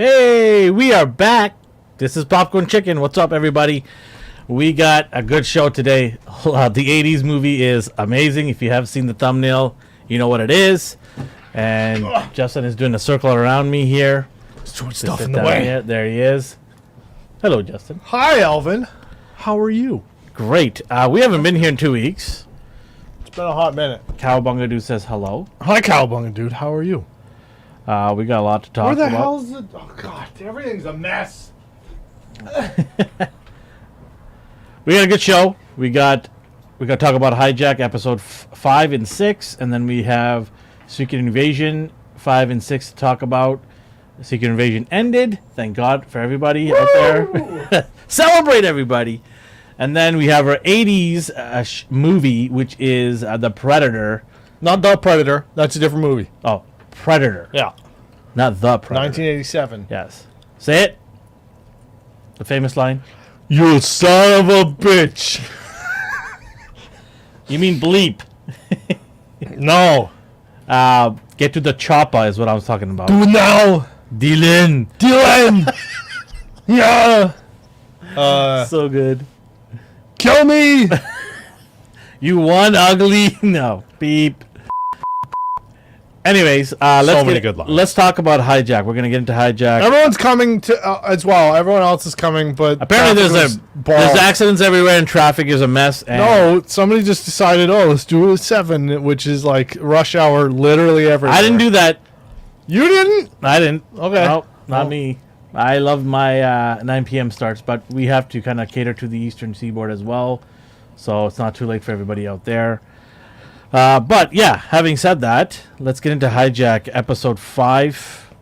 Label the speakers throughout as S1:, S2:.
S1: Hey, we are back. This is Popcorn Chicken. What's up, everybody? We got a good show today. The 80s movie is amazing. If you have seen the thumbnail, you know what it is. And Justin is doing a circle around me here.
S2: Throwing stuff in the way.
S1: Here. There he is. Hello, Justin.
S2: Hi, Alvin. How are you?
S1: Great. We haven't been here in 2 weeks.
S2: It's been a hot minute.
S1: Cowabunga Dude says hello.
S2: Hi, Cowabunga Dude. How are you?
S1: We got a lot to talk about.
S2: Where the hell's it? Oh, God. Everything's a mess.
S1: We got a good show. We got to talk about Hijack episode 5 and 6, and then we have Secret Invasion 5 and 6 to talk about. Secret Invasion ended. Thank God for everybody out there. Celebrate, everybody. And then we have our 80s movie, which is The Predator.
S2: Not The Predator. That's a different movie.
S1: Oh, Predator.
S2: Yeah.
S1: Not The Predator.
S2: 1987.
S1: Yes. Say it. The famous line.
S2: You son of a bitch.
S1: You mean bleep.
S2: No.
S1: Get to the chopper is what I was talking about.
S2: Do it now.
S1: Dylan.
S2: Yeah.
S1: So good.
S2: Kill me.
S1: You won, ugly. No. Beep. Anyways, let's talk about Hijack. We're gonna get into Hijack.
S2: Everyone's coming to as well. Everyone else is coming, but
S1: apparently there's accidents everywhere and traffic is a mess. And
S2: no, somebody just decided, let's do it at 7, which is like rush hour, literally everywhere.
S1: I didn't do that.
S2: You didn't?
S1: I didn't.
S2: Okay.
S1: Nope, not me. I love my 9 p.m. starts, but we have to kind of cater to the Eastern Seaboard as well, so it's not too late for everybody out there. But yeah, having said that, let's get into Hijack episode 5.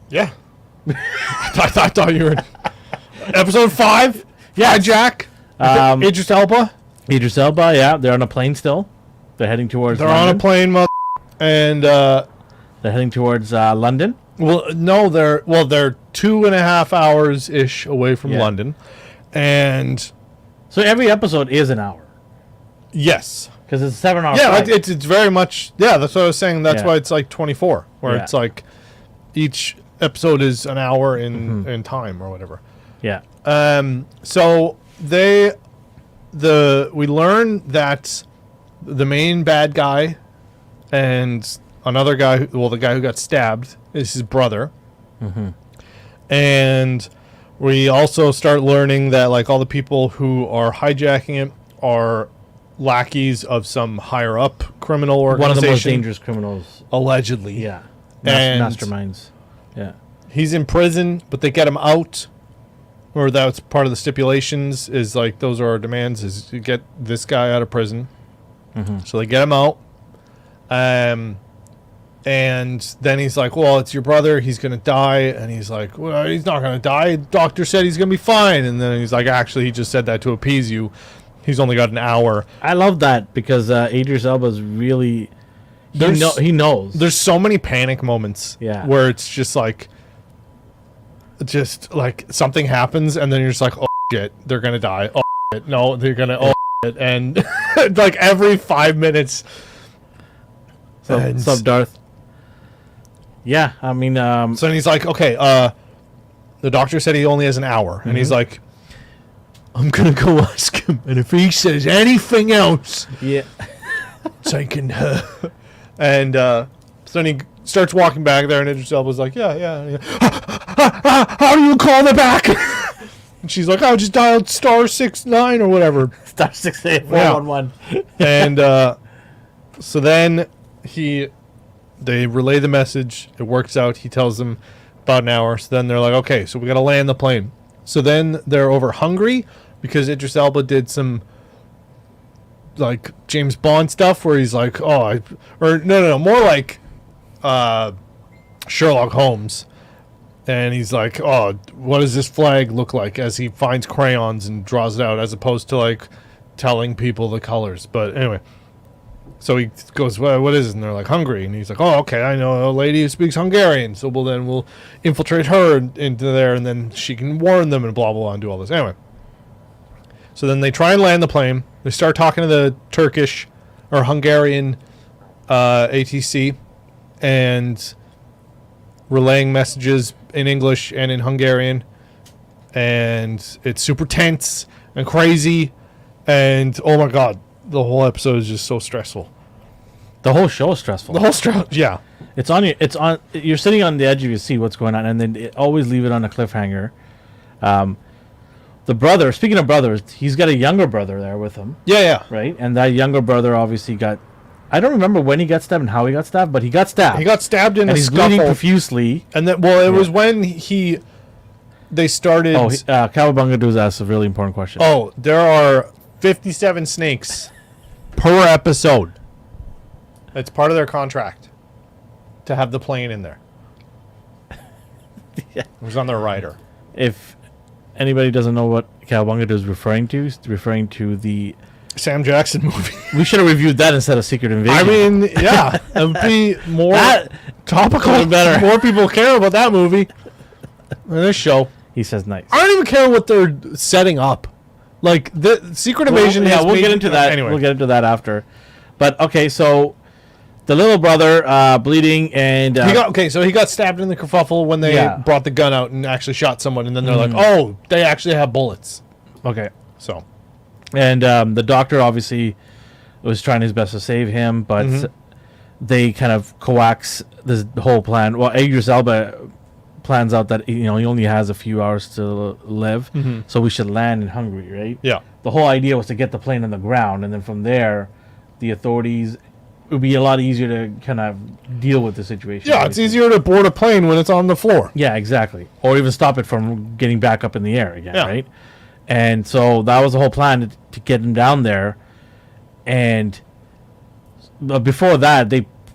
S2: Yeah. I thought you were episode 5.
S1: Yeah,
S2: Hijack. Idris Elba.
S1: Idris Elba. Yeah, they're on a plane still. They're heading towards.
S2: They're
S1: London.
S2: on a plane, and
S1: they're heading towards London.
S2: Well, no, they're 2.5 hours ish away from London, and
S1: so every episode is an hour.
S2: Yes.
S1: Because it's a 7-hour
S2: flight. It's very much... Yeah, that's what I was saying. That's why it's like 24. Where it's like each episode is an hour in time or whatever.
S1: Yeah.
S2: So we learn that the main bad guy and another guy... the guy who got stabbed is his brother. Mm-hmm. And we also start learning that like all the people who are hijacking it are... lackeys of some higher up criminal organization.
S1: One of the most dangerous criminals.
S2: Allegedly.
S1: Yeah.
S2: And
S1: masterminds. Yeah.
S2: He's in prison, but they get him out. Or that's part of the stipulations is like those are our demands is to get this guy out of prison. Mm-hmm. So they get him out. And then he's like, well, it's your brother. He's going to die. And he's like, well, he's not going to die. Doctor said he's going to be fine. And then he's like, actually, he just said that to appease you. He's only got an hour. I
S1: love that because Idris Elba's really... He knows.
S2: There's so many panic moments where it's just like something happens and then you're just like, oh, shit, they're going to die. Oh, shit, no, they're going to... Oh, shit. And like every 5 minutes...
S1: What's up, Darth? Yeah, I mean...
S2: So then he's like, okay, the doctor said he only has an hour. Mm-hmm. And he's like... I'm going to go ask him, and if he says anything else, taking her. And so then he starts walking back there, and Idris Elba's like, yeah. How do you call them back? And she's like, I just dialed *69 or whatever.
S1: *68411.
S2: And so then they relay the message. It works out. He tells them about an hour. So then they're like, okay, so we got to land the plane. So then they're over Hungary. Because Idris Elba did some like James Bond stuff where he's like, more like Sherlock Holmes, and he's like, what does this flag look like? As he finds crayons and draws it out, as opposed to like telling people the colors. But anyway, so he goes, well, what is it? And they're like, Hungary, and he's like, oh, okay, I know a lady who speaks Hungarian, so we'll infiltrate her into there, and then she can warn them and blah blah blah and do all this anyway. So then they try and land the plane. They start talking to the Turkish or Hungarian ATC, and relaying messages in English and in Hungarian, and it's super tense and crazy, and oh my god, the whole episode is just so stressful.
S1: The whole show is stressful.
S2: The whole stress, yeah.
S1: It's on you. It's on. You're sitting on the edge of your seat. What's going on, and then always leave it on a cliffhanger. The brother. Speaking of brothers, he's got a younger brother there with him,
S2: Yeah.
S1: right? And that younger brother obviously got. I don't remember when he got stabbed and how he got stabbed, but he got stabbed.
S2: He got stabbed in
S1: and
S2: a
S1: he's bleeding
S2: scuffle,
S1: profusely.
S2: and then it was when they started.
S1: Cowabunga does ask a really important question.
S2: Oh, there are 57 snakes per episode. It's part of their contract to have the plane in there.
S1: Yeah.
S2: It was on their rider.
S1: If anybody doesn't know what Cowabunga is referring to, it's referring to the
S2: Sam Jackson movie.
S1: We should have reviewed that instead of Secret Invasion.
S2: I mean, yeah, it would be more topical.
S1: Better.
S2: More people care about that movie than this show.
S1: He says nice.
S2: I don't even care what they're setting up. Like the Secret Invasion.
S1: We'll get into that.
S2: Anyway.
S1: We'll get into that after. But okay, so the little brother bleeding and
S2: he got stabbed in the kerfuffle when they brought the gun out and actually shot someone, and then they're like, oh, they actually have bullets.
S1: Okay,
S2: so.
S1: And the doctor obviously was trying his best to save him, but they kind of coax this whole plan. Well, Idris Elba plans out that he only has a few hours to live, so we should land in Hungary, right?
S2: Yeah.
S1: The whole idea was to get the plane on the ground, and then from there, the authorities, it would be a lot easier to kind of deal with the situation.
S2: Yeah, it's easier to board a plane when it's on the floor.
S1: Yeah, exactly. Or even stop it from getting back up in the air again, right? And so that was the whole plan to get him down there. And before that,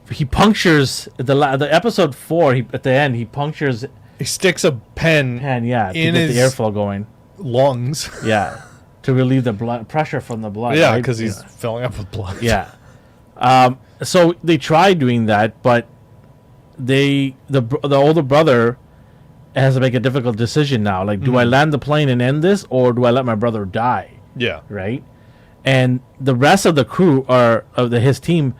S1: he punctures the episode 4. At the end, he punctures.
S2: He sticks a pen
S1: to get
S2: his
S1: the airflow going.
S2: Lungs.
S1: Yeah, to relieve the blood pressure from the blood.
S2: Yeah, because he's filling up with blood.
S1: Yeah. So they tried doing that, but the older brother has to make a difficult decision now. Like, do I land the plane and end this, or do I let my brother die?
S2: Yeah.
S1: Right? And the rest of the crew his team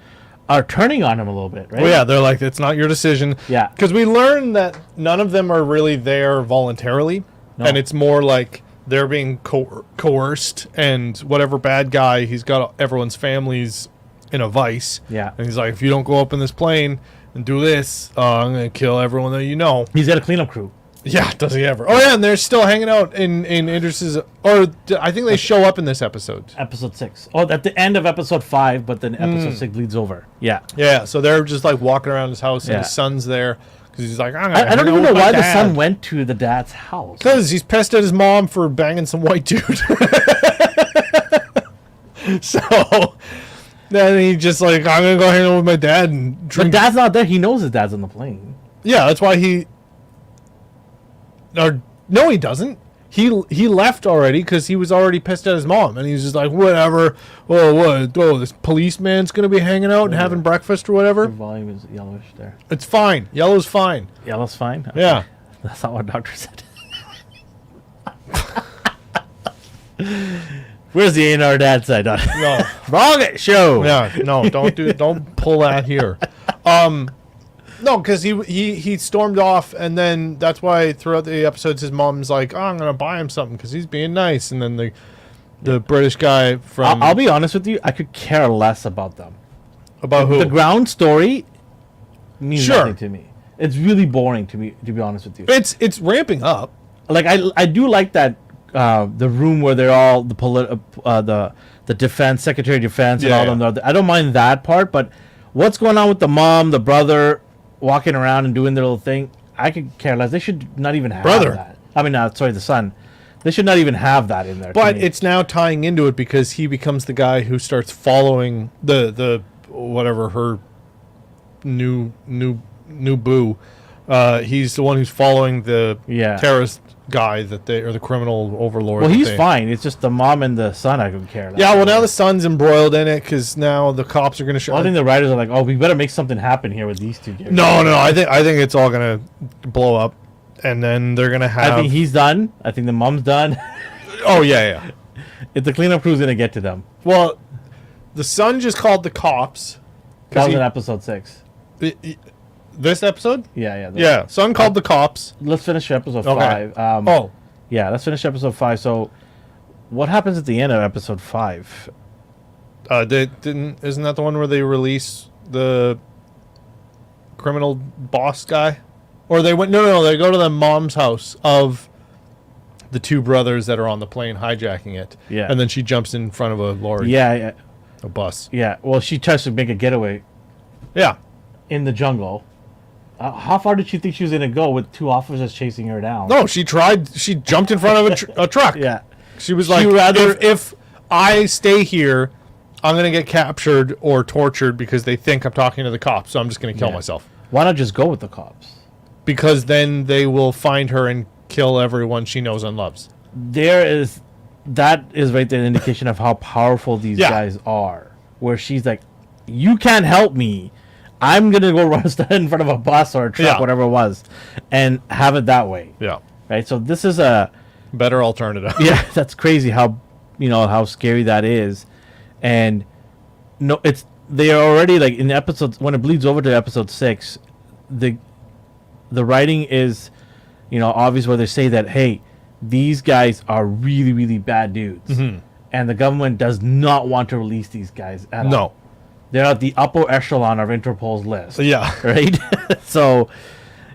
S1: are turning on him a little bit, right?
S2: Well, yeah, they're like, it's not your decision.
S1: Yeah.
S2: Because we learned that none of them are really there voluntarily, and it's more like they're being coerced, and whatever bad guy, he's got everyone's families in a vice.
S1: Yeah.
S2: And he's like, if you don't go up in this plane and do this, I'm going to kill everyone that you know.
S1: He's got a cleanup crew.
S2: Yeah, does he ever? Oh, yeah, and they're still hanging out in Idris's... Or I think they show up in this episode.
S1: Episode 6. Oh, at the end of episode 5, but then episode 6 bleeds over. Yeah.
S2: Yeah, so they're just, like, walking around his house, and his son's there. Because he's like,
S1: I don't even know why the son went to the dad's house.
S2: Because he's pissed at his mom for banging some white dude. So... Then he just like, I'm going to go hang out with my dad and drink.
S1: But dad's not there. He knows his dad's on the plane.
S2: Yeah, that's why he... Or, no, he doesn't. He left already because he was already pissed at his mom. And he's just like, whatever. Oh, what? Oh, this policeman's going to be hanging out and having breakfast or whatever.
S1: The volume is yellowish there.
S2: It's fine. Yellow's fine.
S1: Yellow's fine? Okay.
S2: Yeah.
S1: That's not what doctor said. Where's the A&R dad side on it?
S2: No.
S1: Wrong show.
S2: Yeah, no, don't pull that here. No, because he stormed off, and then that's why throughout the episodes his mom's like, oh, I'm gonna buy him something because he's being nice, and then the British guy from
S1: I'll be honest with you, I could care less about them.
S2: About who?
S1: The ground story means
S2: Sure.
S1: nothing to me. It's really boring to me, to be honest with you.
S2: It's ramping up.
S1: Like I do like that the room where they're all the defense secretary of defense and all them. I don't mind that part, but what's going on with the mom, the brother, walking around and doing their little thing? I could care less. They should not even have that. I mean, sorry, the son. They should not even have that in there.
S2: But it's now tying into it because he becomes the guy who starts following the whatever her new boo. He's the one who's following the terrorist guy or the criminal overlord.
S1: Well, he's fine. It's just the mom and the son I could care.
S2: Yeah, well, now the son's embroiled in it because now the cops are going to show.
S1: I think the writers are like, "Oh, we better make something happen here with these two guys."
S2: No. I think it's all going to blow up, and then they're going to have.
S1: I think he's done. I think the mom's done.
S2: Oh yeah.
S1: If the cleanup crew's going to get to them.
S2: Well, the son just called the cops.
S1: That was in episode 6.
S2: This episode?
S1: Yeah.
S2: Yeah. Son called the cops.
S1: Let's finish episode
S2: Okay.
S1: 5. Yeah, let's finish episode 5. So, what happens at the end of episode 5?
S2: Isn't that the one where they release the criminal boss guy? Or they went no, they go to the mom's house of the two brothers that are on the plane hijacking it.
S1: Yeah.
S2: And then she jumps in front of a lorry.
S1: Yeah.
S2: A bus.
S1: Yeah. Well, she tries to make a getaway
S2: Yeah.
S1: in the jungle. How far did she think she was going to go with 2 officers chasing her down?
S2: No, she jumped in front of a truck.
S1: Yeah.
S2: She was like, if I stay here, I'm going to get captured or tortured because they think I'm talking to the cops, so I'm just going to kill myself.
S1: Why not just go with the cops?
S2: Because then they will find her and kill everyone she knows and loves.
S1: That is right there an indication of how powerful these guys are. Where she's like, you can't help me. I'm going to go run in front of a bus or a truck, whatever it was, and have it that way.
S2: Yeah.
S1: Right? So this is a...
S2: better alternative.
S1: Yeah, that's crazy how scary that is. And they are already like in episodes when it bleeds over to episode 6, the writing is obvious where they say that, hey, these guys are really, really bad dudes. Mm-hmm. And the government does not want to release these guys at all.
S2: No.
S1: They're at the upper echelon of Interpol's list.
S2: Yeah.
S1: Right? So,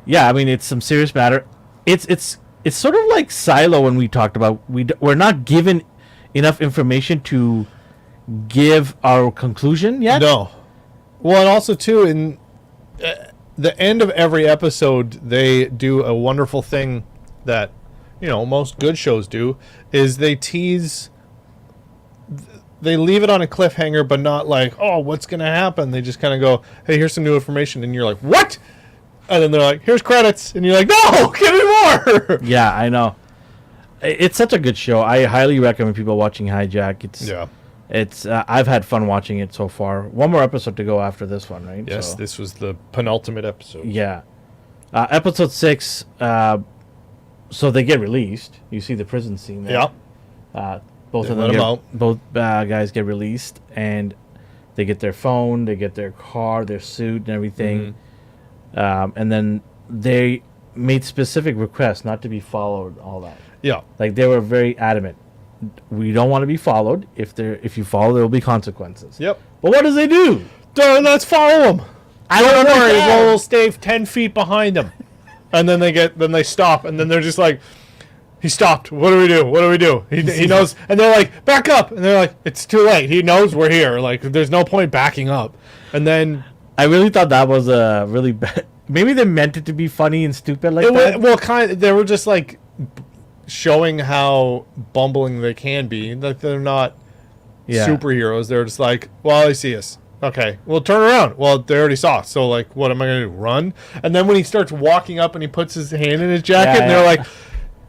S1: yeah, I mean, it's some serious matter. It's sort of like Silo when we talked about we're not given enough information to give our conclusion yet.
S2: No. Well, and also, too, in the end of every episode, they do a wonderful thing that, most good shows do, is they tease... They leave it on a cliffhanger, but not like, oh, what's going to happen? They just kind of go, hey, here's some new information. And you're like, what? And then they're like, here's credits. And you're like, no, give me more.
S1: Yeah, I know. It's such a good show. I highly recommend people watching Hijack. It's I've had fun watching it so far. One more episode to go after this one, right?
S2: Yes, this was the penultimate episode.
S1: Yeah. Episode 6, so they get released. You see the prison scene there.
S2: Yeah.
S1: Both guys get released, and they get their phone, they get their car, their suit, and everything. Mm-hmm. And then they made specific requests not to be followed. All that.
S2: Yeah.
S1: Like they were very adamant. We don't want to be followed. If you follow, there will be consequences.
S2: Yep.
S1: But what does they do?
S2: Let's follow them. Don't worry, we'll stay 10 feet behind them. And then they stop, and then they're just like, he stopped. What do we do? What do we do? He knows. And they're like, back up. And they're like, it's too late. He knows we're here. Like, there's no point backing up. And then...
S1: I really thought that was a really bad... Maybe they meant it to be funny and stupid like that.
S2: Well, kind of. They were just, like, showing how bumbling they can be. Like, they're not superheroes. They're just like, well, they see us. Okay, well, turn around. Well, they already saw us. So, like, what am I going to do? Run? And then when he starts walking up and he puts his hand in his jacket, and they're like...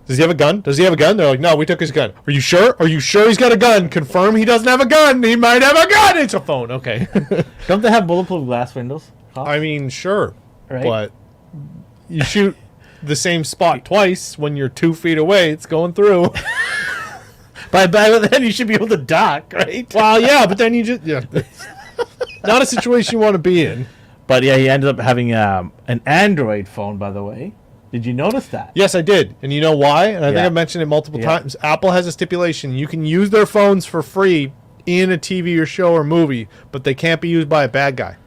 S2: Does he have a gun? Does he have a gun? They're like, no, we took his gun. Are you sure? Are you sure he's got a gun? Confirm he doesn't have a gun. He might have a gun. It's a phone. Okay.
S1: Don't they have bulletproof glass windows?
S2: I mean, sure.
S1: Right.
S2: But you shoot the same spot twice when you're 2 feet away. It's going through.
S1: By then you should be able to duck, right?
S2: Well, yeah, but then you just... Yeah. Not a situation you want to be in.
S1: But, yeah, he ended up having an Android phone, by the way. Did you notice that?
S2: Yes, I did. And you know why? And I think I've mentioned it multiple times. Apple has a stipulation. You can use their phones for free in a TV or show or movie, but they can't be used by a bad guy.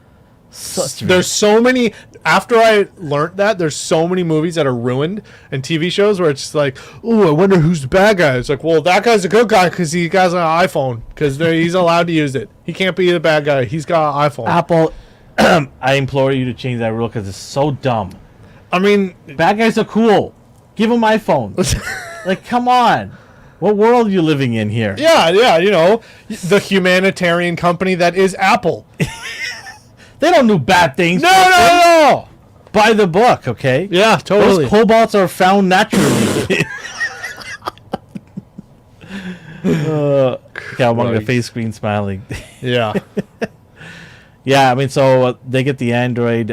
S2: There's so many... After I learned that, there's so many movies that are ruined and TV shows where it's just like, oh, I wonder who's the bad guy. It's like, well, that guy's a good guy because he has an iPhone because he's allowed to use it. He can't be the bad guy. He's got an iPhone.
S1: Apple, I implore you to change that rule because it's so dumb.
S2: I mean...
S1: Bad guys are cool. Give them iPhones. Like, come on. What world are you living in here?
S2: Yeah, the humanitarian company that is Apple.
S1: They don't do bad things.
S2: No.
S1: By the book, okay?
S2: Yeah, totally.
S1: Those cobalts are found naturally. I'm on the face screen smiling.
S2: Yeah.
S1: Yeah, I mean, so they get the Android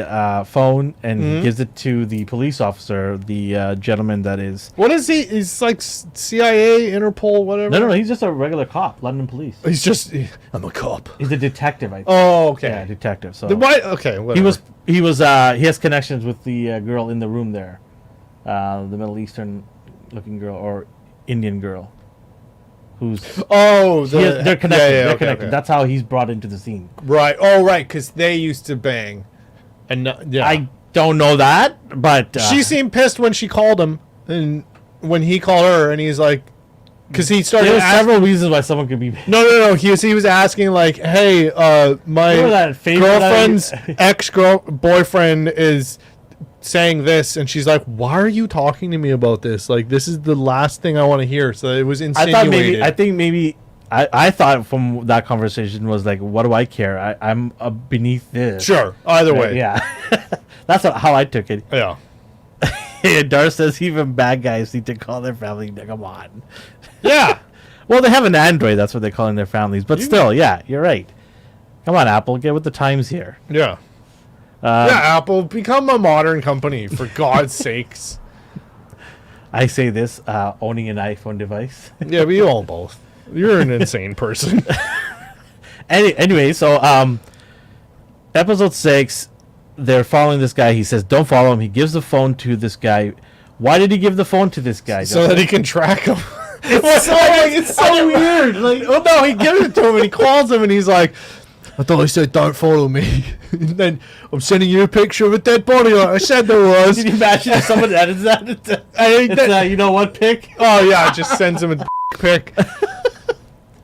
S1: phone, and he gives it to the police officer, the gentleman that is.
S2: What is he? He's like CIA, Interpol, whatever.
S1: No, he's just a regular cop, London police.
S2: He's just. I'm a cop.
S1: He's a detective, I think.
S2: Oh, okay.
S1: Yeah, detective. So
S2: Then why? Okay, whatever.
S1: he has connections with the girl in the room there, the Middle Eastern looking girl or Indian girl, who's.
S2: Oh,
S1: They're connected. They're
S2: okay,
S1: connected.
S2: okay.
S1: That's how he's brought into the scene.
S2: Right. Oh, right. Because they used to bang, and yeah.
S1: I don't know that, but
S2: She seemed pissed when she called him, and when he called her, and he's like, because he started.
S1: there's several reasons why someone could be.
S2: No. He was asking like, hey, my
S1: Remember that favorite
S2: girlfriend's boyfriend is saying this, and she's like, why are you talking to me about this? Like, this is the last thing I want to hear. So it was insinuated.
S1: I thought from that conversation was like, what do I care? I'm beneath this.
S2: Sure. Either way.
S1: Yeah. That's how I took it.
S2: Yeah.
S1: And Dar says even bad guys need to call their family. Come on.
S2: Yeah.
S1: Well, they have an Android. That's what they're calling their families. But still, yeah, you're right. Come on, Apple. Get with the times here.
S2: Yeah. Apple, become a modern company, for God's sakes.
S1: I say this, owning an iPhone device.
S2: Yeah, we all both. You're an insane person.
S1: Anyway, so episode 6, they're following this guy. He says, don't follow him. He gives the phone to this guy. Why did he give the phone to this guy?
S2: So that he can track him.
S1: It's so weird. Like,
S2: Oh, no, he gives it to him, and he calls him, and he's like, I thought I said don't follow me. And then I'm sending you a picture of a dead body like I said there was.
S1: can you imagine if someone edits that? It's you know what pic?
S2: Oh, yeah, it just sends him a pic.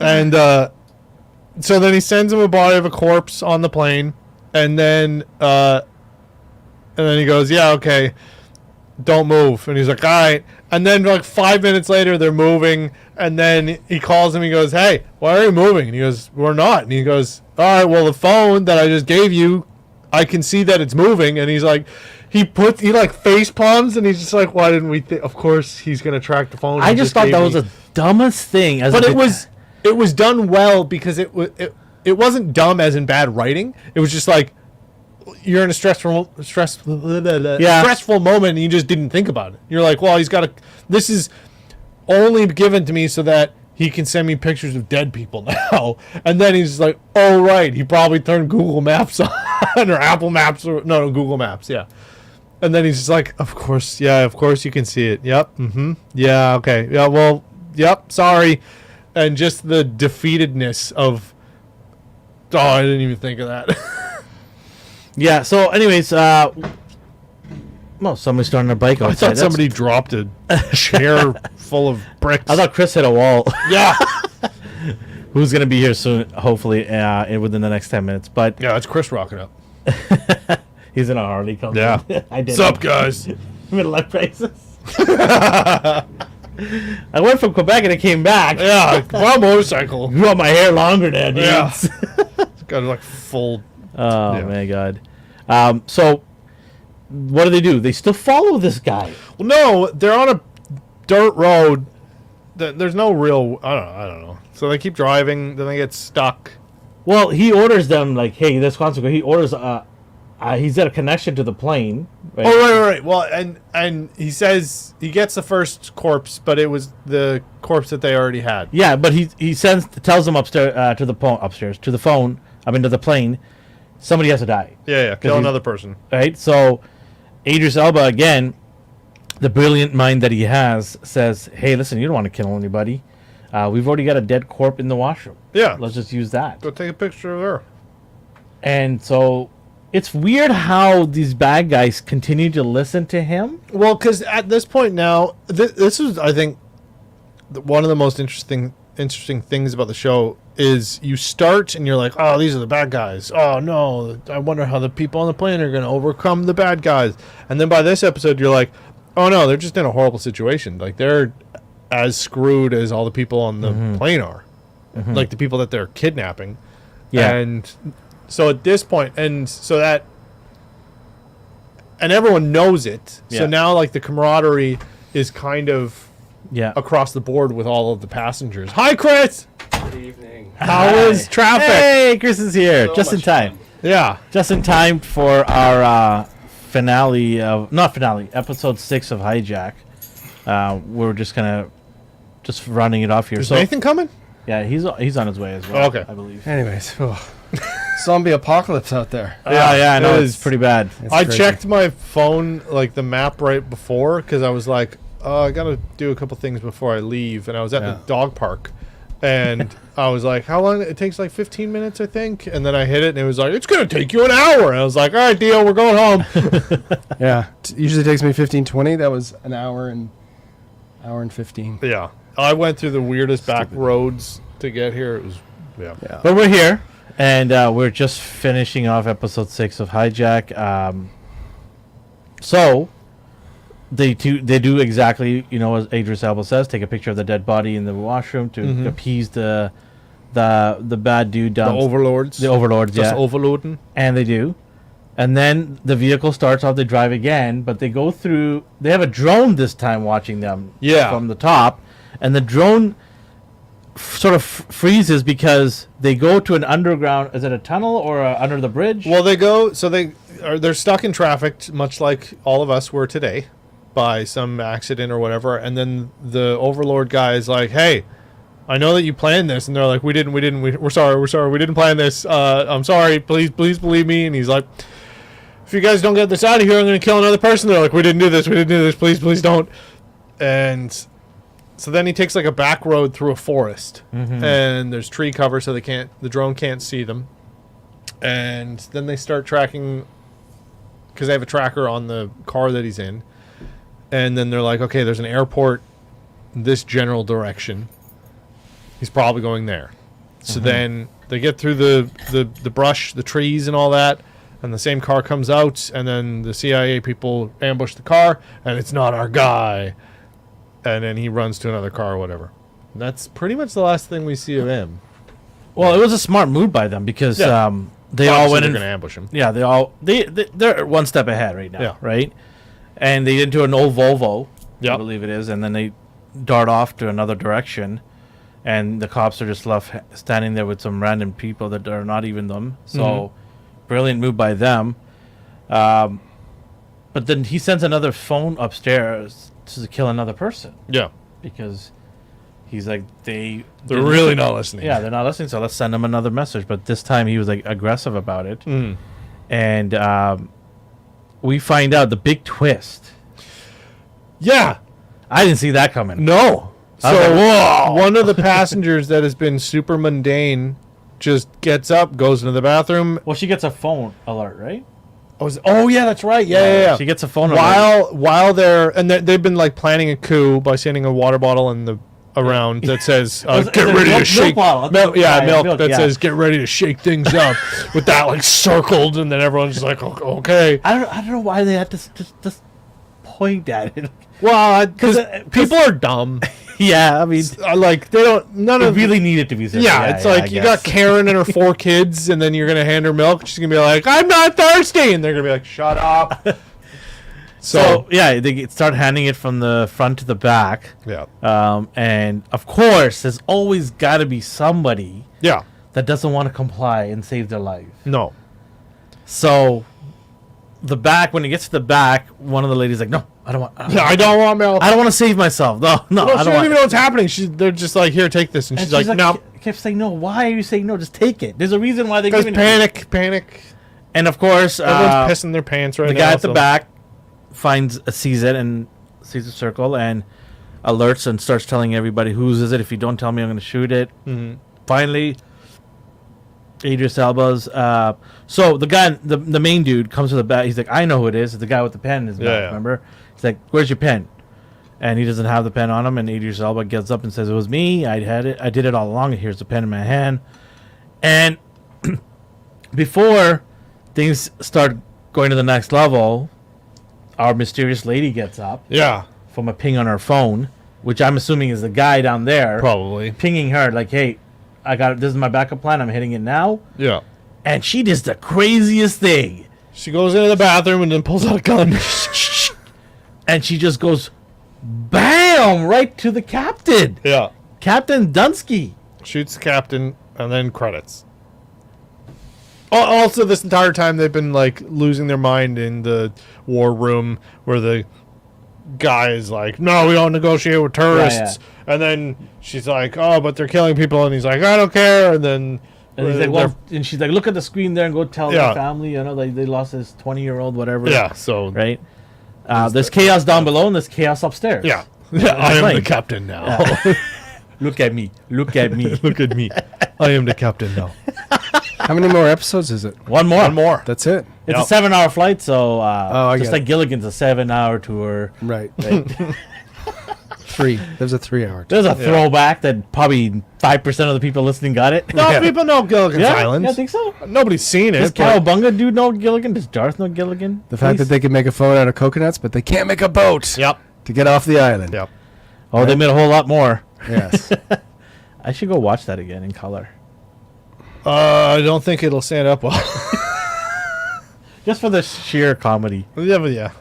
S2: And so then he sends him a body of a corpse on the plane, and then he goes, yeah, okay, don't move. And he's like, all right. And then like 5 minutes later, they're moving, and then he calls him. He goes, hey, why are you moving? And he goes, we're not. And he goes, all right, well, the phone that I just gave you, I can see that it's moving. And he's like, he like face palms, and he's just like, why didn't we think? Of course he's gonna track the phone.
S1: I just thought that was the dumbest thing.
S2: But it was done well, because it wasn't dumb as in bad writing. It was just like, you're in a stressful moment, and you just didn't think about it. You're like, well, this is only given to me so that he can send me pictures of dead people now. And then he's like, oh, right, he probably turned Google Maps on, or Apple Maps, or no, Google Maps, yeah. And then he's just like, of course you can see it. Yep, yeah, okay, yeah, well, yep, sorry. And just the defeatedness of, I didn't even think of that.
S1: Yeah, so anyways, somebody's starting a bike outside.
S2: I thought somebody dropped a chair full of bricks.
S1: I thought Chris hit a wall.
S2: Yeah.
S1: Who's going to be here soon, hopefully, within the next 10 minutes. But
S2: yeah, it's Chris rocking up.
S1: He's in a Harley.
S2: Yeah.
S1: I did.
S2: What's up, guys?
S1: Middle-life crisis. I went from Quebec and I came back.
S2: Yeah, my motorcycle.
S1: Grew out my hair longer now, dude.
S2: Yeah. Got like full.
S1: Oh, my God. So, what do? They still follow this guy.
S2: Well, no, they're on a dirt road. There's no real. I don't know. So they keep driving. Then they get stuck.
S1: Well, he orders them like, hey, this consequence. He orders. He's got a connection to the plane. Right?
S2: Oh, right. Well, and he says he gets the first corpse, but it was the corpse that they already had.
S1: Yeah, but he tells them upstairs to the phone. To the plane. Somebody has to die.
S2: Yeah. Kill another person.
S1: Right? So, Idris Elba, again, the brilliant mind that he has, says, hey, listen, you don't want to kill anybody. We've already got a dead corpse in the washroom.
S2: Yeah.
S1: Let's just use that.
S2: Go take a picture of her.
S1: And so, it's weird how these bad guys continue to listen to him.
S2: Well, because at this point now, this is, I think, one of the most interesting things about the show is you start and you're like, oh, these are the bad guys. Oh, no, I wonder how the people on the plane are going to overcome the bad guys. And then by this episode, you're like, oh, no, they're just in a horrible situation. Like, they're as screwed as all the people on the plane are. Like, the people that they're kidnapping.
S1: Yeah.
S2: And so at this point, and everyone knows it.
S1: Yeah.
S2: So now, like, the camaraderie is kind of across the board with all of the passengers. Hi, Chris!
S3: Good evening.
S2: How is traffic?
S1: Hey, Chris is here,
S3: So
S1: just in
S3: much
S1: time.
S3: fun.
S2: Yeah.
S1: Just in time for our finale of episode 6 of Hijack. We're just kind of just running it off here.
S2: Is Nathan coming?
S1: Yeah, he's on his way as well.
S2: Okay.
S1: I believe.
S3: Anyways, zombie apocalypse out there.
S1: Yeah, I know
S2: it
S1: it's
S2: is.
S1: pretty bad.
S2: I
S3: crazy.
S2: checked my phone, like the map right before, because I was like, I gotta do a couple things before I leave, and I was at the dog park, and I was like, how long? It takes like 15 minutes, I think, and then I hit it, and it was like, it's gonna take you an hour, and I was like, all right, deal, we're going home.
S3: Yeah, usually takes me 15-20. That was an hour and 15.
S2: Yeah, I went through the weirdest back roads to get here. It was, yeah.
S1: But we're here, and we're just finishing off episode 6 of Hijack. So they do exactly, as Idris Elba says, take a picture of the dead body in the washroom to appease the bad dude down.
S2: The overlords.
S1: The overlords,
S2: Just
S1: yeah.
S2: overloading.
S1: And they do. And then the vehicle starts off, they drive again, but they go through, they have a drone this time watching them from the top, and the drone sort of freezes because they go to an underground, is it a tunnel or under the bridge?
S2: Well, they're stuck in traffic, much like all of us were today, by some accident or whatever, and then the overlord guy is like, hey, I know that you planned this, and they're like, we're sorry, we didn't plan this, I'm sorry, please believe me. And he's like, if you guys don't get this out of here, I'm going to kill another person. They're like, we didn't do this, please don't. And so then he takes like a back road through a forest, and there's tree cover, so the drone can't see them. And then they start tracking, because they have a tracker on the car that he's in. And then they're like, okay, there's an airport in this general direction. He's probably going there. So then they get through the brush, the trees and all that, and the same car comes out, and then the CIA people ambush the car, and it's not our guy. And then he runs to another car or whatever. And that's pretty much the last thing we see of him.
S1: Well, it was a smart move by them because they all
S2: Obviously
S1: went
S2: they're
S1: in.
S2: going to ambush him.
S1: Yeah, they're one step ahead right now,
S2: Yeah.
S1: right? And they get into an old Volvo, I
S2: Yep.
S1: believe it is, and then they dart off to another direction, and the cops are just left standing there with some random people that are not even them. So, brilliant move by them. But then he sends another phone upstairs to kill another person
S2: Yeah.
S1: because he's like,
S2: They're really not listening.
S1: Yeah, they're not listening, so let's send them another message. But this time he was like aggressive about it. And we find out the big twist.
S2: Yeah.
S1: I didn't see that coming.
S2: No.
S1: I was
S2: So
S1: like, whoa.
S2: one of the passengers that has been super mundane just gets up, goes into the bathroom.
S1: Well, she gets a phone alert, right?
S2: Oh yeah, that's right. Yeah.
S1: She gets a phone alert.
S2: While they're and they've been like planning a coup by sending a water bottle in the around that says get ready to shake
S1: milk.
S2: milk that
S1: Yeah.
S2: says get ready to shake things up with that like circled, and then everyone's just like okay.
S1: I don't know why they had to just point at it.
S2: Well, because people are dumb.
S1: Yeah, I mean,
S2: Like they don't. None
S1: it
S2: of
S1: really needed to be said.
S2: Yeah, it's like
S1: I
S2: you got
S1: guess.
S2: Karen and her 4 kids, and then you're gonna hand her milk. She's gonna be like, "I'm not thirsty," and they're gonna be like, "Shut up."
S1: So yeah, they start handing it from the front to the back.
S2: yeah,
S1: And of course, there's always got to be somebody
S2: yeah,
S1: that doesn't want to comply and save their life.
S2: no,
S1: So when it gets to the back, one of the ladies like, no, I don't want.
S2: yeah, I don't want milk.
S1: I don't want to save myself. No,
S2: No,
S1: I
S2: she
S1: don't
S2: doesn't
S1: want.
S2: even know what's happening. They're just like, "Here, take this," and
S1: And
S2: she's like, "No,"
S1: kept saying no. Why are you saying no? Just take it. There's a reason why they're
S2: because
S1: giving it.
S2: panic.
S1: And of course,
S2: Everyone's pissing their pants right
S1: the
S2: now.
S1: guy at the
S2: so-
S1: back sees it and sees the circle and alerts and starts telling everybody whose is it. If you don't tell me, I'm going to shoot it. Finally, Idris Elba's. So the guy, the main dude, comes to the back. He's like, I know who it is. It's the guy with the pen in his back.
S2: Yeah.
S1: Remember? He's like, where's your pen? And he doesn't have the pen on him. And Idris Elba gets up and says, it was me. I had it. I did it all along. Here's the pen in my hand. And before things start going to the next level, our mysterious lady gets up
S2: Yeah,
S1: from a ping on her phone, which I'm assuming is the guy down there
S2: probably.
S1: pinging her like, hey, I got it. This is my backup plan. I'm hitting it now.
S2: Yeah.
S1: And she does the craziest thing.
S2: She goes into the bathroom and then pulls out a gun.
S1: And she just goes, bam, right to the captain.
S2: Also, this entire time they've been like losing their mind in the war room, where the guy is like, "No, we don't negotiate with terrorists," and then she's like, "Oh, but they're killing people," and he's like, "I don't care," and then.
S1: And he's like, well, and she's like, look at the screen there and go tell
S2: Yeah.
S1: their family, you know, they lost his 20-year-old, whatever.
S2: Yeah, so
S1: Right? There's chaos down below and there's chaos upstairs.
S2: yeah, I am
S1: like-
S2: the captain now.
S1: Look at me. Look at me.
S2: Look at me, I am the captain now.
S3: How many more episodes is it?
S1: One more.
S2: One more.
S3: That's it.
S1: It's
S2: Yep.
S1: a 7-hour flight, so
S3: I
S1: just
S3: get
S1: like Gilligan's a 7-hour tour.
S3: Right.
S1: Right?
S3: 3. There's a 3-hour.
S1: There's a throwback that probably 5% of the people listening got it.
S2: No,
S3: Yeah.
S2: people know Gilligan's
S1: Yeah,
S2: Island.
S1: yeah, I think so.
S2: Nobody's seen
S1: Does
S2: it. but-
S1: Cowabunga dude know Gilligan? Does Darth know Gilligan?
S3: The fact that they can make a phone out of coconuts, but they can't make a boat
S2: Yep.
S3: to get off the island.
S2: Yep.
S1: Oh, they made a whole lot more.
S3: Yes.
S1: I should go watch that again in color.
S2: I don't think it'll stand up well.
S1: Just for the sheer comedy.
S2: Yeah, but yeah.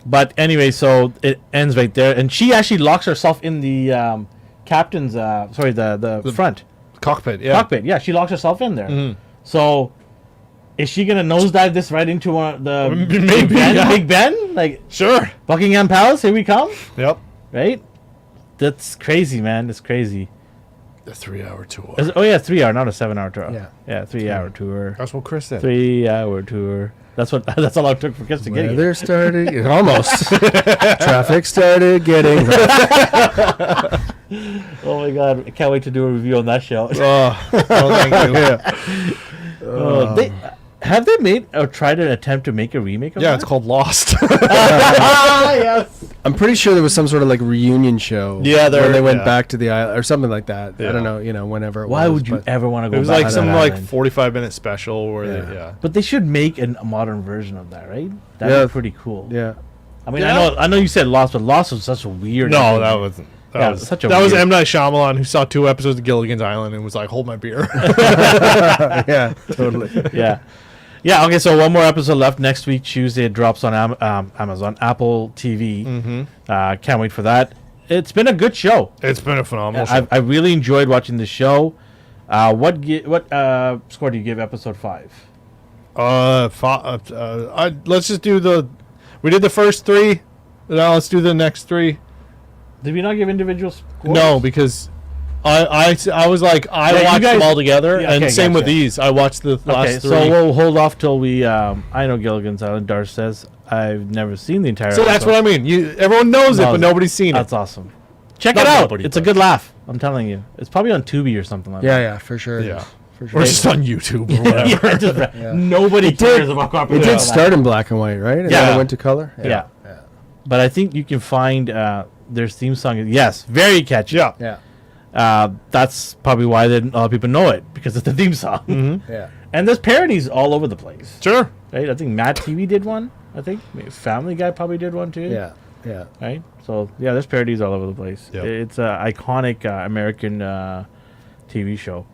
S1: But anyway, so it ends right there. And she actually locks herself in the captain's, the front
S2: Cockpit. Yeah.
S1: cockpit. Yeah, she locks herself in there.
S2: Mhm.
S1: So is she going to nosedive this right into one of the
S2: Maybe,
S1: Big Ben?
S2: yeah.
S1: Big Ben? Like
S2: Sure.
S1: Buckingham Palace, here we come?
S2: Yep.
S1: Right? That's crazy, man. That's crazy.
S2: The 3-hour tour.
S1: Oh, yeah, 3-hour, not a 7-hour tour.
S3: Yeah.
S1: Yeah, 3-hour tour.
S2: That's what Chris said.
S1: 3-hour tour. That's how long it took for Chris to get here.
S3: Weather started. Almost. Traffic started getting rough.
S1: Oh my god, I can't wait to do a review on that show.
S2: Oh, thank you.
S1: Have they made or tried an attempt to make a remake of
S2: Yeah,
S1: that?
S2: it's called Lost.
S1: Ah, yes.
S3: I'm pretty sure there was some sort of like reunion show.
S2: Yeah,
S3: where they went
S2: yeah.
S3: back to the island or something like that. I
S2: Yeah.
S3: don't know, whenever it
S1: Why
S3: was.
S1: would you
S3: but-
S1: ever want to go
S2: It was
S1: back
S2: like
S1: to
S2: some
S1: that
S2: like
S1: island?
S2: 45-minute special where
S3: Yeah.
S2: they, yeah.
S1: But they should make a modern version of that, right? That'd
S3: Yeah.
S1: be pretty cool.
S3: Yeah.
S1: I mean,
S2: Yeah.
S1: I know you said Lost, but Lost was such a weird.
S2: No,
S1: ending.
S2: that wasn't. That
S1: Yeah,
S2: was
S1: such a
S2: that was
S1: weird-
S2: M. Night Shyamalan, who saw 2 episodes of Gilligan's Island and was like, "Hold my beer."
S3: Yeah, totally.
S1: Yeah. Yeah, okay, so one more episode left. Next week, Tuesday, it drops on Amazon, Apple TV.
S2: Mm-hmm.
S1: Can't wait for that. It's been a good show.
S2: It's been a phenomenal show.
S1: I really enjoyed watching the show. What score do you give episode 5?
S2: Let's just do the. We did the first 3. Now let's do the next 3.
S1: Did we not give individual scores?
S2: No, because I was like
S1: Yeah, you
S2: watched them
S1: guys-
S2: all together,
S1: Yeah,
S2: and
S1: okay,
S2: same with
S1: gotcha.
S2: these. I watched the
S1: Okay,
S2: last 3.
S1: so we'll hold off till we. I know Gilligan's Island. Darth says I've never seen the entire.
S2: So that's what I mean. Everyone knows it, but nobody's seen it.
S1: That's awesome. Check
S2: Not
S1: it out.
S2: nobody,
S1: It's a
S2: but-
S1: good laugh. I'm telling you. It's probably on Tubi or something like
S3: Yeah,
S1: that.
S3: yeah, for sure. it
S2: Yeah.
S3: is, for sure.
S2: Or just on YouTube or whatever.
S1: Yeah, just- Nobody
S3: It
S1: cares
S3: did-
S1: about
S3: It
S1: copyright.
S3: did start in black and white, right? And
S1: Yeah.
S3: then it went to color.
S1: Yeah. But I think you can find their theme song. Yes, very catchy.
S2: Yeah.
S3: Yeah.
S1: That's probably why a lot of people know it, because it's the theme song.
S2: Mm-hmm.
S3: Yeah.
S1: And there's parodies all over the place.
S2: Sure.
S1: Right? I think Mad TV did one. I think maybe Family Guy probably did one too.
S3: Yeah. Yeah.
S1: Right. So yeah, there's parodies all over the place.
S2: Yep.
S1: It's an iconic American TV show.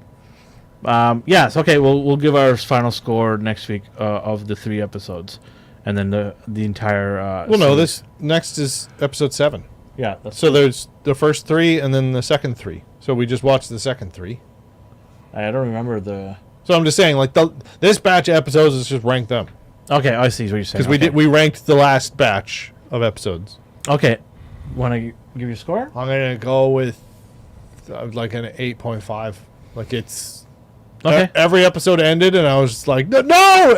S1: Yes. Okay. We'll give our final score next week of the 3 episodes, and then the entire.
S2: Well, no.
S1: series.
S2: This next is episode 7.
S1: Yeah. That's,
S2: So there's the first 3 and then the second 3. So we just watched the second 3.
S1: I don't remember the.
S2: So I'm just saying, like this batch of episodes is just rank them
S1: Okay, I see what you're saying.
S2: because
S1: Okay.
S2: we ranked the last batch of episodes.
S1: Okay. Want to give your score?
S2: I'm gonna go with like an 8.5. Like it's
S1: Okay.
S2: every episode ended and I was just like no,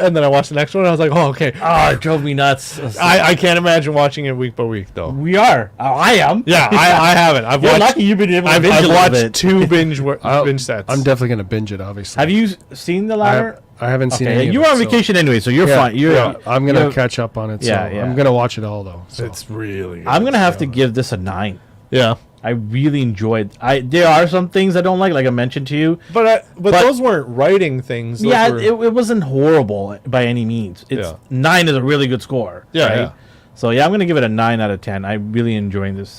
S2: and then I watched the next one and I was like, oh, okay.
S1: Oh, it drove me nuts.
S2: I can't imagine watching it week by week though.
S1: We are. Oh, I am.
S2: Yeah, I haven't. I've
S1: You're
S2: watched.
S1: lucky you've been able to
S2: I've
S1: binge a little
S2: watched
S1: bit.
S2: 2 binge sets.
S3: I'm definitely gonna binge it. Obviously.
S1: Have you seen the latter?
S3: I haven't seen
S1: Okay,
S3: any.
S1: you
S3: of
S1: were
S3: it,
S1: on
S3: so-
S1: vacation anyway, so you're
S3: Yeah,
S1: fine. You're,
S3: yeah, I'm gonna
S1: you're-
S3: catch up on it.
S1: Yeah,
S3: so
S1: yeah.
S3: I'm gonna watch it all though. So.
S2: It's really good.
S1: I'm gonna have to give this a 9.
S2: Yeah,
S1: I really enjoyed. There are some things I don't like I mentioned to you.
S2: but
S1: But-
S2: those weren't writing things. Those
S1: Yeah,
S2: were-
S1: it wasn't horrible by any means. It's
S2: Yeah.
S1: 9 is a really good score.
S2: Yeah,
S1: right?
S2: yeah.
S1: So yeah, I'm gonna give it a 9 out of 10. I'm really enjoying this.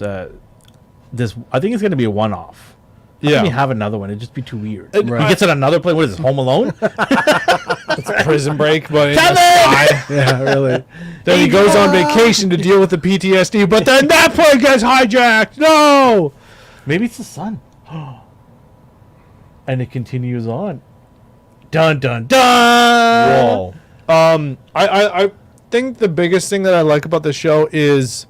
S1: This I think it's gonna be a one-off. How
S2: Yeah.
S1: can you have another one? It'd just be too weird.
S2: Right.
S1: He gets on another plane. What is this? Home Alone?
S2: Prison Break, but in the
S1: Kevin!
S2: sky.
S3: Yeah, really.
S2: Then he goes on vacation to deal with the PTSD, but then that plane gets hijacked. No.
S1: Maybe it's the sun. And it continues on. Dun dun dun.
S2: Whoa. I think the biggest thing that I like about the show is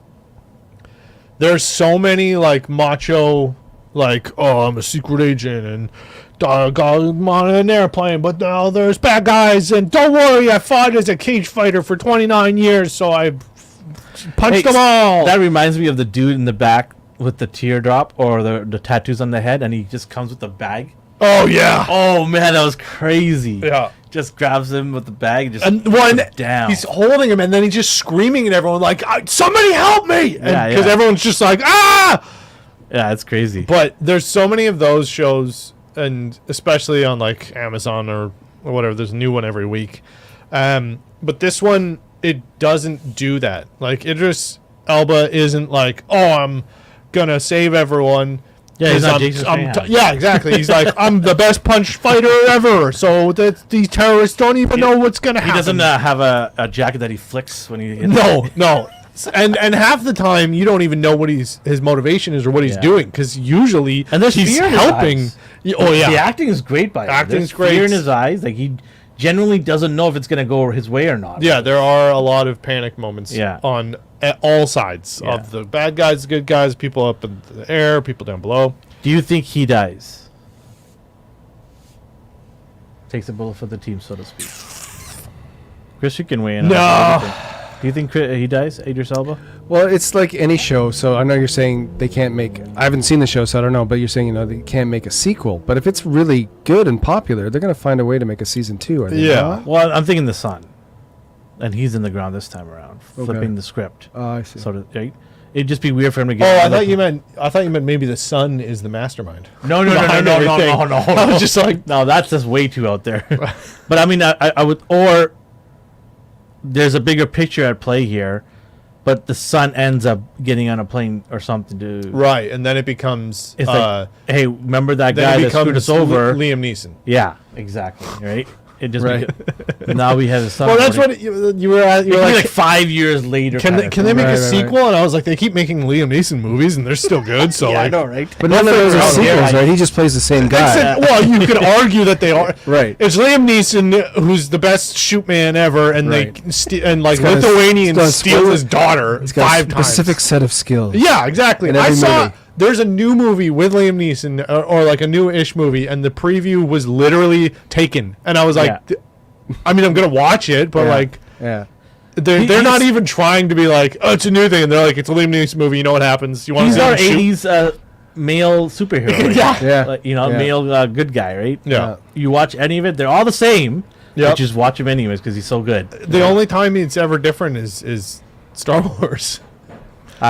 S2: there's so many like macho, like, oh, I'm a secret agent and got on an airplane, but now there's bad guys, and don't worry, I fought as a cage fighter for 29 years, so I punched them all.
S1: That reminds me of the dude in the back with the teardrop or the tattoos on the head, and he just comes with a bag.
S2: Oh yeah.
S1: Oh man, that was crazy.
S2: Yeah.
S1: Just grabs him with the bag and just
S2: And
S1: puts him down.
S2: he's holding him, and then he's just screaming at everyone like, "Somebody help me!"
S1: Yeah,
S2: Because
S1: yeah.
S2: everyone's just like, "Ah!"
S1: Yeah, it's crazy.
S2: But there's so many of those shows, and especially on like Amazon or whatever. There's a new one every week. But this one, it doesn't do that. Like Idris Elba isn't like, "Oh, I'm gonna save everyone."
S1: Yeah, he's not
S2: I'm-
S1: Jason
S2: I'm
S1: Statham.
S2: yeah, exactly. He's like, "I'm the best punch fighter ever," so that these terrorists don't even know what's gonna
S1: He
S2: happen.
S1: doesn't have a jacket that he flicks when he hits.
S2: No. And half the time you don't even know what his motivation is or what he's
S1: Yeah.
S2: doing, because usually
S1: And there's
S2: he's
S1: fear in his
S2: helping.
S1: eyes.
S2: Oh yeah,
S1: The acting is great by him.
S2: Acting's
S1: There's
S2: great.
S1: Fear in his eyes. Like he genuinely doesn't know if it's gonna go his way or not.
S2: yeah. There are a lot of panic moments.
S1: Yeah.
S2: On at all sides
S1: Yeah.
S2: of the bad guys, the good guys, people up in the air, people down below.
S1: Do you think he dies? Takes a bullet for the team, so to speak. Chris, you can weigh in. on
S2: No.
S1: that. Do you think he dies, Idris Elba?
S3: Well, it's like any show. So I know you're saying they can't make. I haven't seen the show, so I don't know. But you're saying they can't make a sequel. But if it's really good and popular, they're gonna find a way to make a season 2. Are they
S2: Yeah.
S3: not?
S1: Well, I'm thinking the son, and he's in the ground this time around, flipping the script.
S3: Oh, I see.
S1: So right? It'd just be weird for him to get.
S2: Oh, I
S1: another-
S2: thought you meant maybe the son is the mastermind.
S1: No,
S2: behind everything. I was just like,
S1: No, that's just way too out there. But I mean, I would, or there's a bigger picture at play here, but the son ends up getting on a plane or something to.
S2: right, and then it becomes.
S1: It's like, hey, remember that
S2: then
S1: guy
S2: it
S1: that screwed
S2: becomes
S1: us over?
S2: Liam Neeson.
S1: Yeah, exactly. Right. It just
S3: Right.
S1: now we have a son.
S2: Well, that's
S1: reporting.
S2: what you were at. You were
S1: It'd be
S2: like,
S1: like 5 years later.
S2: Can
S1: kind
S2: they,
S1: of
S2: can they
S1: thing.
S2: make
S3: Right,
S2: a
S3: right,
S2: sequel? And I was like, they keep making Liam Neeson movies, and they're still good. So
S1: Yeah, I
S2: like,
S1: know, right?
S3: But none of those are
S1: Out here,
S3: sequels, right? He just plays the same guy.
S2: Except- well, you could argue that they are.
S3: Right.
S2: It's Liam Neeson, who's the best shoot man ever, and
S3: Right.
S2: and like
S3: He's got a-
S2: Lithuanians
S3: he's got a
S2: steal
S3: split-
S2: his daughter
S3: He's got
S2: 5
S3: a
S2: times.
S3: specific set of skills.
S2: Yeah, exactly.
S3: in
S2: I
S3: every
S2: saw
S3: movie.
S2: there's a new movie with Liam Neeson, or like a new-ish movie, and the preview was literally taken, and I was like,
S1: Yeah.
S2: I mean, I'm gonna watch it, but
S3: Yeah.
S2: like.
S3: Yeah.
S2: They're not
S1: he's-
S2: even trying to be like, oh, it's a new thing. And they're like, it's a Liam Neeson movie. You know what happens? You want
S1: He's
S2: to
S1: our '80s male superhero. Right?
S2: Yeah.
S3: Yeah.
S1: Like, you know,
S3: Yeah.
S1: male good guy, right?
S2: Yeah.
S1: You watch any of it, they're all the same.
S2: Yep.
S1: But just watch him anyways because he's so good.
S2: The only time it's ever different is Star Wars.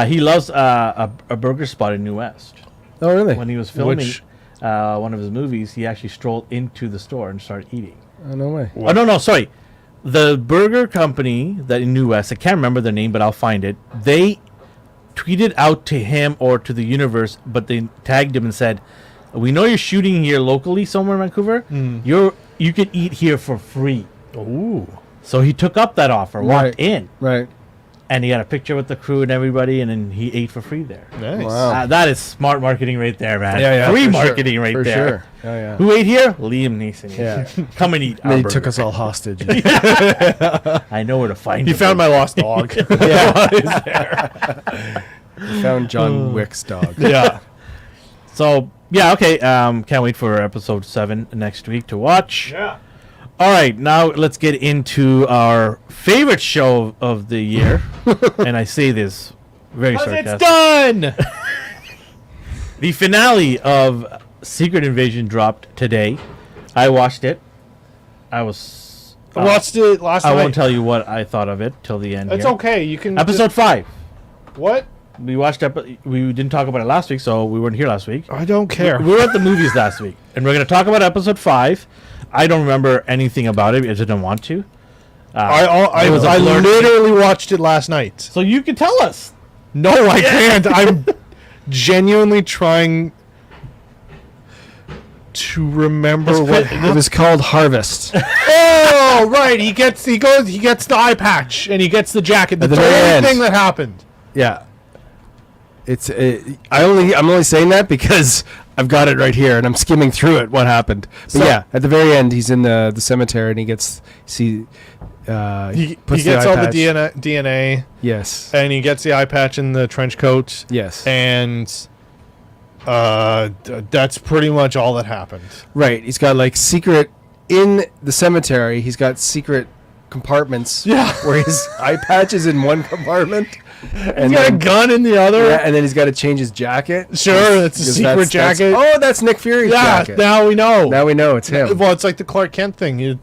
S1: He loves a burger spot in New West.
S3: Oh, really?
S1: When he was filming
S2: Which-
S1: one of his movies, he actually strolled into the store and started eating.
S3: Oh, no way.
S1: Oh no, sorry. The burger company that in New West, I can't remember their name, but I'll find it. They tweeted out to him or to the universe, but they tagged him and said, "We know you're shooting here locally somewhere in Vancouver. You can eat here for free."
S2: Ooh.
S1: So he took up that offer,
S3: Right.
S1: walked in,
S3: Right.
S1: and he got a picture with the crew and everybody, and then he ate for free there.
S2: Nice.
S3: Wow.
S1: That is smart marketing right there, man.
S3: Yeah, yeah,
S1: free
S3: for sure.
S1: marketing right
S3: For
S1: there.
S3: sure. Oh, yeah.
S1: Who ate here? Liam Neeson.
S3: Yeah.
S1: Come and eat.
S3: And
S1: our
S3: he took
S1: burger.
S3: us all hostage.
S1: I know where to find
S2: He
S1: you.
S2: found my lost dog.
S3: Found John Wick's dog.
S2: Yeah.
S1: So yeah, okay. Can't wait for episode 7 next week to watch.
S2: Yeah.
S1: All right, now let's get into our favorite show of the year, and I say this very
S2: It's
S1: sarcastic.
S2: done.
S1: The finale of Secret Invasion dropped today. I watched it. I was.
S2: I watched it last
S1: I
S2: night.
S1: won't tell you what I thought of it till the end.
S2: It's
S1: here.
S2: okay. You can.
S1: Episode 5.
S2: What?
S1: We watched. We didn't talk about it last week, so we weren't here last week.
S2: I don't care.
S1: We were at the movies last week, and we're going to talk about episode 5. I don't remember anything about it. I didn't want to.
S2: I
S1: it was a blurred-
S2: literally watched it last night.
S1: So you can tell us.
S2: No, I can't. I'm genuinely trying to remember what
S3: It
S2: happened.
S3: was called Harvest.
S2: Oh, right. He gets the eye patch and he gets the jacket. That's
S3: the
S2: the
S3: very
S2: only
S3: end.
S2: thing that happened.
S3: Yeah. I'm only saying that because I've got it right here, and I'm skimming through it. What happened? But
S2: So-
S3: yeah, at the very end, he's in the cemetery, and he
S2: he
S3: puts
S2: gets all
S3: patch.
S2: the DNA,
S3: Yes.
S2: and he gets the eye patch in the trench coat,
S3: Yes.
S2: and that's pretty much all that happened.
S3: Right. He's got like secret in the cemetery. He's got secret compartments.
S2: Yeah.
S3: Where his eye patch is in one compartment, and
S2: He's got a
S3: then,
S2: gun in the other.
S3: yeah, and then he's got to change his jacket.
S2: Sure, it's a
S3: Because
S2: secret jacket.
S3: Oh, that's Nick Fury's
S2: Yeah,
S3: jacket.
S2: now we know.
S3: Now we know it's him.
S2: Well, it's like the Clark Kent thing. He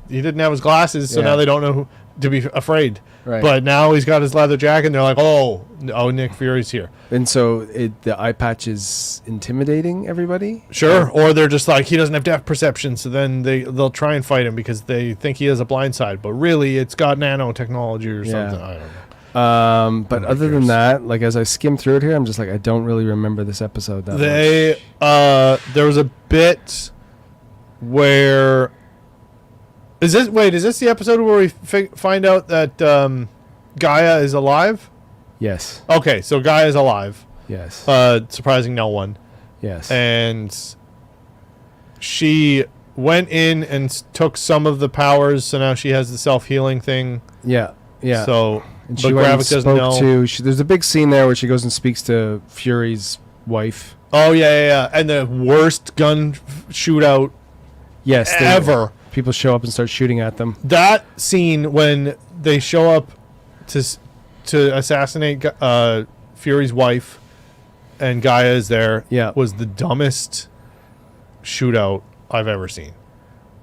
S2: didn't have his glasses, so
S3: Yeah.
S2: now they don't know who to be afraid.
S3: Right.
S2: But now he's got his leather jacket, and they're like, oh, Nick Fury's here.
S3: And so the eye patch is intimidating everybody.
S2: Sure. Or they're just like, he doesn't have depth perception, so then they'll try and fight him because they think he has a blind side. But really, it's got nanotechnology or
S3: Yeah.
S2: something. I don't know.
S3: But
S2: Who
S3: other than
S2: cares?
S3: that, like as I skim through it here, I'm just like I don't really remember this episode that much.
S2: There was a bit where is this the episode where we find out that Gaia is alive?
S3: Yes.
S2: Okay, so Gaia is alive.
S3: Yes.
S2: Surprising no one.
S3: Yes.
S2: And she went in and took some of the powers, so now she has the self-healing thing.
S3: Yeah. Yeah.
S2: So
S3: and
S2: but
S3: she went and
S2: Gravik doesn't
S3: spoke
S2: know.
S3: to. There's a big scene there where she goes and speaks to Fury's wife.
S2: Oh yeah. And the worst gun shootout
S3: Yes.
S2: ever.
S3: People show up and start shooting at them.
S2: That scene when they show up to assassinate Fury's wife, and Gaia is there.
S3: Yeah.
S2: Was the dumbest shootout I've ever seen.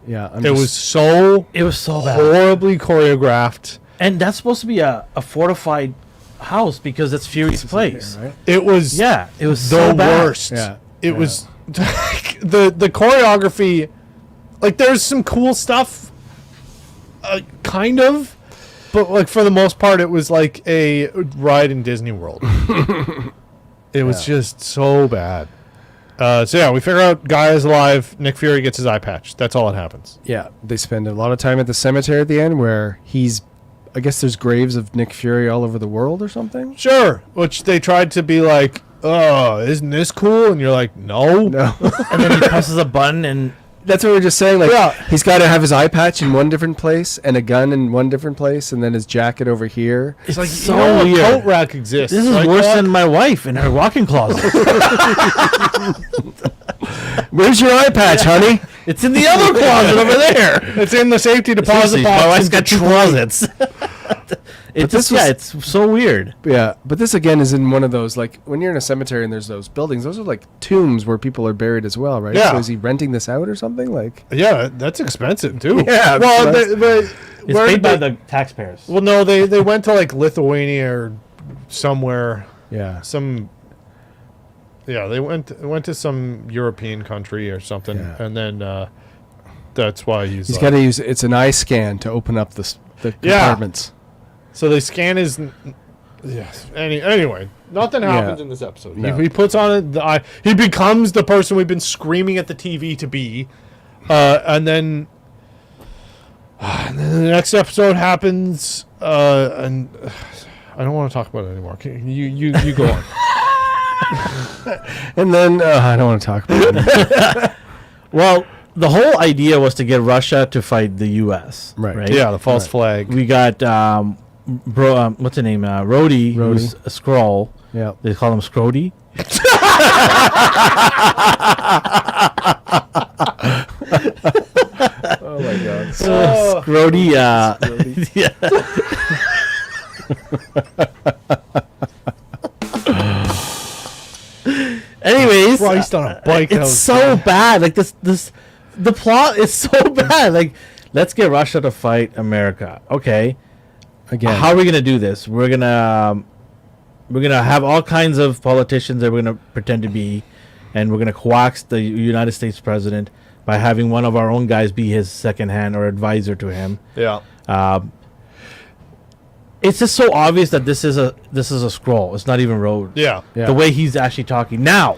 S3: Yeah.
S2: It was so
S1: It was so bad.
S2: horribly choreographed.
S1: And that's supposed to be a fortified house because that's Fury's place.
S3: Right?
S2: It was
S1: Yeah, it was
S2: the
S1: so bad.
S2: worst.
S3: Yeah.
S2: It was the choreography. Like there's some cool stuff, kind of, but like for the most part, it was like a ride in Disney World. It was just so bad. So yeah, we figure out Gaia's alive. Nick Fury gets his eye patch. That's all that happens.
S3: Yeah. They spend a lot of time at the cemetery at the end where I guess there's graves of Nick Fury all over the world or something.
S2: Sure, which they tried to be like, oh, isn't this cool? And you're like, no.
S3: No.
S1: And then he presses a button and
S3: That's what we are just saying. Like,
S2: Yeah.
S3: he's got to have his eye patch in one different place and a gun in one different place, and then his jacket over here.
S1: it's like
S2: You
S1: so
S2: know a
S1: weird.
S2: coat rack exists.
S1: This is
S2: right,
S1: worse
S2: Doc?
S1: than my wife in her walk-in closet.
S3: Where's your eye patch, honey?
S1: It's in the other closet over there.
S2: It's in the safety deposit
S1: Seriously,
S2: box.
S1: my wife's
S2: in
S1: got two
S2: Detroit.
S1: closets. It's
S3: this
S1: just, yeah,
S3: was-
S1: it's so weird.
S3: Yeah, but this again is in one of those, like, when you're in a cemetery and there's those buildings, those are like tombs where people are buried as well, right?
S2: Yeah.
S3: So is he renting this out or something? Like,
S2: Yeah, that's expensive too.
S3: Yeah,
S2: Well,
S3: that's-
S1: It's
S2: where
S1: paid
S2: did
S1: by
S2: they-
S1: the taxpayers.
S2: Well, no, they went to like Lithuania or somewhere.
S3: yeah.
S2: Yeah, they went to some European country or something,
S3: Yeah.
S2: and then that's why
S3: He's
S2: like,
S3: got to use, it's an eye scan to open up the
S2: Yeah.
S3: compartments.
S2: So they scan his. Yes. Anyway, nothing happens
S3: Yeah.
S2: in this episode.
S3: No.
S2: He puts on the eye. He becomes the person we've been screaming at the TV to be, and then the next episode happens, and I don't want to talk about it anymore. You go on.
S3: And then, I don't want to talk about it.
S1: Well, the whole idea was to get Russia to fight the U.S.
S3: Right.
S2: Yeah, the false
S3: Right.
S2: flag.
S1: We got what's the name? Rhodey, who's a Skrull.
S3: Yeah.
S1: They call him Scrody.
S3: Oh, my God.
S1: Scrody. Yeah. Anyways,
S2: Christ on a bike. that
S1: it's
S2: was
S1: so bad. Like the plot is so bad. Like, let's get Russia to fight America. Okay,
S3: Again.
S1: how are we gonna do this? We're gonna have all kinds of politicians that we're gonna pretend to be, and we're gonna coax the United States president by having one of our own guys be his second hand or advisor to him.
S2: Yeah.
S1: It's just so obvious that this is a scroll. It's not even Road.
S2: Yeah.
S3: Yeah.
S1: The way he's actually talking now,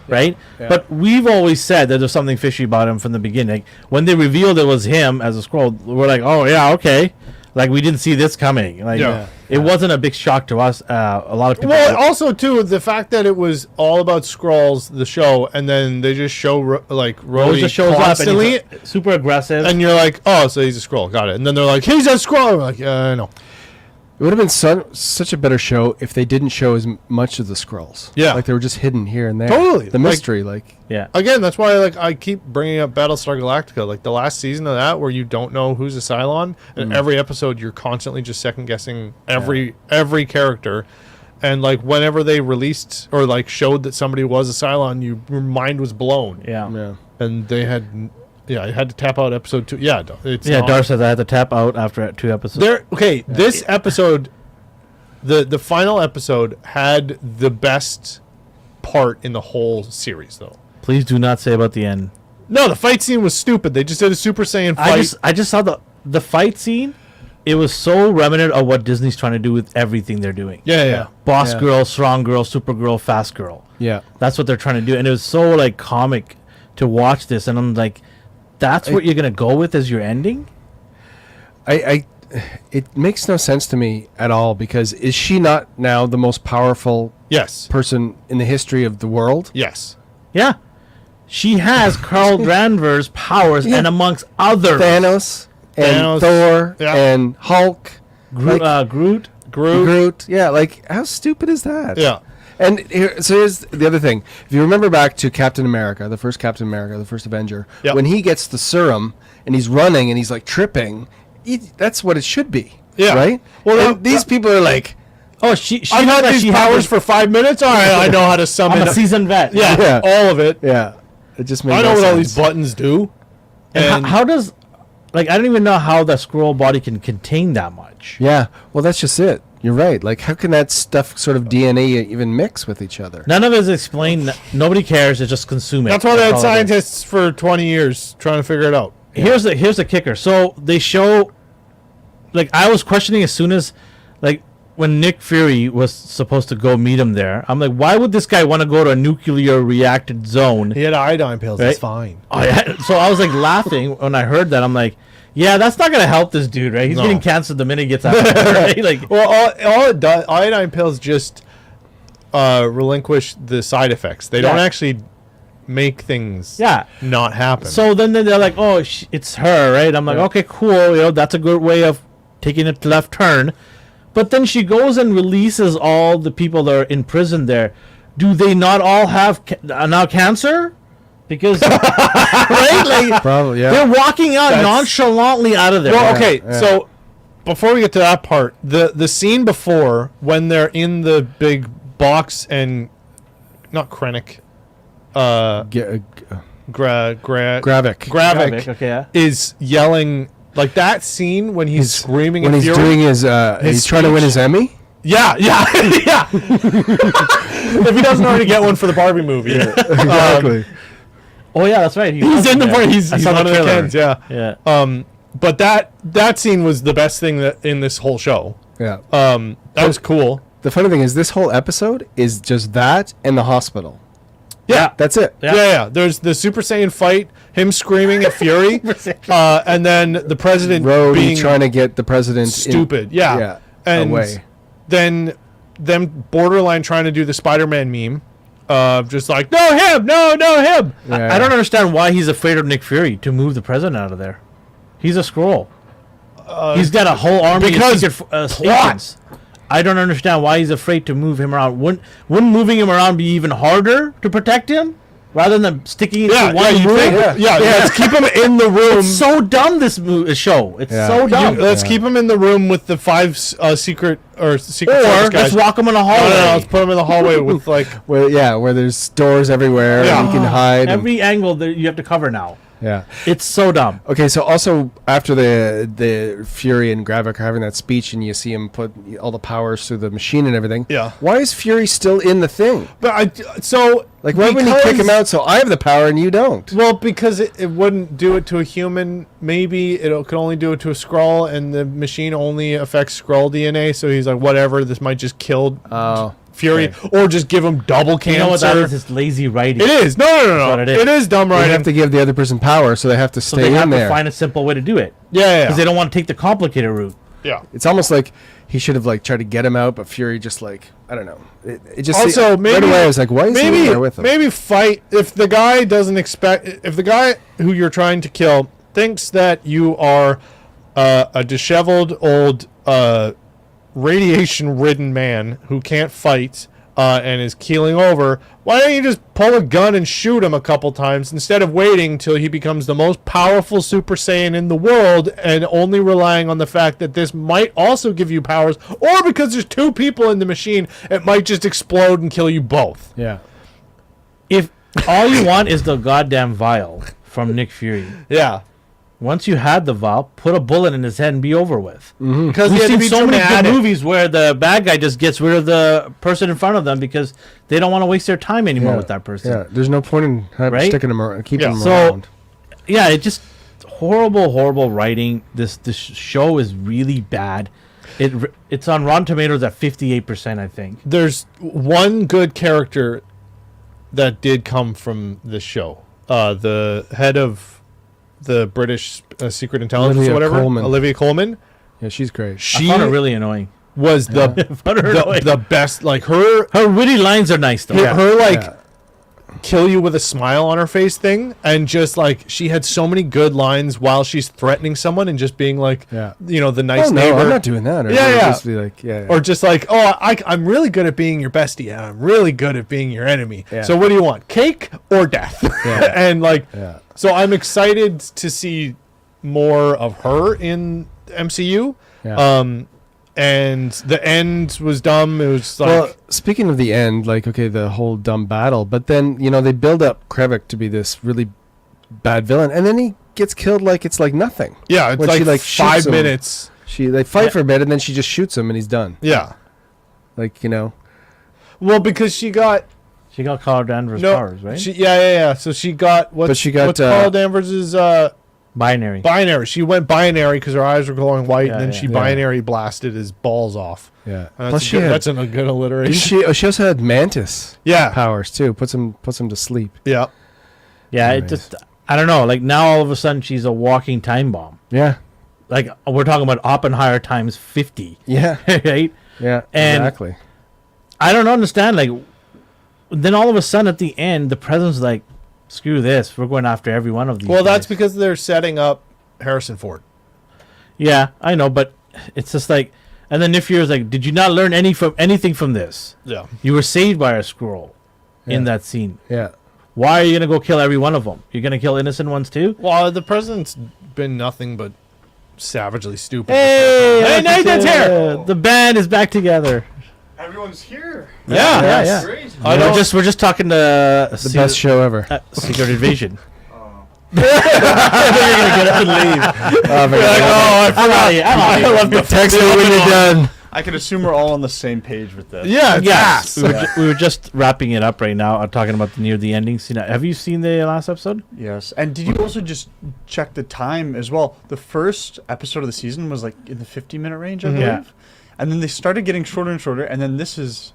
S1: right?
S3: Yeah.
S1: But we've always said that there's something fishy about him from the beginning. When they revealed it was him as a scroll, we're like, oh yeah, okay. Like we didn't see this coming. Like
S2: Yeah.
S1: it wasn't a big shock to us. A lot of people.
S2: Well, also too the fact that it was all about Skrulls, the show, and then they just show like
S1: Rose
S2: Rhodey
S1: just shows
S2: constantly,
S1: up and he's super aggressive.
S2: and you're like, oh, so he's a Skrull, got it. And then they're like, he's a Skrull. I'm like, no.
S3: It would have been such a better show if they didn't show as much of the Skrulls.
S2: Yeah.
S3: Like they were just hidden here and there.
S2: Totally.
S3: The
S2: Like-
S3: mystery, like
S1: yeah.
S2: Again, that's why like I keep bringing up Battlestar Galactica, like the last season of that, where you don't know who's a Cylon, and every episode you're constantly just second guessing every character, and like whenever they released or like showed that somebody was a Cylon, your mind was blown.
S3: yeah.
S2: And they had, I had to tap out episode 2. Yeah, it's
S1: Yeah,
S2: not-
S1: Dar says I had to tap out after 2 episodes.
S2: There. Okay, this episode, the final episode had the best part in the whole series, though.
S1: Please do not say about the end.
S2: No, the fight scene was stupid. They just did a Super Saiyan fight.
S1: I just saw the fight scene. It was so remnant of what Disney's trying to do with everything they're doing.
S2: Yeah.
S1: Boss
S3: Yeah.
S1: girl, strong girl, super girl, fast girl.
S3: Yeah.
S1: That's what they're trying to do, and it was so like comic to watch this, and I'm like, that's what you're gonna go with as your ending?
S3: It makes no sense to me at all because is she not now the most powerful
S2: Yes.
S3: person in the history of the world?
S2: Yes.
S1: Yeah, she has Carl Danvers' powers,
S3: Yeah.
S1: and amongst others,
S3: Thanos and
S2: Thanos,
S3: Thor
S2: yeah.
S3: and Hulk,
S1: Groot.
S3: like,
S2: Groot.
S3: Groot. Yeah, like how stupid is that?
S2: Yeah.
S3: And here's the other thing. If you remember back to Captain America, the first Captain America, the first Avenger,
S2: Yep.
S3: when he gets the serum and he's running and he's like tripping, that's what it should be.
S2: Yeah.
S3: Right?
S2: Well,
S3: Well,
S2: that-
S3: these people are like,
S1: Oh, she
S2: I've
S1: knows
S2: had
S1: that
S2: these
S1: she
S2: powers
S1: has
S2: for 5 minutes. All right, I know how to summon.
S1: I'm a seasoned vet.
S2: Yeah,
S3: Yeah.
S2: all of it.
S3: yeah, it just makes
S2: I know
S3: no
S2: what all
S3: sense.
S2: these buttons do.
S1: And
S2: And
S1: how does, like, I don't even know how the scroll body can contain that much.
S3: Yeah, well, that's just it. You're right. Like, how can that stuff sort of DNA even mix with each other?
S1: None of it is explained. Nobody cares. They just consume it.
S2: that's why they had
S1: all it is.
S2: scientists for 20 years trying to figure it out.
S1: Here's the kicker. So they show, like, I was questioning as soon as, like, when Nick Fury was supposed to go meet him there. I'm like, why would this guy want to go to a nuclear reacted zone?
S2: He had iodine pills.
S1: Right.
S2: That's fine.
S1: Oh, yeah. So I was like laughing when I heard that. I'm like, yeah, that's not gonna help this dude, right? He's
S2: No.
S1: getting cancer the minute he gets out. Of there, right? Like,
S2: Well, all it does, iodine pills just relinquish the side effects. They don't
S1: Yeah.
S2: actually make things
S1: yeah.
S2: not happen.
S1: So then they're like, oh, it's her, right? I'm like,
S2: Yeah.
S1: okay, cool. You know, that's a good way of taking a left turn. But then she goes and releases all the people that are in prison there. Do they not all have now cancer? Because right, like
S3: Probably, yeah.
S1: they're walking out
S2: That's-
S1: nonchalantly out of there.
S2: well, okay,
S3: yeah.
S2: so before we get to that part, the scene before when they're in the big box and not Krennic,
S3: Gravik.
S2: Gravik
S1: Okay, yeah.
S2: is yelling like that scene when he's screaming
S3: when
S2: in
S3: he's
S2: fury.
S3: doing his he's trying to win
S2: speech.
S3: his Emmy.
S2: Yeah. If he doesn't already get one for the Barbie movie,
S3: Exactly.
S1: Oh yeah, that's right.
S2: he's in the
S1: there.
S2: part. He's
S1: I saw
S2: one of the
S1: trailer.
S2: kids. Yeah.
S1: Yeah.
S2: But that scene was the best thing that in this whole show.
S3: Yeah.
S2: That was cool.
S3: The funny thing is, this whole episode is just that and the hospital.
S2: Yeah.
S3: That's it.
S1: Yeah.
S2: Yeah. There's the Super Saiyan fight, him screaming at Fury, and then the president
S3: Rhodey
S2: being
S3: trying to get the president
S2: stupid. Yeah. And
S3: away.
S2: then them borderline trying to do the Spider-Man meme, just like no him.
S3: Yeah.
S1: I don't understand why he's afraid of Nick Fury to move the president out of there. He's a Skrull. He's got a whole army
S2: because
S1: of secret agents. I don't understand why he's afraid to move him around. Wouldn't moving him around be even harder to protect him rather than sticking it in one
S2: you
S1: room?
S2: think, let's keep him in the room.
S1: It's so dumb. This show. It's
S3: Yeah.
S1: so dumb.
S2: Let's keep him in the room with the 5 secret Service
S1: or
S2: guys.
S1: let's walk him in a
S2: No,
S1: hallway.
S2: let's put him in the hallway with like.
S3: where there's doors everywhere
S2: Yeah.
S3: and you can hide. and-
S1: Every angle that you have to cover now.
S3: yeah.
S1: It's so dumb.
S3: Okay, so also after the Fury and Gravik are having that speech, and you see him put all the powers through the machine and everything.
S2: Yeah.
S3: Why is Fury still in the thing?
S2: But so
S3: Like, why wouldn't he kick him out? So I have the power and you don't.
S2: Well, because it wouldn't do it to a human. Maybe it could only do it to a Skrull, and the machine only affects Skrull DNA. So he's like, whatever. This might just kill
S3: Oh,
S2: Fury,
S3: okay.
S2: or just give him double cancer.
S1: You know what that is? It's lazy writing.
S2: It is. No.
S1: what it is.
S2: It is dumb
S3: They
S2: writing.
S3: have to give the other person power, so they have to
S1: So
S3: stay
S1: they have
S3: in
S1: to
S3: there.
S1: find a simple way to do it
S2: yeah.
S1: because they don't want to take the complicated route.
S2: Yeah.
S3: It's almost like he should have like tried to get him out, but Fury just like I don't know. It just
S2: Also,
S3: right
S2: maybe
S3: away I was like, why is he in there with him?
S2: maybe fight if the guy doesn't expect if the guy who you're trying to kill thinks that you are a disheveled old radiation-ridden man who can't fight and is keeling over. Why don't you just pull a gun and shoot him a couple times instead of waiting till he becomes the most powerful Super Saiyan in the world and only relying on the fact that this might also give you powers, or because there's two people in the machine, it might just explode and kill you both.
S3: Yeah.
S1: If all you want is the goddamn vial from Nick Fury,
S2: Yeah.
S1: once you had the vial, put a bullet in his head and be over with.
S2: Because
S1: We've seen so many good movies where the bad guy just gets rid of the person in front of them because they don't want to waste their time anymore with that person.
S3: Yeah, there's no point in
S1: Right?
S3: sticking him around, keeping
S2: Yeah.
S3: him
S1: So-
S3: around.
S1: Yeah, it just horrible writing. This show is really bad. It's on Rotten Tomatoes at 58%, I think.
S2: There's one good character that did come from this show. The head of the British Secret Intelligence
S3: Olivia
S2: or whatever,
S3: Colman.
S2: Olivia Coleman.
S3: Yeah, she's great.
S2: She
S1: I found it really annoying.
S2: was the
S1: Found her annoying.
S2: the best. Like her
S1: Her witty lines are nice though.
S2: her like
S3: Yeah.
S2: kill you with a smile on her face thing, and just like she had so many good lines while she's threatening someone and just being like,
S3: Yeah.
S2: the nice
S3: Oh no,
S2: neighbor.
S3: I'm not doing that. Or
S2: Yeah,
S3: Just be like, yeah.
S2: Or just like, oh, I'm really good at being your bestie, and I'm really good at being your enemy.
S3: Yeah.
S2: So what do you want, cake or death?
S3: Yeah.
S2: And like,
S3: Yeah.
S2: so I'm excited to see more of her in MCU.
S3: Yeah.
S2: And the end was dumb. It was like,
S3: Well, speaking of the end, like okay, the whole dumb battle, but then they build up Krevik to be this really bad villain, and then he gets killed like it's like nothing.
S2: yeah, it's
S3: when
S2: like,
S3: she, like, shoots
S2: 5
S3: him.
S2: minutes.
S3: They fight for a bit, and then she just shoots him, and he's done.
S2: Yeah.
S3: Like
S2: Well, because she got
S1: She got Carl Danvers'
S2: no,
S1: powers, right?
S2: yeah. So she got what's Carl Danvers's
S1: Binary.
S2: binary. She went binary because her eyes were glowing white,
S1: Yeah,
S2: and then
S1: yeah.
S2: she
S3: Yeah.
S2: binary blasted his balls off.
S3: yeah.
S2: And
S3: Plus she
S2: that's
S3: had.
S2: a good alliteration.
S3: Didn't she? Oh, she also had Mantis
S2: Yeah,
S3: powers too. Puts him to sleep.
S2: yeah.
S1: Yeah, it
S3: Anyways.
S1: just I don't know. Like now all of a sudden she's a walking time bomb.
S3: Yeah.
S1: Like we're talking about Oppenheimer times 50,
S3: Yeah.
S1: right?
S3: Yeah.
S1: And-
S3: exactly.
S1: I don't understand. Like then all of a sudden at the end the president's like, screw this, we're going after every one of these.
S2: Well, that's
S1: guys.
S2: because they're setting up Harrison Ford.
S1: Yeah, I know, but it's just like, and then Nick Fury's like, did you not learn anything from this?
S2: Yeah.
S1: You were saved by a scroll in
S3: Yeah.
S1: that scene.
S3: Yeah.
S1: Why are you gonna go kill every one of them? You're gonna kill innocent ones too?
S2: Well, the president's been nothing but savagely stupid.
S1: Hey,
S2: Nathan's here.
S1: The band is back together.
S4: Everyone's here.
S2: Yeah.
S1: Yeah, yeah.
S4: Great.
S2: I
S1: We're
S2: don't-
S1: just talking to
S3: The best show ever.
S1: Secret Invasion.
S4: Oh.
S1: You're gonna get up and leave.
S3: Oh, my
S2: You're like,
S3: God.
S2: oh, I forgot.
S1: I love the
S3: Text me when you're done.
S4: I can assume we're all on the same page with this.
S2: Yeah, it's
S1: Yes,
S2: ass.
S1: we were just wrapping it up right now, talking about near the ending scene. Have you seen the last episode?
S4: Yes. And did you also just check the time as well? The first episode of the season was like in the 50-minute range, I believe.
S1: Yeah.
S4: And then they started getting shorter and shorter, and then this is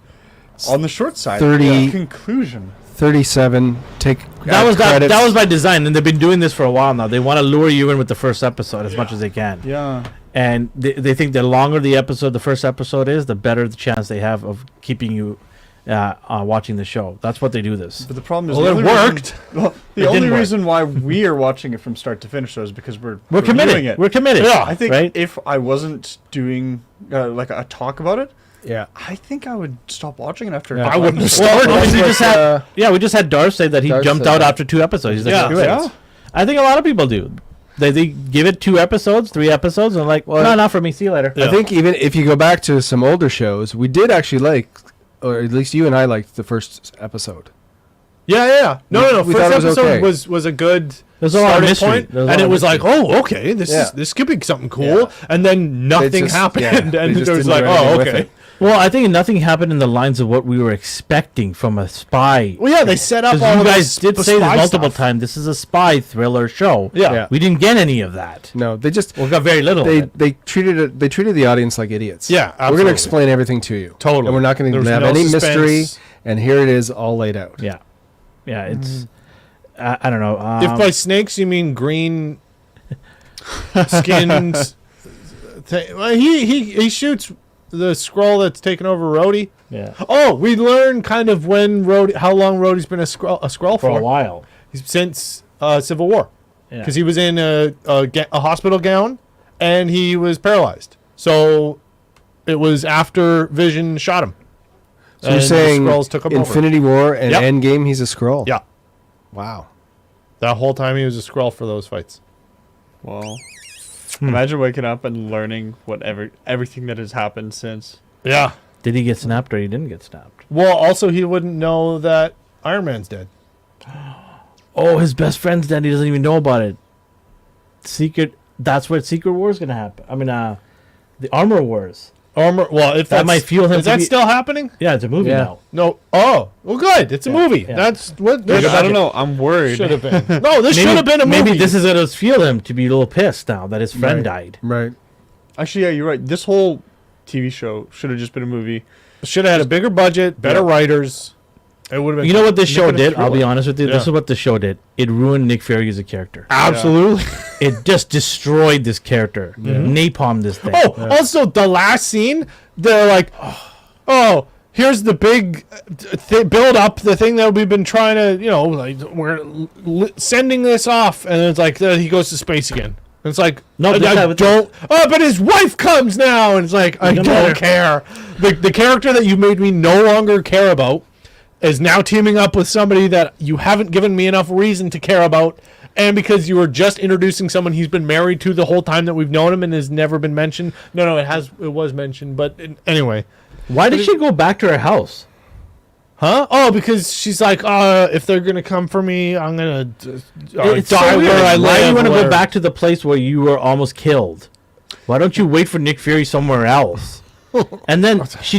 S4: on the short side.
S3: 30
S4: The conclusion.
S3: 37. Take
S1: That was
S3: credits.
S1: that was by design, and they've been doing this for a while now. They want to lure you in with the first episode as much as they can,
S4: Yeah.
S1: and they think the longer the first episode is, the better the chance they have of keeping you watching the show. That's what they do this.
S4: But the problem is
S2: Well,
S4: the
S2: it
S4: only reason-
S2: worked.
S4: well, the
S1: It
S4: only
S1: didn't work.
S4: reason why we are watching it from start to finish though is because we're
S1: We're
S4: reviewing
S1: committed.
S4: it.
S1: We're committed.
S2: Yeah.
S4: I think
S1: right?
S4: if I wasn't doing like a talk about it,
S3: Yeah.
S4: I think I would stop watching it after.
S3: Yeah.
S4: a
S2: I wouldn't have
S1: Well,
S2: started.
S1: because we
S3: But,
S1: just had we just had Darth say that he
S3: Darth
S1: jumped
S3: said
S1: out
S3: that.
S1: after 2 episodes. He's like,
S2: Yeah.
S1: screw it.
S4: Yeah.
S1: I think a lot of people do. They give it 2 episodes, 3 episodes, and like,
S3: Well,
S1: no, not for me. See you later.
S2: Yeah.
S3: I think even if you go back to some older shows, we did actually like, or at least you and I liked the first episode.
S2: Yeah. No.
S3: We
S2: First
S3: thought it was
S2: episode
S3: okay.
S2: was a good
S1: There's a lot of
S2: starting
S1: mystery.
S2: point,
S1: There's a lot
S2: and it
S1: of
S2: was like,
S1: mystery.
S2: oh, okay,
S3: Yeah.
S2: this could be something cool,
S3: Yeah.
S2: and then nothing
S3: just-
S2: happened,
S3: yeah,
S2: and
S3: they
S2: it
S3: just
S2: was
S3: didn't
S2: like,
S3: do anything
S2: oh,
S3: with
S2: okay.
S3: it.
S1: Well, I think nothing happened in the lines of what we were expecting from a spy.
S2: Well, yeah, they set up
S1: Because
S2: all
S1: you
S2: of
S1: guys
S2: this
S1: did say this
S2: spy
S1: multiple
S2: stuff.
S1: times. This is a spy thriller show.
S2: Yeah.
S3: Yeah.
S1: We didn't get any of that.
S3: No, they just
S1: We got very little.
S3: they
S1: of it.
S3: they treated the audience like idiots.
S2: Yeah,
S3: We're
S2: absolutely.
S3: going to explain everything to you.
S2: Totally.
S3: And we're not going
S2: There
S3: to
S2: was
S3: have
S2: no
S3: any
S2: suspense.
S3: mystery. And here it is, all laid out.
S1: Yeah, yeah. It's I don't know.
S2: If by snakes you mean green skinned Well, he shoots the Skrull that's taken over Rhodey.
S1: Yeah.
S2: Oh, we learn kind of how long Rhodey's been a Skrull
S1: For a while.
S2: since Civil War,
S1: Yeah.
S2: because he was in a hospital gown and he was paralyzed. So it was after Vision shot him.
S3: So you're
S2: And the
S3: saying
S2: Skrulls took him over.
S3: Infinity War and
S2: Yep.
S3: Endgame, he's a Skrull?
S2: Yeah,
S3: Wow.
S2: that whole time he was a Skrull for those fights.
S4: Well, imagine waking up and learning everything that has happened since.
S2: Yeah.
S1: Did he get snapped or he didn't get snapped?
S2: Well, also he wouldn't know that Iron Man's dead.
S1: Oh, his best friend's dead. He doesn't even know about it. That's what Secret War is going to happen. I mean, the Armor Wars.
S2: Well, if
S1: That might fuel him
S2: is
S1: to
S2: that
S1: be-
S2: still happening?
S1: Yeah, it's a movie
S3: Yeah.
S1: now.
S2: No. Oh, well, good. It's a movie.
S1: yeah.
S2: That's what
S4: I
S2: this
S4: don't know. I'm worried.
S2: should have been. No, this should have been a movie.
S1: Maybe this is going to fuel him to be a little pissed now that his friend died.
S3: Right.
S4: Actually, yeah, you're right. This whole TV show should have just been a movie.
S2: Should have had a bigger budget, better writers. It would have been.
S1: You know what this show
S2: Nick and
S1: did? I'll be
S2: Thriller.
S1: honest with you.
S2: Yeah.
S1: This is what the show did. It ruined Nick Fury as a character.
S2: Absolutely.
S1: It just destroyed this character. Napalm this thing.
S2: Oh, also the last scene, they're like, oh, here's the big build up, the thing that we've been trying to, like we're sending this off, and it's like he goes to space again. And it's like,
S1: No,
S2: I
S1: this guy with
S2: don't. Oh, but his wife comes now, and it's like I
S1: Doesn't
S2: don't
S1: matter.
S2: care. The character that you made me no longer care about is now teaming up with somebody that you haven't given me enough reason to care about. And because you were just introducing someone he's been married to the whole time that we've known him and has never been mentioned. No, it was mentioned, but anyway.
S1: Why did she go back to her house?
S2: Huh? Oh, because she's like, if they're gonna come for me, I'm gonna
S1: It's
S2: die
S1: so weird.
S2: where I live.
S1: Why do you want to go
S2: whatever.
S1: back to the place where you were almost killed? Why don't you wait for Nick Fury somewhere else? And then she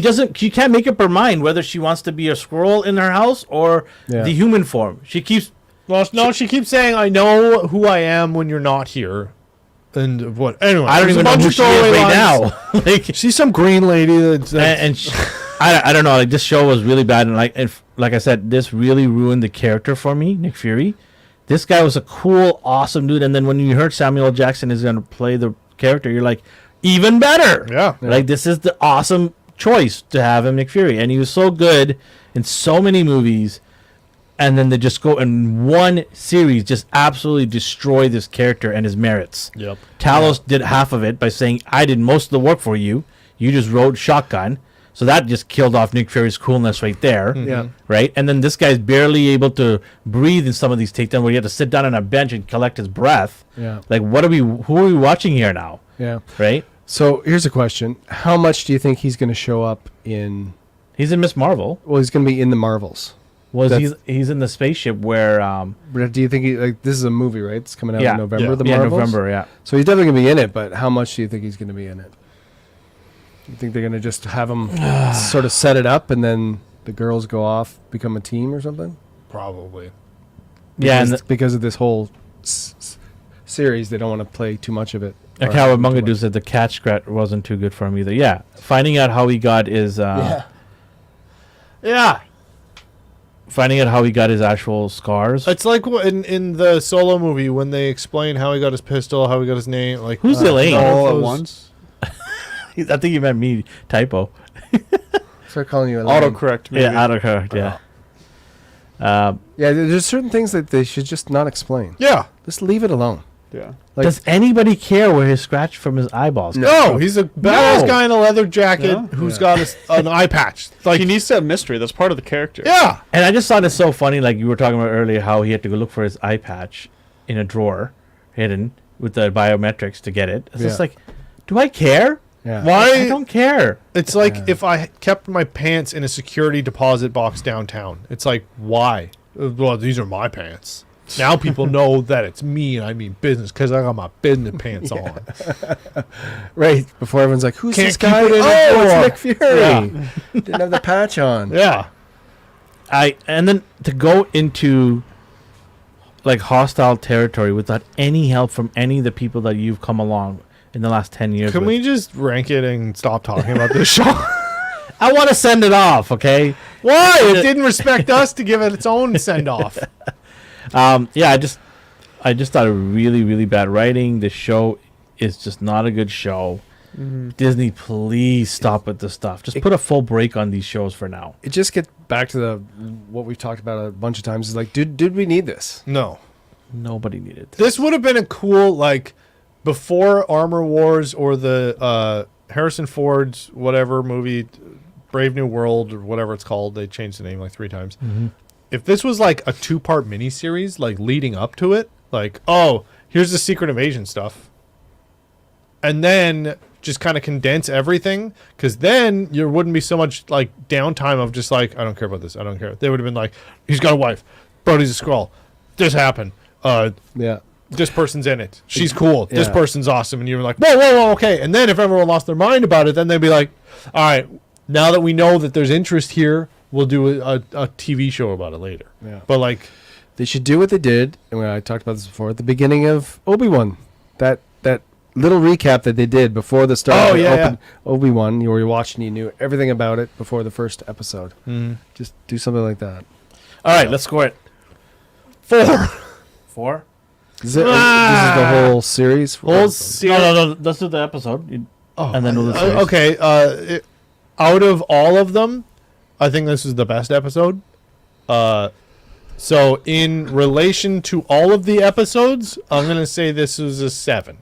S1: can't make up her mind whether she wants to be a squirrel in her house or
S3: Yeah.
S1: the human form. She keeps
S2: Well, no, she keeps saying, "I know who I am when you're not here," and what? Anyway,
S1: I don't
S2: there's a
S1: even know
S2: bunch
S1: who
S2: of
S1: she is
S2: throwaway
S1: right
S2: lines.
S1: now. Like,
S2: She's some green lady that's
S1: and she, I don't know. Like, this show was really bad, and like I said, this really ruined the character for me, Nick Fury. This guy was a cool, awesome dude, and then when you heard Samuel L. Jackson is going to play the character, you're like, even better.
S2: Yeah.
S1: Like, this is the awesome choice to have him, Nick Fury, and he was so good in so many movies. And then they just go in one series, just absolutely destroy this character and his merits.
S2: Yep.
S1: Talos did half of it by saying, I did most of the work for you. You just rode shotgun. So that just killed off Nick Fury's coolness right there.
S3: Yeah.
S1: Right? And then this guy's barely able to breathe in some of these takedowns where you have to sit down on a bench and collect his breath.
S3: Yeah.
S1: Like, who are we watching here now?
S3: Yeah.
S1: Right?
S3: So here's a question: how much do you think he's going to show up in?
S1: He's in Miss Marvel.
S3: Well, he's going to be in the Marvels.
S1: He's in the spaceship where
S3: But do you think this is a movie, right? It's coming out in November.
S2: Yeah.
S3: The
S1: yeah,
S3: Marvels.
S1: November, yeah.
S3: So he's definitely going to be in it. But how much do you think he's going to be in it? You think they're going to just have him sort of set it up, and then the girls go off, become a team or something?
S2: Probably.
S1: Yeah,
S3: Because,
S1: and
S3: because of this whole series, they don't want to play too much of it.
S1: like
S3: Or
S1: how
S3: have too
S1: Mungadu
S3: much.
S1: said, the cat scratch wasn't too good for him either. Yeah, finding out how he got his
S2: Yeah.
S1: finding out how he got his actual scars.
S2: It's like in the Solo movie when they explain how he got his pistol, how he got his name. Like
S1: Who's Elaine?
S4: All at
S2: those-
S4: once.
S1: I think you meant me. Typo.
S3: Start calling you Elaine.
S4: Autocorrect. Maybe.
S1: Yeah, autocorrect. Yeah.
S3: Yeah, there's certain things that they should just not explain.
S2: Yeah.
S3: Just leave it alone.
S4: Yeah.
S3: Like-
S1: Does anybody care where his scratch from his eyeballs?
S2: No, he's a badass
S1: No.
S2: guy in a leather jacket
S4: Yeah.
S2: who's got an eye patch. Like
S4: He needs to have mystery. That's part of the character.
S2: yeah.
S1: And I just thought it so funny, like you were talking about earlier, how he had to go look for his eye patch in a drawer, hidden with the biometrics to get it. It's just
S3: Yeah.
S1: like, do I care?
S3: Yeah.
S2: Why?
S1: I don't care.
S2: It's like if I kept my pants in a security deposit box downtown. It's like, why? Well, these are my pants. Now people know that it's me and I mean business because I got my business pants on.
S3: Right. Before everyone's like, who's
S2: Can't
S3: this
S2: keep
S3: guy?
S2: it in a
S3: Oh,
S2: drawer.
S3: it's Nick Fury. Didn't have the patch on.
S2: Yeah.
S1: And then to go into like hostile territory without any help from any of the people that you've come along in the last 10 years.
S2: Can
S1: with.
S2: we just rank it and stop talking about this show?
S1: I want to send it off, okay?
S2: Why? It didn't respect us to give it its own send off.
S1: Yeah, I just thought it really, really bad writing. The show is just not a good show. Disney, please stop with this stuff. Just put a full break on these shows for now.
S3: It just gets back to what we've talked about a bunch of times. Is like, did we need this?
S2: No.
S1: Nobody needed this.
S2: This would have been a cool, like, before Armor Wars or the Harrison Ford's whatever movie, Brave New World or whatever it's called. They changed the name like 3 times. If this was like a 2-part miniseries, like leading up to it, like, oh, here's the Secret Invasion stuff. And then just kind of condense everything, because then there wouldn't be so much like downtime of just like, I don't care about this, I don't care. They would have been like, he's got a wife, Brody's a Skrull, this happened,
S3: Yeah.
S2: this person's in it, she's cool, this
S3: Yeah.
S2: person's awesome, and you're like, whoa, okay. And then if everyone lost their mind about it, then they'd be like, all right, now that we know that there's interest here, we'll do a TV show about it later.
S3: Yeah.
S2: But like,
S3: They should do what they did, and when I talked about this before, at the beginning of Obi-Wan. That little recap that they did before the start of Obi-Wan, you were watching, you knew everything about it before the first episode. Just do something like that.
S1: All right, let's score it.
S2: 4.
S1: 4?
S3: This is the whole series?
S2: Whole
S1: No. Let's do the episode. And then we'll do the series.
S2: Okay. Out of all of them, I think this is the best episode. So in relation to all of the episodes, I'm going to say this was a 7.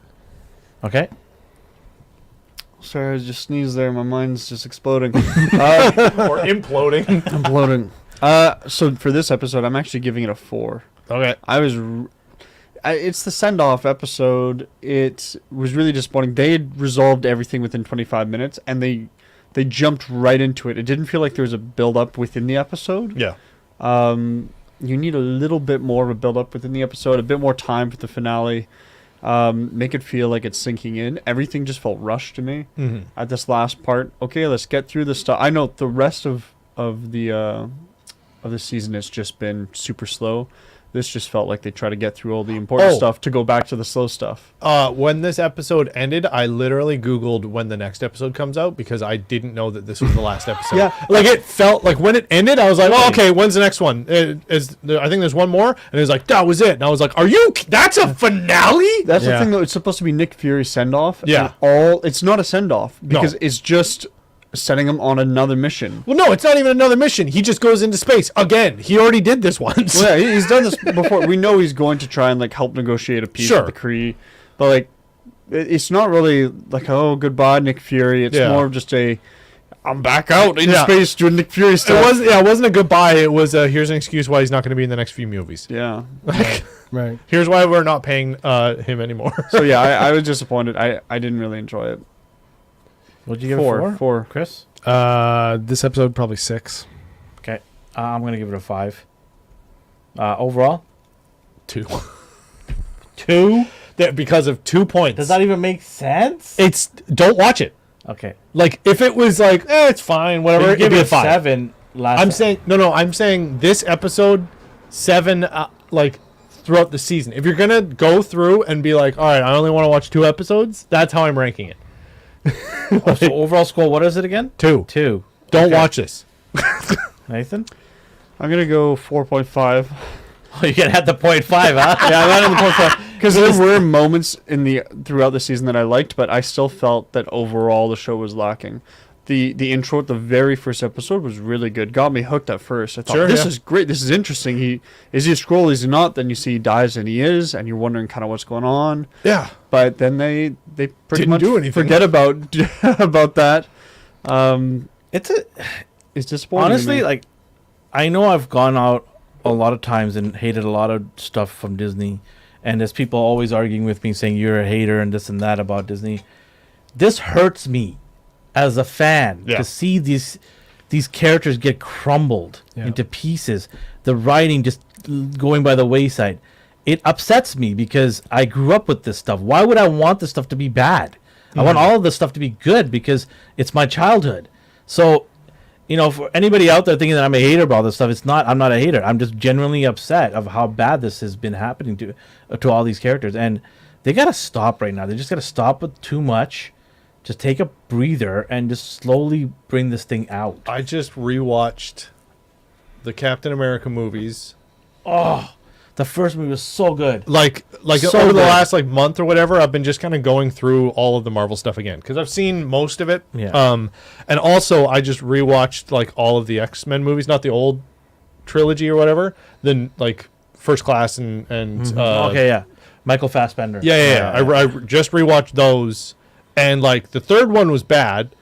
S1: Okay.
S4: Sorry, I just sneezed there. My mind's just exploding.
S2: Or imploding.
S4: Imploding. So for this episode, I'm actually giving it a 4.
S2: Okay.
S4: It's the send-off episode. It was really disappointing. They had resolved everything within 25 minutes, and they jumped right into it. It didn't feel like there was a build-up within the episode.
S2: Yeah.
S4: You need a little bit more of a build-up within the episode, a bit more time for the finale. Make it feel like it's sinking in. Everything just felt rushed to me at this last part. Okay, let's get through the stuff. I know the rest of the season has just been super slow. This just felt like they tried to get through all the important stuff to go back to the slow stuff.
S2: When this episode ended, I literally Googled when the next episode comes out because I didn't know that this was the last episode.
S4: Yeah.
S2: Like it felt like when it ended, I was like, oh, okay, when's the next one? I think there's one more. And it was like, that was it. And I was like, that's a finale?
S4: That's the
S3: Yeah.
S4: thing, though. It's supposed to be Nick Fury's send-off.
S2: Yeah.
S4: And it's not a send-off because
S2: No.
S4: it's just setting him on another mission.
S2: Well, no, it's not even another mission. He just goes into space again. He already did this once.
S4: Well, yeah, he's done this before. We know he's going to try and like help negotiate a peace
S2: Sure.
S4: with the Kree, but like it's not really like, oh, goodbye, Nick Fury. It's
S2: Yeah.
S4: more of just I'm back out in
S2: Yeah.
S4: space doing Nick Fury
S2: It
S4: stuff.
S2: wasn't a goodbye. It was here's an excuse why he's not going to be in the next few movies.
S4: Yeah.
S2: Like,
S3: Right.
S2: here's why we're not paying him anymore.
S4: So yeah, I was disappointed. I didn't really enjoy it.
S1: What'd you give it?
S4: 4.
S1: Chris?
S3: This episode probably 6.
S1: Okay. I'm going to give it a 5. Overall?
S2: 2.
S1: 2?
S2: Because of 2 points.
S1: Does that even make sense?
S2: Don't watch it.
S1: Okay.
S2: Like if it was like, it's fine, whatever.
S1: You give
S2: It'd be
S1: it
S2: a
S1: a
S2: 5.
S1: 7 last
S2: I'm saying I'm saying this episode 7, like throughout the season. If you're gonna go through and be like, all right, I only want to watch 2 episodes, that's how I'm ranking it.
S1: So overall score, what is it again?
S2: 2.
S1: 2.
S2: Don't
S1: Okay.
S2: watch this.
S1: Nathan?
S4: I'm gonna go 4.5.
S1: Oh, you can have the 0.5, huh?
S4: Yeah, I landed on the 0.5 because there were moments throughout the season that I liked, but I still felt that overall the show was lacking. The intro at the very first episode was really good. Got me hooked at first. I thought,
S2: Sure,
S4: this
S2: yeah.
S4: is great. This is interesting. Is he a Skrull? Is he not? Then you see he dies and he is, and you're wondering kind of what's going on.
S2: Yeah.
S4: But then they pretty
S2: Didn't
S4: much
S2: do anything.
S4: forget about about that.
S1: It's
S4: Disappointing. to
S1: honestly
S4: me.
S1: like, I know I've gone out a lot of times and hated a lot of stuff from Disney, and there's people always arguing with me saying you're a hater and this and that about Disney. This hurts me as a fan
S2: Yeah.
S1: to see these characters get crumbled into pieces, the writing just going by the wayside. It upsets me because I grew up with this stuff. Why would I want this stuff to be bad? I want all of this stuff to be good because it's my childhood. So, you know, for anybody out there thinking that I'm a hater about this stuff, I'm not a hater. I'm just genuinely upset of how bad this has been happening to all these characters. And they got to stop right now. They just got to stop with too much. Just take a breather and just slowly bring this thing out.
S2: I just rewatched the Captain America movies.
S1: Oh, The first movie was so good.
S2: Like
S1: So
S2: over the
S1: good.
S2: last like month or whatever, I've been just kind of going through all of the Marvel stuff again because I've seen most of it.
S1: Yeah.
S2: And also I just rewatched like all of the X-Men movies, not the old trilogy or whatever. Then like First Class and
S1: Okay, yeah. Michael Fassbender.
S2: yeah. I just rewatched those, and like the third one was bad.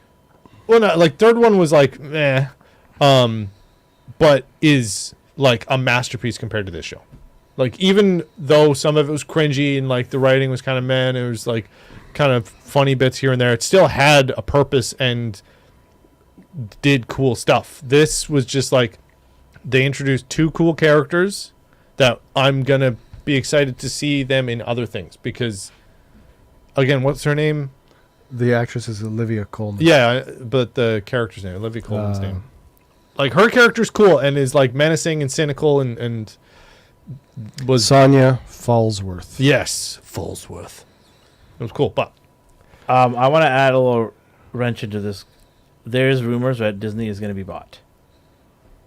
S2: Well, not like third one was like but is like a masterpiece compared to this show. Like even though some of it was cringy and like the writing was kind of meh, and it was like kind of funny bits here and there, it still had a purpose and did cool stuff. This was just like they introduced two cool characters that I'm gonna be excited to see them in other things because, again, what's her name?
S3: The actress is Olivia Colman.
S2: Yeah, but the character's name, Olivia Colman's name. Like her character's cool and is like menacing and cynical and was
S3: Sonya Fallsworth.
S2: yes, Fallsworth. It was cool, but
S1: I want to add a little wrench into this. There's rumors that Disney is going to be bought.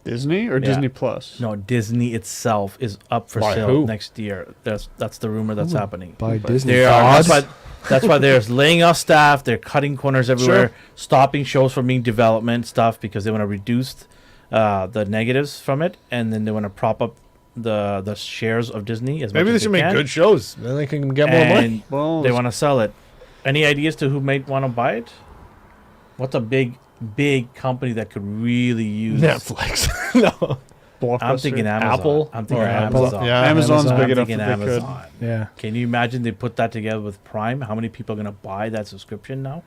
S4: Disney or
S1: Yeah.
S4: Disney Plus?
S1: No, Disney itself is up for
S2: By
S1: sale
S2: who?
S1: next year. That's the rumor that's happening.
S3: By Disney.
S1: They are,
S3: Fox?
S1: that's why they're laying off staff. They're cutting corners everywhere,
S2: Sure.
S1: stopping shows from being development stuff because they want to reduce the negatives from it, and then they want to prop up the shares of Disney as
S2: maybe
S1: much
S2: they
S1: as
S2: should
S1: they
S2: make
S1: can.
S2: good shows. Then they can get more money.
S1: And
S4: Well,
S1: they want to sell it. Any ideas to who might want to buy it? What's a big company that could really use
S2: Netflix. No.
S4: Blockbuster.
S1: I'm thinking Amazon.
S2: Apple
S1: I'm thinking
S2: or
S3: Apple.
S1: Amazon.
S2: Yeah.
S4: Amazon's
S3: Amazon.
S4: big
S1: I'm
S4: enough
S1: thinking
S4: that they could.
S1: Amazon.
S3: Yeah.
S1: Can you imagine they put that together with Prime? How many people are going to buy that subscription now?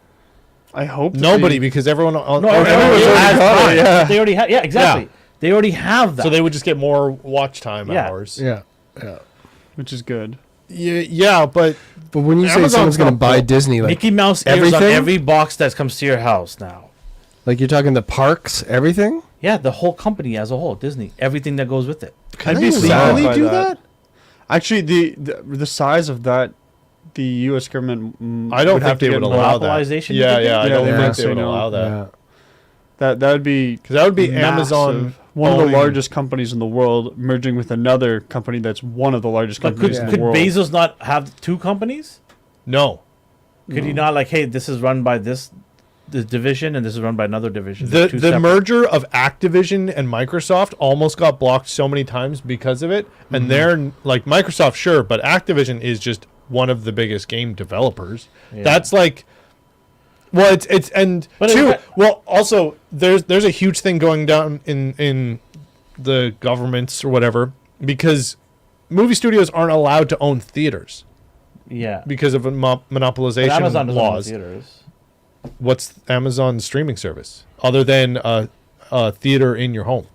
S4: I hope that
S2: Nobody,
S4: they-
S2: because everyone.
S1: No,
S2: everyone
S1: everyone
S2: already
S1: has
S2: got it,
S1: Prime.
S2: yeah.
S1: They already have. Yeah, exactly.
S2: Yeah.
S1: They already have that.
S2: So they would just get more watch time
S1: Yeah.
S2: hours.
S3: Yeah. Yeah.
S4: which is good.
S2: Yeah, but
S3: But when you say
S2: Amazon's
S3: someone's going to
S2: not
S3: buy
S2: cool.
S3: Disney, like
S1: Mickey Mouse ears on
S3: everything?
S1: every box that comes to your house now.
S3: you're talking the parks, everything.
S1: Yeah, the whole company as a whole, Disney, everything that goes with it.
S2: can
S4: I'd
S2: they
S4: be sad
S2: legally
S4: by
S2: do
S4: that.
S2: that?
S4: Actually, the size of that, the U.S. government.
S2: I don't
S4: would
S2: think they would
S4: get
S2: allow that.
S1: Monopolization, you
S2: Yeah,
S1: think?
S2: yeah, I
S4: Yeah,
S2: don't
S4: they
S2: think
S4: might
S2: they
S4: say
S2: would
S4: no.
S2: allow that.
S3: Yeah.
S4: That would be
S2: Because that would be
S4: massive.
S2: Amazon.
S4: One of the
S2: owning-
S4: largest companies in the world merging with another company that's one of the largest
S1: But
S4: companies
S1: could,
S4: in
S1: could
S4: the world.
S1: Bezos not have two companies?
S2: No.
S1: Could he not, like, hey, this is run by this division and this is run by another division?
S2: The
S1: They're two separate.
S2: merger of Activision and Microsoft almost got blocked so many times because of it. And they're like Microsoft, sure, but Activision is just one of the biggest game developers.
S1: Yeah.
S2: That's like, well, it's and
S1: But
S2: two.
S1: it's-
S2: Well, also there's a huge thing going down in the governments or whatever because movie studios aren't allowed to own theaters
S1: Yeah.
S2: because of
S1: But
S2: monopolization
S1: Amazon doesn't own
S2: laws.
S1: theaters.
S2: What's Amazon's streaming service other than a theater in your home?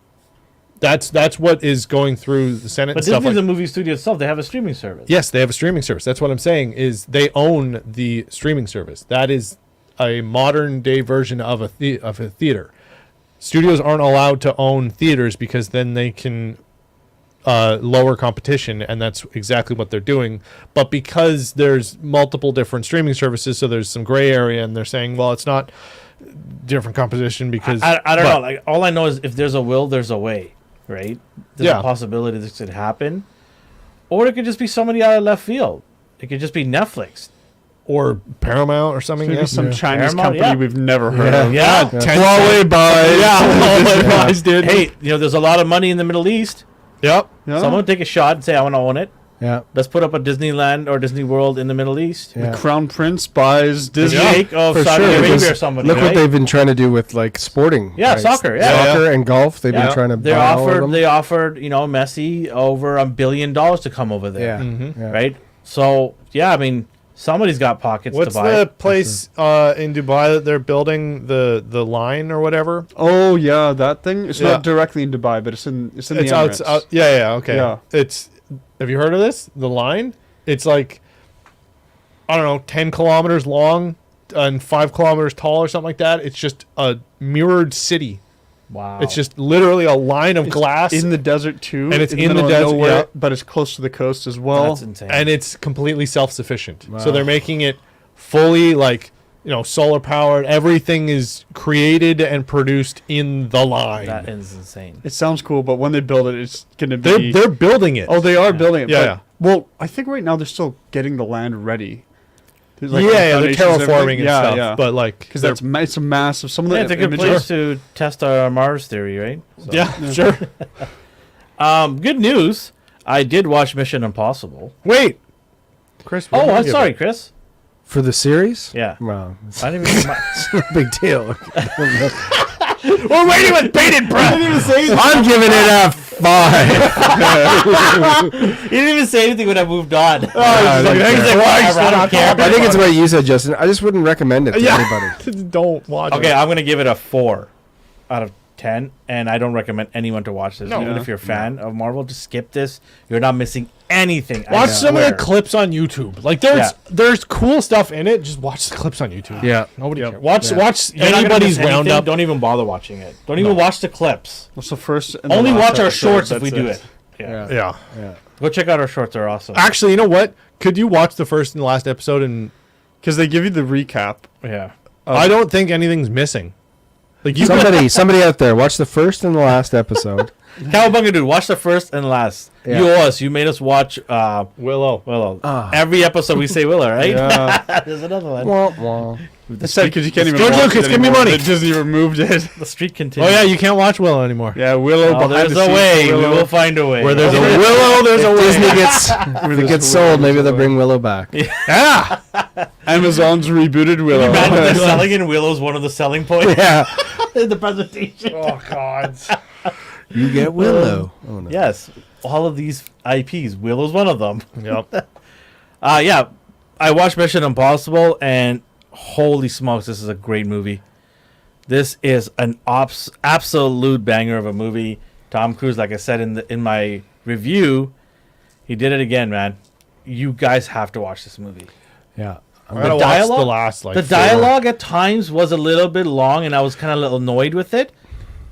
S2: That's what is going through the Senate
S1: But
S2: and stuff.
S1: Disney's
S2: Like,
S1: a movie studio itself. They have a streaming service.
S2: yes, they have a streaming service. That's what I'm saying is they own the streaming service. That is a modern day version of a theater. Studios aren't allowed to own theaters because then they can lower competition, and that's exactly what they're doing. But because there's multiple different streaming services, so there's some gray area, and they're saying, well, it's not different competition because
S1: I don't
S2: but-
S1: know. Like, all I know is if there's a will, there's a way, right? There's
S2: Yeah.
S1: a possibility this could happen. Or it could just be somebody out of left field. It could just be Netflix.
S2: or Paramount or something.
S4: Maybe
S2: Yeah.
S4: some Chinese
S1: Paramount,
S4: company
S1: yeah.
S4: we've never heard
S3: Yeah.
S4: of.
S1: Yeah.
S2: Huawei buys. Yeah, Huawei buys, dude.
S1: Hey, there's a lot of money in the Middle East.
S2: Yep.
S4: Yeah.
S1: Someone take a shot and say, I want to own it.
S3: Yeah.
S1: Let's put up a Disneyland or Disney World in the Middle East.
S3: Yeah.
S4: Crown Prince buys
S1: The
S4: Disney.
S1: Sheikh of
S3: For
S1: Saudi
S3: sure,
S1: Arabia
S3: because
S1: or somebody.
S3: Look
S1: right?
S3: what they've been trying to do with like sporting.
S1: Yeah,
S3: rights.
S1: soccer, yeah.
S3: Soccer and golf. They've
S1: Yeah.
S3: been trying to
S1: They
S3: buy all of them.
S1: offered Messi over $1 billion to come over there.
S3: Yeah.
S2: Mhm.
S3: Yeah.
S1: Right? So, yeah, I mean, somebody's got pockets
S2: What's
S1: to buy.
S2: the place in Dubai that they're building the line or whatever?
S4: Oh yeah, that thing. It's
S2: Yeah.
S4: not directly in Dubai, but it's in the Emirates.
S2: Yeah, okay.
S4: Yeah.
S2: It's. Have you heard of this? The line. It's like, I don't know, 10 kilometers long and 5 kilometers tall or something like that. It's just a mirrored city.
S1: Wow.
S2: It's just literally a line of glass,
S4: in the desert too,
S2: And it's in the
S4: middle of
S2: desert,
S4: nowhere,
S2: yeah.
S4: but it's close to the coast as well.
S1: That's insane.
S2: and it's completely self-sufficient.
S3: Wow.
S2: So they're making it fully like solar powered. Everything is created and produced in the line.
S1: That is insane.
S4: It sounds cool, but when they build it, it's gonna be.
S2: They're building it.
S4: Oh, they are building it.
S2: Yeah,
S4: but-
S2: yeah.
S4: Well, I think right now they're still getting the land ready. There's, like,
S2: yeah, the
S4: foundations and
S2: terraforming
S4: everything.
S2: and
S4: yeah,
S2: stuff.
S4: Yeah.
S2: But like,
S4: Because it's a massive. Some of the
S1: Yeah, it's a good
S4: images.
S1: place to test our Mars theory, right? So.
S2: yeah, sure.
S1: Good news. I did watch Mission Impossible.
S2: Wait, Chris.
S1: Oh, I'm sorry, Chris.
S3: For the series?
S1: Yeah.
S3: Well, it's
S1: I didn't even.
S3: not a big deal.
S2: We're waiting with bated breath.
S3: I'm giving it a 5.
S1: He didn't even say anything when I moved on.
S2: He's like, "Christ,
S1: I don't care.
S3: I think it's what you said, Justin. I just wouldn't recommend it to anybody.
S2: Don't watch
S1: Okay,
S2: it.
S1: I'm gonna give it a 4 out of 10, and I don't recommend anyone to watch this.
S2: No.
S1: Even if you're a fan of Marvel, just skip this. You're not missing anything. I
S2: Watch some of the
S1: swear.
S2: clips on YouTube. Like there's cool stuff in it. Just watch the clips on YouTube.
S3: Yeah.
S2: Nobody
S4: Yep.
S2: cares. Watch
S1: You're not gonna
S2: anybody's
S1: miss anything,
S2: roundup.
S1: Don't even bother watching it. Don't even watch the clips.
S4: What's the first? And the
S1: Only
S4: last
S1: watch our
S4: episode,
S1: shorts if we
S4: that's
S1: do it. Yeah.
S2: Yeah.
S3: Yeah.
S1: Go check out our shorts. They're awesome.
S2: Actually, you know what? Could you watch the first and last episode and
S4: Because they give you the recap.
S1: Yeah.
S2: I don't think anything's missing. Like you
S3: Somebody out there, watch the first and the last episode.
S1: Cowabunga dude, watch the first and last.
S3: Yeah.
S1: You owe us. You made us watch
S2: Willow.
S1: every episode we say Willow, right?
S4: Yeah.
S1: There's another one.
S3: Wah, wah.
S4: It's sad because you can't even.
S2: George
S4: watch
S2: Lucas,
S4: it
S2: give me
S4: anymore.
S2: money.
S4: They just removed it.
S1: The street
S2: Oh
S1: continues.
S2: yeah, you can't watch Willow anymore.
S4: Yeah, Willow.
S1: Oh,
S4: behind
S1: there's
S4: the
S1: a
S4: scenes
S1: way.
S4: of
S1: We
S4: Willow.
S1: will find a way.
S2: Where there's a
S1: Okay.
S2: Willow, there's a
S3: If
S2: way.
S3: Disney gets, if it gets sold, maybe they'll bring Willow back.
S2: Yeah.
S4: Amazon's rebooted Willow.
S1: Imagine they're selling in Willow's one of the selling points
S3: Yeah.
S1: in the presentation.
S2: Oh God.
S3: You get Willow. Oh no.
S1: Yes, all of these IPs. Willow's one of them.
S2: Yep.
S1: Yeah, I watched Mission Impossible, and holy smokes, this is a great movie. This is an absolute banger of a movie. Tom Cruise, like I said in my review, he did it again, man. You guys have to watch this movie.
S3: Yeah.
S2: I gotta watch
S1: dialogue-
S2: the last like
S1: The
S2: four.
S1: dialogue at times was a little bit long, and I was kind of a little annoyed with it.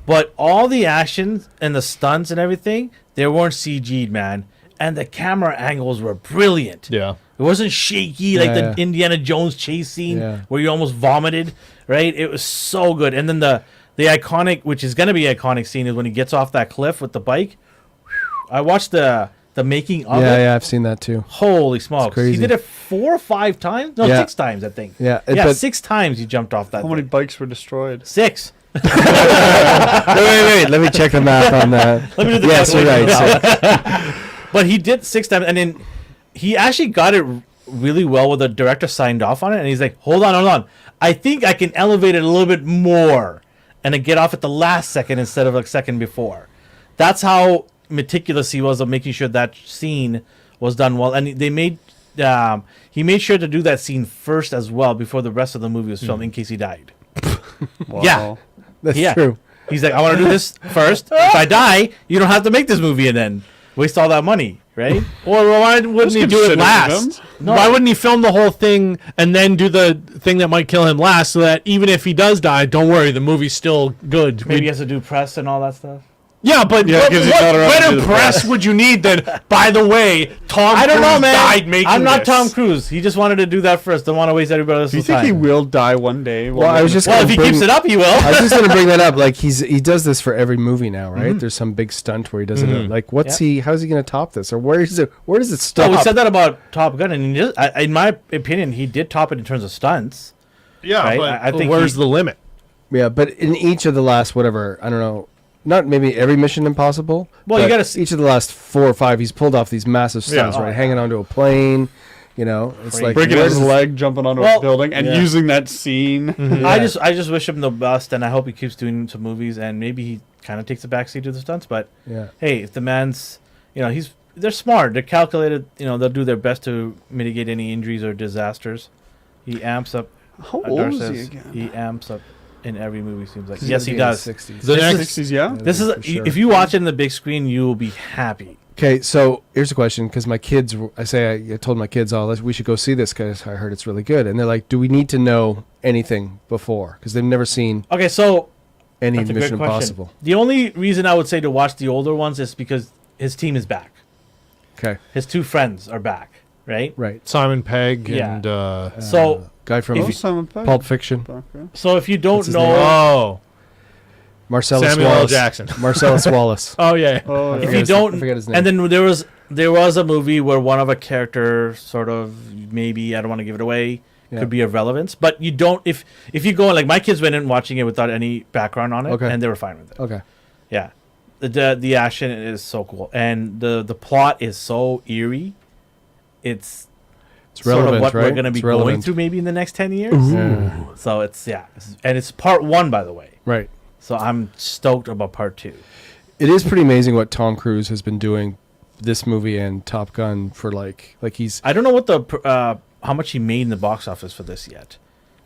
S1: But all the actions and the stunts and everything, they weren't CG'd, man. And the camera angles were brilliant.
S2: Yeah.
S1: It wasn't shaky like
S3: Yeah,
S1: the Indiana Jones chase scene
S3: Yeah.
S1: where you almost vomited, right? It was so good. And then the iconic, which is going to be iconic scene, is when he gets off that cliff with the bike. I watched the making of it.
S3: Yeah, I've seen that too.
S1: Holy smokes. He
S3: crazy.
S1: did it 4 or 5 times? No,
S3: Yeah.
S1: 6 times, I think.
S3: Yeah,
S1: Yeah,
S3: but-
S1: 6 times he jumped off that
S4: How many
S1: thing.
S4: bikes were destroyed?
S1: 6.
S3: Wait. Let me check the math on that.
S1: Let me do the
S3: Yes, you're right.
S1: calculation. But he did 6 times, and then he actually got it really well where the director signed off on it, and he's like, hold on. I think I can elevate it a little bit more and then get off at the last second instead of a second before. That's how meticulous he was of making sure that scene was done well. And they made he made sure to do that scene first as well before the rest of the movie was filmed in case he died.
S4: Wow.
S1: Yeah.
S3: That's
S1: Yeah.
S3: true.
S1: He's like, I want to do this first. If I die, you don't have to make this movie and then waste all that money, right?
S2: Well, why wouldn't he do it
S4: considerate of
S2: last?
S4: him.
S2: Why wouldn't he film the whole thing and then do the thing that might kill him last, so that even if he does die, don't worry, the movie's still good.
S1: Maybe he has to do press and all that stuff.
S2: Yeah, but
S4: Yeah, 'cause he's not around to do
S2: what
S4: the
S2: press would you need then? By the way, Tom
S1: I don't know,
S2: Cruise
S1: man.
S2: died making
S1: I'm not
S2: this.
S1: Tom Cruise. He just wanted to do that first. Don't want to waste everybody else's
S4: Do you think
S1: time.
S4: he will die one day?
S3: Well, I was just
S1: Well,
S3: gonna
S1: if he
S3: bring-
S1: keeps it up, he will.
S3: I was just gonna bring that up. Like he does this for every movie now, right? There's some big stunt where he does it. Like, what's how's he gonna top this, or where does it
S1: Oh,
S3: stop?
S1: we said that about Top Gun, and in my opinion, he did top it in terms of stunts.
S2: Yeah,
S1: Right?
S2: but
S1: I think
S2: where's
S1: he-
S2: the limit?
S3: Yeah, but in each of the last whatever, I don't know, not maybe every Mission Impossible.
S1: Well, you
S3: but
S1: gotta
S3: each of the last 4 or 5, he's pulled off these massive stunts,
S1: Oh,
S3: right?
S1: yeah.
S3: Hanging onto a plane, you know. It's
S1: Crazy.
S3: like
S4: breaking
S3: where's
S4: his
S3: the-
S4: leg, jumping onto
S1: Well,
S4: a building, and
S3: yeah.
S4: using that scene.
S1: I just wish him the best, and I hope he keeps doing some movies, and maybe he kind of takes a backseat to the stunts. But
S3: Yeah.
S1: hey, if the man's, they're smart, they're calculated. They'll do their best to mitigate any injuries or disasters. He amps up.
S4: How
S1: Dar
S4: old is
S1: says
S4: he again?
S1: He amps up in every movie. Seems like
S3: He's
S1: yes,
S3: gonna
S1: he
S3: be in his
S1: does.
S3: 60s.
S2: The
S1: This
S2: next,
S1: is-
S4: 60s, yeah.
S1: This is
S3: For sure.
S1: if you watch it in the big screen, you will be happy.
S3: Okay, so here's a question because my kids, I told my kids, we should go see this because I heard it's really good, and they're like, do we need to know anything before? Because they've never seen
S1: Okay, so
S3: any
S1: that's a great
S3: Mission
S1: question.
S3: Impossible.
S1: The only reason I would say to watch the older ones is because his team is back.
S3: Okay,
S1: His 2 friends are back, right?
S3: right.
S2: Simon Pegg
S1: Yeah.
S2: and
S1: So
S3: Guy from
S4: Simon Pegg.
S3: Pulp Fiction.
S1: So if you don't
S3: What's his
S1: know,
S3: name?
S2: Oh,
S3: Marcellus
S2: Samuel L.
S3: Wallace.
S2: Jackson.
S3: Marcellus Wallace.
S2: Oh yeah.
S4: Oh,
S1: if
S4: yeah.
S1: you don't,
S3: I forget his name.
S1: and then there was a movie where one of a character sort of, maybe, I don't want to give it away,
S3: Yeah.
S1: could be of relevance, but you don't, if you go, like, my kids went in watching it without any background on it,
S3: Okay.
S1: and they were fine with it.
S3: Okay.
S1: Yeah, the action is so cool, and the plot is so eerie. It's sort
S3: relevant,
S1: of what
S3: right?
S1: we're going to be
S3: It's
S1: going
S3: relevant.
S1: through maybe in the next 10 years.
S3: Yeah.
S1: So and it's part 1, by the way.
S3: Right.
S1: So I'm stoked about part 2.
S3: It is pretty amazing what Tom Cruise has been doing, this movie and Top Gun, for like he's.
S1: I don't know what how much he made in the box office for this yet.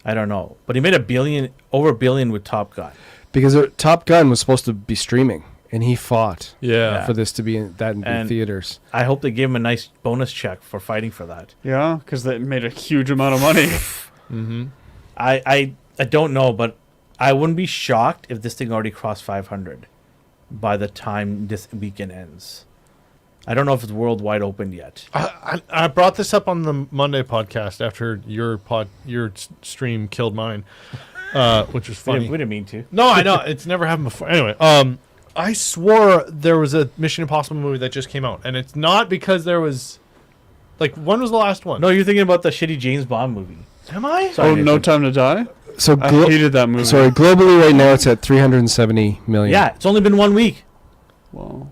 S1: I don't know, but he made over $1 billion with Top Gun.
S3: Because Top Gun was supposed to be streaming, and he fought
S2: Yeah.
S3: for this to be in
S1: And
S3: theaters.
S1: I hope they gave him a nice bonus check for fighting for that.
S4: Yeah, because that made a huge amount of money.
S2: Mm-hmm.
S1: I don't know, but I wouldn't be shocked if this thing already crossed 500 by the time this weekend ends. I don't know if it's worldwide opened yet.
S2: I brought this up on the Monday podcast after your stream killed mine, which was funny.
S1: We didn't mean to.
S2: No, I know it's never happened before. Anyway, I swore there was a Mission Impossible movie that just came out, and it's not because there was, like, when was the last one?
S1: No, you're thinking about the shitty James Bond movie.
S2: Am I?
S1: Sorry,
S4: Oh, No
S1: Nathan.
S4: Time to Die?
S3: So
S4: I hated that movie.
S3: sorry, globally right now it's at 370 million.
S1: Yeah, it's only been 1 week.
S4: Wow.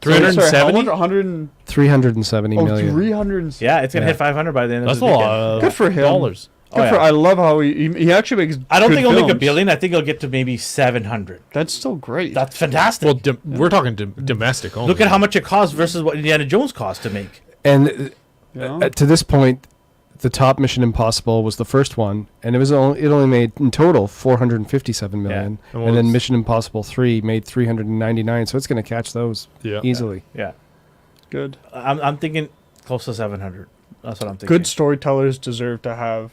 S2: 370?
S4: Sorry, how much? 100
S3: 370 million.
S4: 300.
S1: Yeah, it's gonna
S3: Yeah.
S1: hit 500 by the end
S2: That's
S1: of
S2: a
S1: the weekend.
S2: lot of
S4: Good for him.
S2: dollars.
S1: Oh, yeah.
S4: I love how he actually makes.
S1: I don't
S4: good
S1: think he'll make
S4: films.
S1: $1 billion. I think he'll get to maybe 700.
S4: That's still great.
S1: That's fantastic.
S2: Well, we're talking domestic only.
S1: Look at how much it costs versus what Indiana Jones cost to make.
S3: And
S4: Yeah.
S3: to this point, the top Mission Impossible was the first one, and it only made in total 457 million.
S2: And
S3: And then
S2: was-
S3: Mission Impossible 3 made 399, so it's going to catch those
S2: Yeah.
S3: easily.
S1: Yeah,
S4: Good.
S1: I'm thinking close to 700. That's what I'm thinking.
S4: Good storytellers deserve to have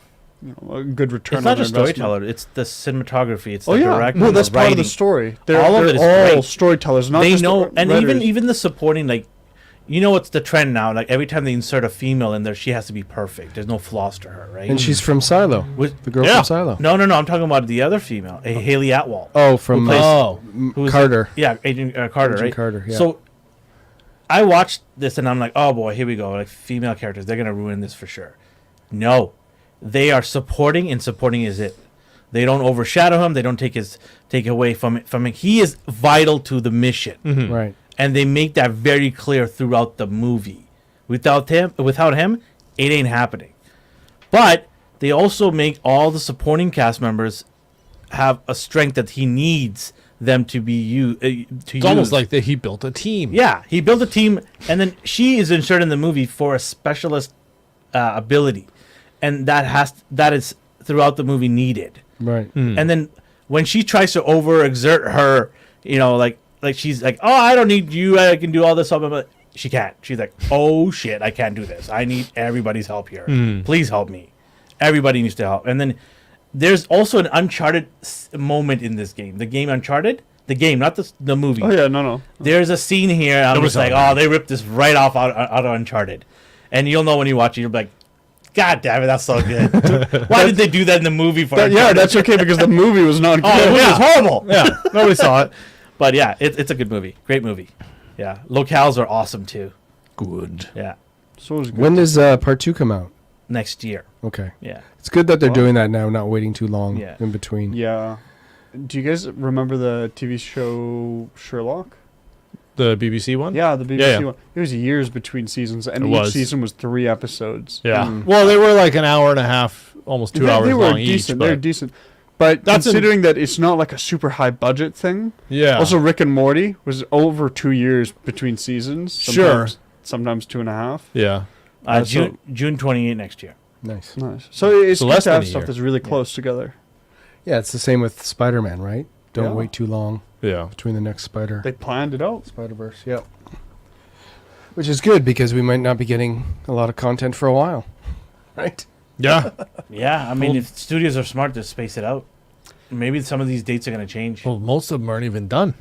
S4: a good return.
S1: It's not
S4: on
S1: just
S4: their investment.
S1: storyteller. It's the cinematography. It's the
S4: Oh yeah,
S1: directing.
S4: no, that's
S1: the
S4: part of
S1: writing.
S4: the story.
S1: All of
S4: they're
S1: it is
S4: all
S1: great.
S4: storytellers. Not
S1: They
S4: just
S1: know, and
S4: writers.
S1: even the supporting, like, you know, what's the trend now? Like, every time they insert a female in there, she has to be perfect. There's no flaws to her, right?
S3: And she's from Silo,
S1: With-
S3: the girl
S2: Yeah.
S3: from Silo.
S1: no. I'm talking about the other female, Haley Atwell.
S3: Oh, from
S1: Who plays- Who's
S3: Carter.
S1: Yeah, Agent Carter,
S3: Agent
S1: right?
S3: Carter, yeah.
S1: So I watched this and I'm like, oh boy, here we go. Like, female characters, they're gonna ruin this for sure. No, they are supporting, and supporting is it. They don't overshadow him. They don't take away from him. He is vital to the mission,
S3: Right.
S1: and they make that very clear throughout the movie. Without him, it ain't happening. But they also make all the supporting cast members have a strength that he needs them to be
S2: It's almost like he built a team.
S1: yeah, he built a team, and then she is inserted in the movie for a specialist ability, and that is throughout the movie needed.
S3: Right.
S1: And then when she tries to overexert her, like she's like, oh, I don't need you, I can do all this stuff, but she can't. She's like, oh shit, I can't do this. I need everybody's help here. Please help me. Everybody needs to help. And then there's also an Uncharted moment in this game. The game Uncharted, the game, not the movie.
S4: Oh yeah, no.
S1: There's a scene here. I'm
S2: Nobody
S1: just
S2: saw
S1: like,
S2: that.
S1: oh, they ripped this right off out of Uncharted, and you'll know when you watch it. You're like, God damn it, that's so good. Why did they do that in the movie for?
S4: Yeah,
S1: Uncharted?
S4: that's okay because the movie was not good.
S1: Oh, the movie was horrible.
S2: Yeah, nobody saw it.
S1: But yeah, it's a good movie. Great movie. Yeah, locales are awesome too.
S2: Good.
S1: Yeah,
S4: So it was good.
S3: When does part 2 come out?
S1: next year.
S3: Okay.
S1: Yeah.
S3: It's good that they're
S4: Wow.
S3: doing that now, not waiting too long
S1: Yeah.
S3: in between.
S4: Yeah. Do you guys remember the TV show Sherlock?
S2: The BBC one?
S4: Yeah, the BBC
S2: Yeah.
S4: one. It was years between seasons, and
S2: It
S4: each
S2: was.
S4: season was 3 episodes.
S2: Yeah.
S4: Mm.
S2: Well, they were like an hour and a half, almost 2 hours
S4: They were
S2: long
S4: decent.
S2: each.
S4: They're
S2: But
S4: decent. But
S2: That's
S4: considering that it's not like a super high budget thing.
S2: yeah.
S4: Also, Rick and Morty was over 2 years between seasons.
S2: Sure.
S4: Sometimes 2.5.
S2: yeah.
S1: June 28 next year.
S3: Nice.
S4: Nice. So it's
S2: So
S4: good
S2: less
S4: to
S2: than
S4: have
S2: a
S4: stuff
S2: year.
S4: that's really close together.
S3: Yeah, it's the same with Spider-Man, right? Don't
S4: Yeah.
S3: wait too long
S2: Yeah.
S3: between the next
S4: They planned it out.
S3: Spider-Verse. Yep. Which is good because we might not be getting a lot of content for a while. Right?
S2: Yeah.
S1: Yeah, I mean, if studios are smart to space it out, maybe some of these dates are going to change.
S2: Well, most of them aren't even done.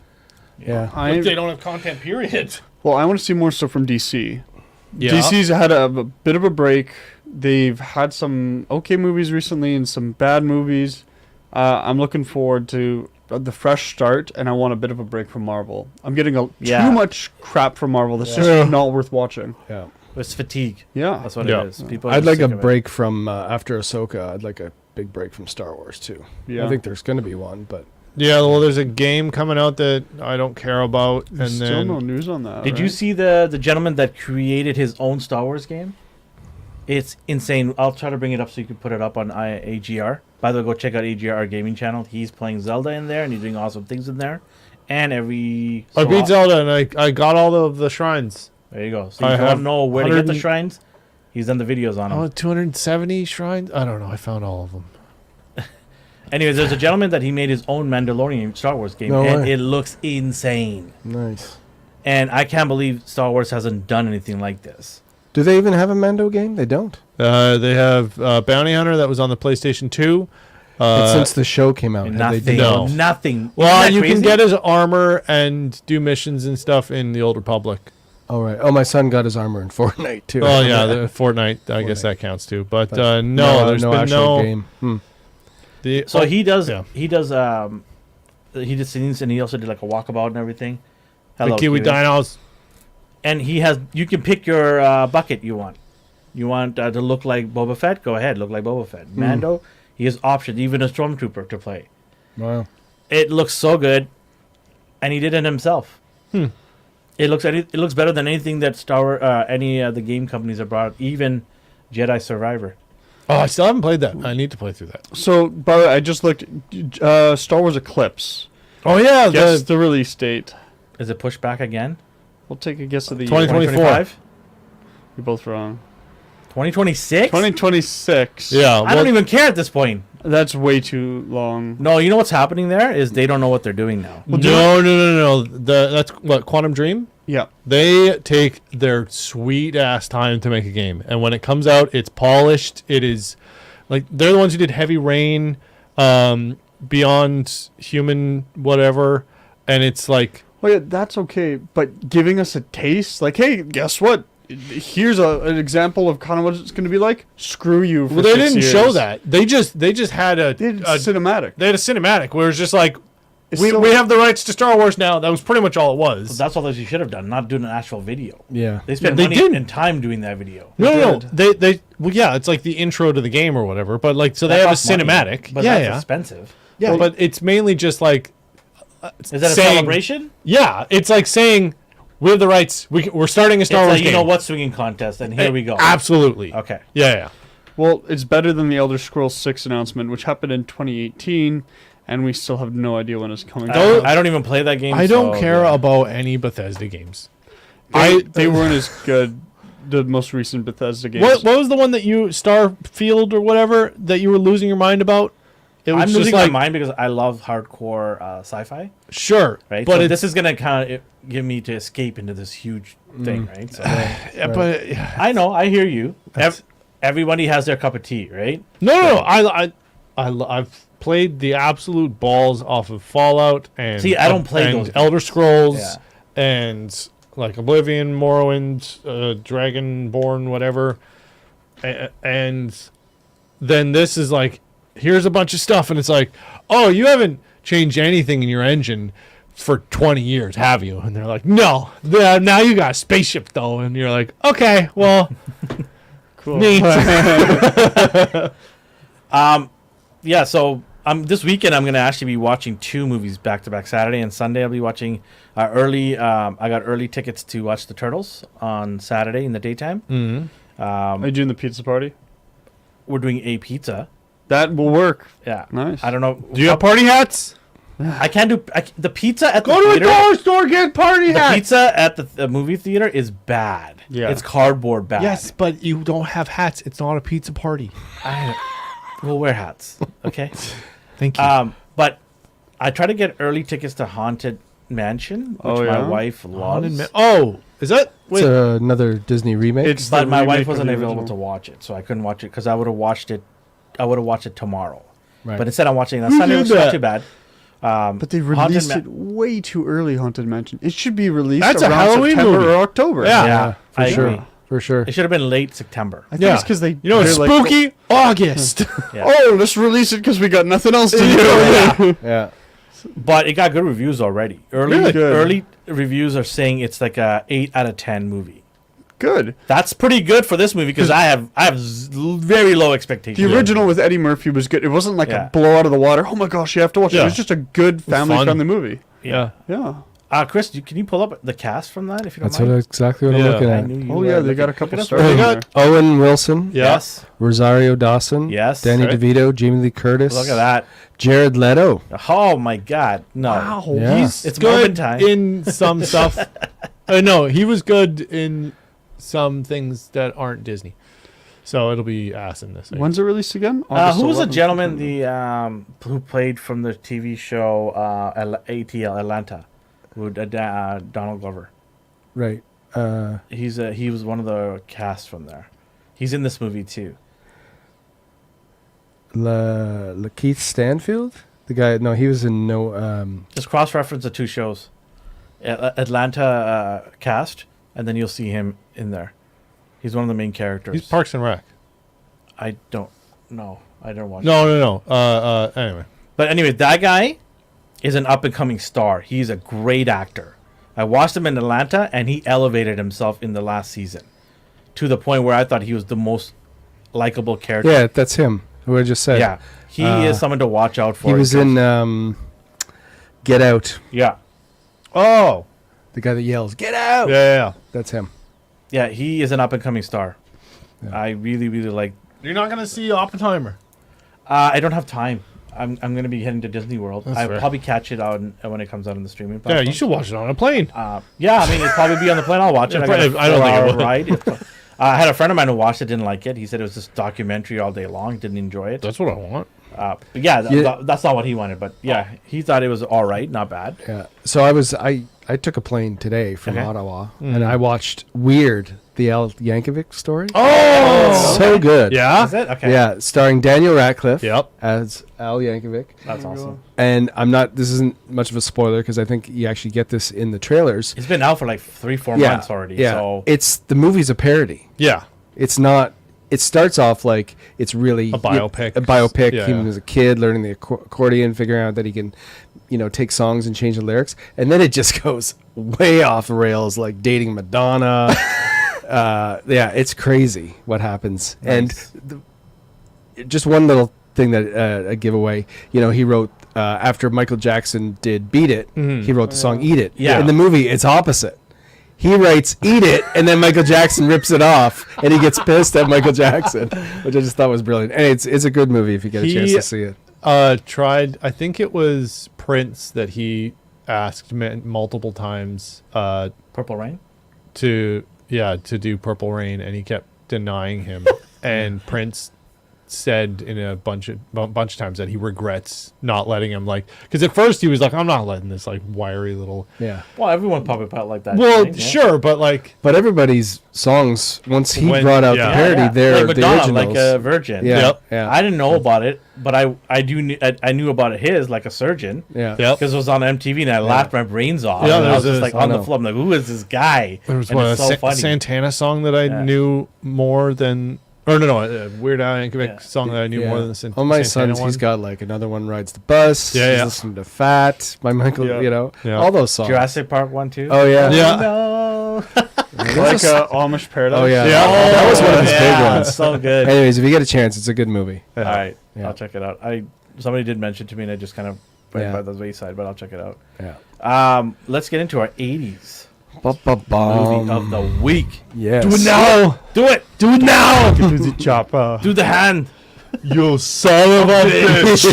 S3: Yeah.
S2: They don't have content, period.
S4: Well, I want to see more stuff from DC.
S2: Yeah.
S4: DC's had a bit of a break. They've had some okay movies recently and some bad movies. I'm looking forward to the fresh start, and I want a bit of a break from Marvel. I'm getting too much crap from Marvel. That's just not worth watching.
S3: Yeah.
S1: It's fatigue.
S4: Yeah.
S1: That's what it is. People.
S3: I'd like a break from after Ahsoka. I'd like a big break from Star Wars too.
S4: Yeah.
S3: I think there's going to be one, but
S2: Yeah, well, there's a game coming out that I don't care about, and
S4: There's still
S2: then
S4: no news on that.
S1: Did you
S4: right?
S1: see the gentleman that created his own Star Wars game? It's insane. I'll try to bring it up so you can put it up on AGR. By the way, go check out AGR, our gaming channel. He's playing Zelda in there, and he's doing awesome things in there. And every...
S2: I beat Zelda, and I got all of the shrines.
S1: There you go. So if you want to know where to get the shrines, he's done the videos on them.
S2: Oh, 270 shrines? I don't know. I found all of them.
S1: Anyways, there's a gentleman that he made his own Mandalorian Star Wars game, and
S3: way.
S1: it looks insane.
S3: nice.
S1: And I can't believe Star Wars hasn't done anything like this.
S3: Do they even have a Mando game? They don't.
S2: They have Bounty Hunter that was on the PlayStation 2.
S3: It's since the show came out. have they
S1: Nothing.
S2: No.
S1: Nothing.
S2: Well,
S1: Isn't that
S2: you
S1: crazy?
S2: can get his armor and do missions and stuff in the Old Republic.
S3: All right. Oh, my son got his armor in Fortnite too.
S2: Oh, yeah, the Fortnite. I guess
S3: Fortnite.
S2: that counts too. But
S3: But
S2: no, there's been
S3: actual
S2: no
S3: game.
S1: So he does.
S2: yeah.
S1: He does. He did scenes, and he also did like a walkabout and everything.
S2: The Kiwi Dinos.
S1: And he has. You can pick your bucket you want. You want to look like Boba Fett? Go ahead, look like Boba Fett. Mando, he has options, even a stormtrooper to play.
S3: Wow.
S1: It looks so good, and he did it himself. It looks better than anything that any of the game companies have brought, even Jedi Survivor.
S2: Oh, I still haven't played that. I need to play through that.
S4: So, by the way, I just looked. Star Wars Eclipse.
S2: Oh, yeah.
S4: Guess the release date.
S1: Is it pushed back again?
S4: We'll take a guess of the year.
S2: 2024.
S1: 2025?
S4: You're both wrong.
S1: 2026?
S4: 2026.
S2: Yeah.
S1: I don't even care at this point.
S4: That's way too long.
S1: No, you know what's happening there is they don't know what they're doing now.
S2: No. That's what, Quantum Dream?
S4: Yeah.
S2: They take their sweet ass time to make a game, and when it comes out, it's polished. It is like they're the ones who did Heavy Rain, Beyond Human, whatever, and it's like,
S4: Well, yeah, that's okay, but giving us a taste, like, hey, guess what? Here's an example of kind of what it's going to be like. Screw you. For
S2: well, they
S4: 6
S2: didn't
S4: years.
S2: show that. They just had a
S4: cinematic.
S2: They had a cinematic where it's just like
S4: It's
S2: we
S4: still-
S2: have the rights to Star Wars now. That was pretty much all it was.
S1: So that's all that you should have done, not doing an actual video.
S3: Yeah.
S1: They spent
S2: They
S1: money
S2: didn't.
S1: and time doing that video.
S2: No.
S4: did.
S2: They well, yeah, it's like the intro to the game or whatever. But like, so they
S1: That
S2: have a
S1: costs money,
S2: cinematic.
S1: but that's expensive.
S2: Yeah,
S4: Well,
S2: but it's mainly just like
S1: Is that a
S2: saying-
S1: celebration?
S2: Yeah, it's like saying we have the rights. We're starting a Star
S1: It's
S2: Wars
S1: like,
S2: game.
S1: you know what, swinging contest, and here we go.
S2: Absolutely.
S1: Okay.
S2: Yeah.
S4: Well, it's better than the Elder Scrolls 6 announcement, which happened in 2018, and we still have no idea when it's coming out.
S1: I don't even play that game.
S2: I don't
S1: so,
S2: care
S1: yeah.
S2: about any Bethesda games.
S4: They weren't as good. The most recent Bethesda games.
S2: What was the one that you Starfield or whatever that you were losing your mind about? It was
S1: I'm
S2: just
S1: losing
S2: like,
S1: my mind because I love hardcore sci-fi,
S2: sure,
S1: right?
S2: but
S1: so
S2: it's,
S1: this is gonna kind of give me to escape into this huge thing, right? So
S2: yeah, but
S1: I know, I hear you. Everybody has their cup of tea, right?
S2: no. I've played the absolute balls off of Fallout and
S1: See, I don't play
S2: and
S1: those
S2: Elder
S1: games.
S2: Scrolls
S1: Yeah.
S2: and like Oblivion, Morrowind, Dragonborn, whatever, and then this is like, here's a bunch of stuff, and it's like, oh, you haven't changed anything in your engine for 20 years, have you? And they're like, no. Now you got a spaceship though, and you're like, okay, well,
S4: cool.
S2: neat.
S1: Yeah, so this weekend I'm gonna actually be watching 2 movies back to back. Saturday and Sunday I'll be watching early. I got early tickets to watch the Turtles on Saturday in the daytime.
S2: Mm-hmm.
S4: Are you doing the pizza party?
S1: We're doing a pizza.
S4: That will work.
S1: Yeah,
S4: Nice.
S1: I don't know.
S2: Do you have party hats?
S1: I can't do the pizza at the
S2: Go to a
S1: theater.
S2: dollar store, get party
S1: The
S2: hats.
S1: pizza at the movie theater is bad.
S4: Yeah.
S1: It's cardboard bad.
S2: Yes, but you don't have hats. It's not a pizza party.
S1: We'll wear hats. Okay.
S2: Thank you.
S1: But I try to get early tickets to Haunted Mansion, which
S4: Oh,
S1: my
S4: yeah?
S1: wife loves.
S2: Is that?
S3: It's another Disney remake.
S4: It's
S1: But
S4: the
S1: my wife
S4: remake of
S1: wasn't
S4: the
S1: available
S4: original.
S1: to watch it, so I couldn't watch it because I would have watched it. I would have watched it tomorrow.
S3: Right.
S1: But instead, I'm watching it on
S2: Who
S1: Sunday,
S2: did
S1: which is not
S2: that?
S1: too bad.
S4: But they
S1: Haunted
S4: released
S1: Ma-
S4: it way too early, Haunted Mansion. It should be released
S2: That's a
S4: around
S2: Halloween
S4: September
S2: movie.
S4: or October.
S1: Yeah,
S3: for
S1: I
S3: sure.
S1: agree.
S3: for sure.
S1: It should have been late September.
S4: I think it's because they,
S2: You know, it's
S4: they're like,
S2: spooky August.
S1: Yeah.
S4: oh, let's release it because we got nothing else to do.
S3: Yeah.
S1: But it got good reviews already.
S4: Really good.
S1: Early reviews are saying it's like a 8 out of 10 movie.
S4: Good.
S1: That's pretty good for this movie because I have very low expectations.
S4: The original with Eddie Murphy was good. It wasn't like
S1: Yeah.
S4: a blow out of the water. Oh my gosh, you have to watch it. It was just a good family-friendly movie.
S2: Yeah.
S4: Yeah.
S1: Chris, can you pull up the cast from that if you don't
S3: That's
S1: mind?
S3: exactly what I'm
S2: Yeah.
S3: looking
S1: I
S3: at.
S1: knew you
S4: Oh
S1: were
S4: yeah, they
S1: looking-
S4: got a couple
S1: look at
S4: stars.
S1: us.
S4: in
S2: They
S4: there.
S2: got-
S3: Owen Wilson,
S2: Yeah.
S1: Yes.
S3: Rosario Dawson,
S1: Yes.
S3: Danny
S2: Right.
S3: DeVito, Jamie Lee Curtis.
S1: Look at that.
S3: Jared Leto.
S1: Oh my God. No.
S4: Wow.
S3: Yeah.
S2: He's
S1: It's Marvin
S2: good
S1: time.
S2: in some stuff. No, he was good in some things that aren't Disney. So it'll be ass in this.
S4: When's it released again?
S1: Who was the
S4: 11th?
S1: gentleman who played from the TV show ATL Atlanta? Donald Glover.
S3: Right.
S1: He was one of the cast from there. He's in this movie too.
S3: Lakeith Stanfield? The guy, no, he was in
S1: Just cross-reference the two shows. Atlanta cast, and then you'll see him in there. He's one of the main characters.
S2: He's Parks and Rec.
S1: I don't know. I don't watch.
S2: No. Anyway.
S1: But anyway, that guy is an up-and-coming star. He's a great actor. I watched him in Atlanta, and he elevated himself in the last season to the point where I thought he was the most likable character.
S3: Yeah, that's him. Who I just said.
S1: Yeah. He is someone to watch out for.
S3: He was in Get Out.
S1: Yeah.
S2: Oh.
S3: The guy that yells, "Get out!"
S2: Yeah.
S3: That's him.
S1: Yeah, he is an up-and-coming star.
S3: Yeah.
S1: I really, really like.
S2: You're not going to see Oppenheimer.
S1: I don't have time. I'm going to be heading to Disney World.
S2: That's
S1: I'll
S2: fair.
S1: probably catch it on when it comes out on the streaming
S2: Yeah,
S1: platform.
S2: you should watch it on a plane.
S1: Yeah, I mean, it'd probably be on the plane. I'll watch it. I got a
S2: I don't think it
S1: 4-hour
S2: would.
S1: ride. I had a friend of mine who watched it, didn't like it. He said it was just documentary all day long. Didn't enjoy it.
S2: That's what I want.
S1: But yeah,
S3: Yeah.
S1: that's not what he wanted. But yeah, he thought it was all right, not bad.
S3: Yeah. So I took a plane today from
S1: Okay.
S3: Ottawa, and I watched Weird, the Al Yankovic story.
S2: Oh!
S3: So good.
S2: Yeah?
S1: Is it? Okay.
S3: Yeah, starring Daniel Radcliffe
S2: Yep.
S3: as Al Yankovic.
S1: That's awesome.
S3: And this isn't much of a spoiler because I think you actually get this in the trailers.
S1: It's been out for like 3-4
S3: Yeah,
S1: months already.
S3: Yeah.
S1: So
S3: The movie's a parody.
S2: Yeah.
S3: It's not. It starts off like it's really
S2: A biopic.
S3: A biopic.
S2: Yeah,
S3: Him
S2: yeah.
S3: as a kid learning the accordion, figuring out that he can, take songs and change the lyrics, and then it just goes way off the rails, like dating Madonna. Yeah, it's crazy what happens.
S1: Nice.
S3: And just one little thing that a giveaway. He wrote after Michael Jackson did "Beat It," he wrote the song "Eat It."
S1: Yeah.
S3: In the movie, it's opposite. He writes "Eat It," and then Michael Jackson rips it off, and he gets pissed at Michael Jackson, which I just thought was brilliant. And it's a good movie if you get a chance to see it.
S2: Tried, I think it was Prince that he asked multiple times
S1: Purple Rain.
S2: to do Purple Rain, and he kept denying him. And Prince said in a bunch of times that he regrets not letting him, because at first he was like, I'm not letting this wiry little.
S3: Yeah.
S1: Well, everyone probably felt like that.
S2: Well,
S1: right? Yeah.
S2: sure, but
S3: But everybody's songs, once he
S2: When-
S3: brought out
S2: yeah.
S3: the parody,
S1: Yeah,
S3: they're
S1: like
S3: the
S1: Madonna,
S3: originals.
S1: like a virgin.
S3: Yeah.
S2: Yep.
S3: Yeah.
S1: I didn't know about it, but I knew about it. His like a surgeon.
S3: yeah.
S2: Yep.
S1: Because it was on MTV and I laughed my brains off.
S2: Yeah,
S1: and I was
S2: there's
S1: just
S2: a-
S1: like on
S3: I
S1: the
S3: know.
S1: floor. I'm like, who is this guy?
S2: There was
S1: and
S2: one
S1: it's so funny.
S2: Santana song that I
S1: Yeah.
S2: knew more than, or no, a Weird Al Yankovic
S1: Yeah.
S2: song that I knew more than the
S3: On my
S2: Santana
S3: son's,
S2: one.
S3: he's got another one rides the bus.
S2: Yeah,
S3: He's
S2: yeah.
S3: listening to Fat by Michael.
S2: Yeah. Yeah.
S3: All those songs.
S1: Jurassic Park 1, 2.
S3: Oh yeah.
S2: Yeah.
S1: No.
S4: Like Amish Paradise.
S3: Oh yeah.
S2: Yeah.
S3: That was one of his
S1: yeah,
S3: big ones.
S1: So good.
S3: Anyways, if you get a chance, it's a good movie.
S1: All right,
S3: Yeah.
S1: I'll check it out. Somebody did mention to me, and I just kind of went
S3: Yeah.
S1: by the wayside, but I'll check it out.
S3: Yeah.
S1: Let's get into our 80s movie
S3: Ba-ba-bum.
S1: of the week.
S3: Yes.
S2: Do it now!
S1: Do it.
S3: Do it now.
S2: Do the chopper.
S1: Do the hand.
S2: You son of a bitch!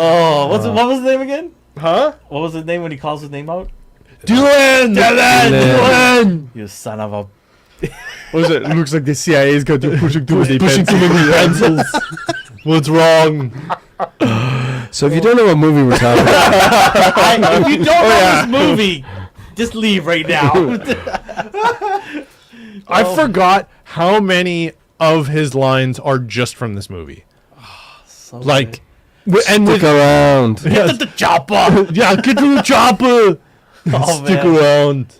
S1: Oh, what was the name again?
S2: Huh?
S1: What was his name when he calls his name out?
S2: Dylan!
S3: Dylan!
S1: You son of a.
S2: What is it? It looks like the CIA is going to pushing too many pencils. What's wrong?
S3: So if you don't know what movie we're talking about,
S1: If you don't know this movie, just leave right now.
S2: I forgot how many of his lines are just from this movie.
S1: So
S2: Like,
S1: good.
S2: and
S3: stick
S2: with,
S3: around.
S1: Get the chopper.
S2: yeah, get to the chopper.
S1: Oh,
S2: Stick
S1: man.
S2: around.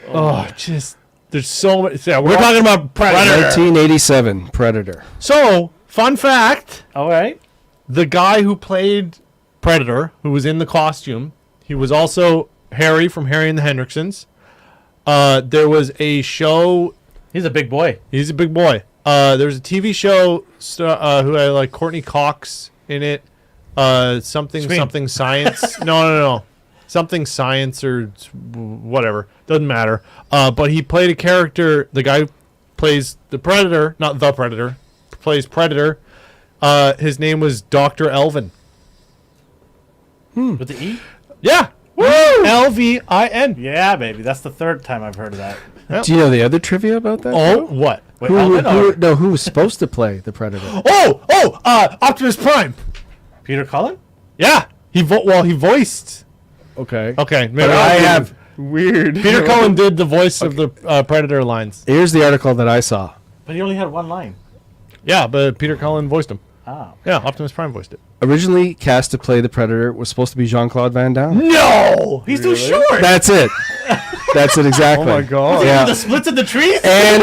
S2: Oh, just there's so much. Yeah,
S1: We're talking about Predator.
S3: 1987 Predator.
S2: So, fun fact:
S1: All right.
S2: the guy who played Predator, who was in the costume, he was also Harry from Harry and the Hendricksons. There was a show.
S1: He's a big boy.
S2: He's a big boy. There was a TV show who had like Courtney Cox in it. Something
S1: Scream.
S2: something science. No. Something science or whatever. Doesn't matter. But he played a character. The guy who plays the Predator, not the Predator, plays Predator. His name was Dr. Elvin.
S1: With the E?
S2: Yeah. Woo! Lvin.
S1: Yeah, baby. That's the third time I've heard of that.
S3: Do you know the other trivia about that?
S2: Oh, what?
S1: Wait, Alvin or
S3: Who was supposed to play the Predator?
S2: Optimus Prime.
S1: Peter Cullen?
S2: Yeah. He voiced.
S3: Okay.
S2: Okay.
S3: But I have.
S4: Weird.
S2: Peter Cullen did the voice of the Predator lines.
S3: Here's the article that I saw.
S1: But he only had one line.
S2: Yeah, but Peter Cullen voiced him.
S1: Oh.
S2: Yeah, Optimus Prime voiced it.
S3: Originally cast to play the Predator was supposed to be Jean-Claude Van Damme.
S1: No! He's too short!
S3: That's it. That's it exactly.
S4: Oh my god.
S3: Yeah.
S1: The splits in the trees?
S3: And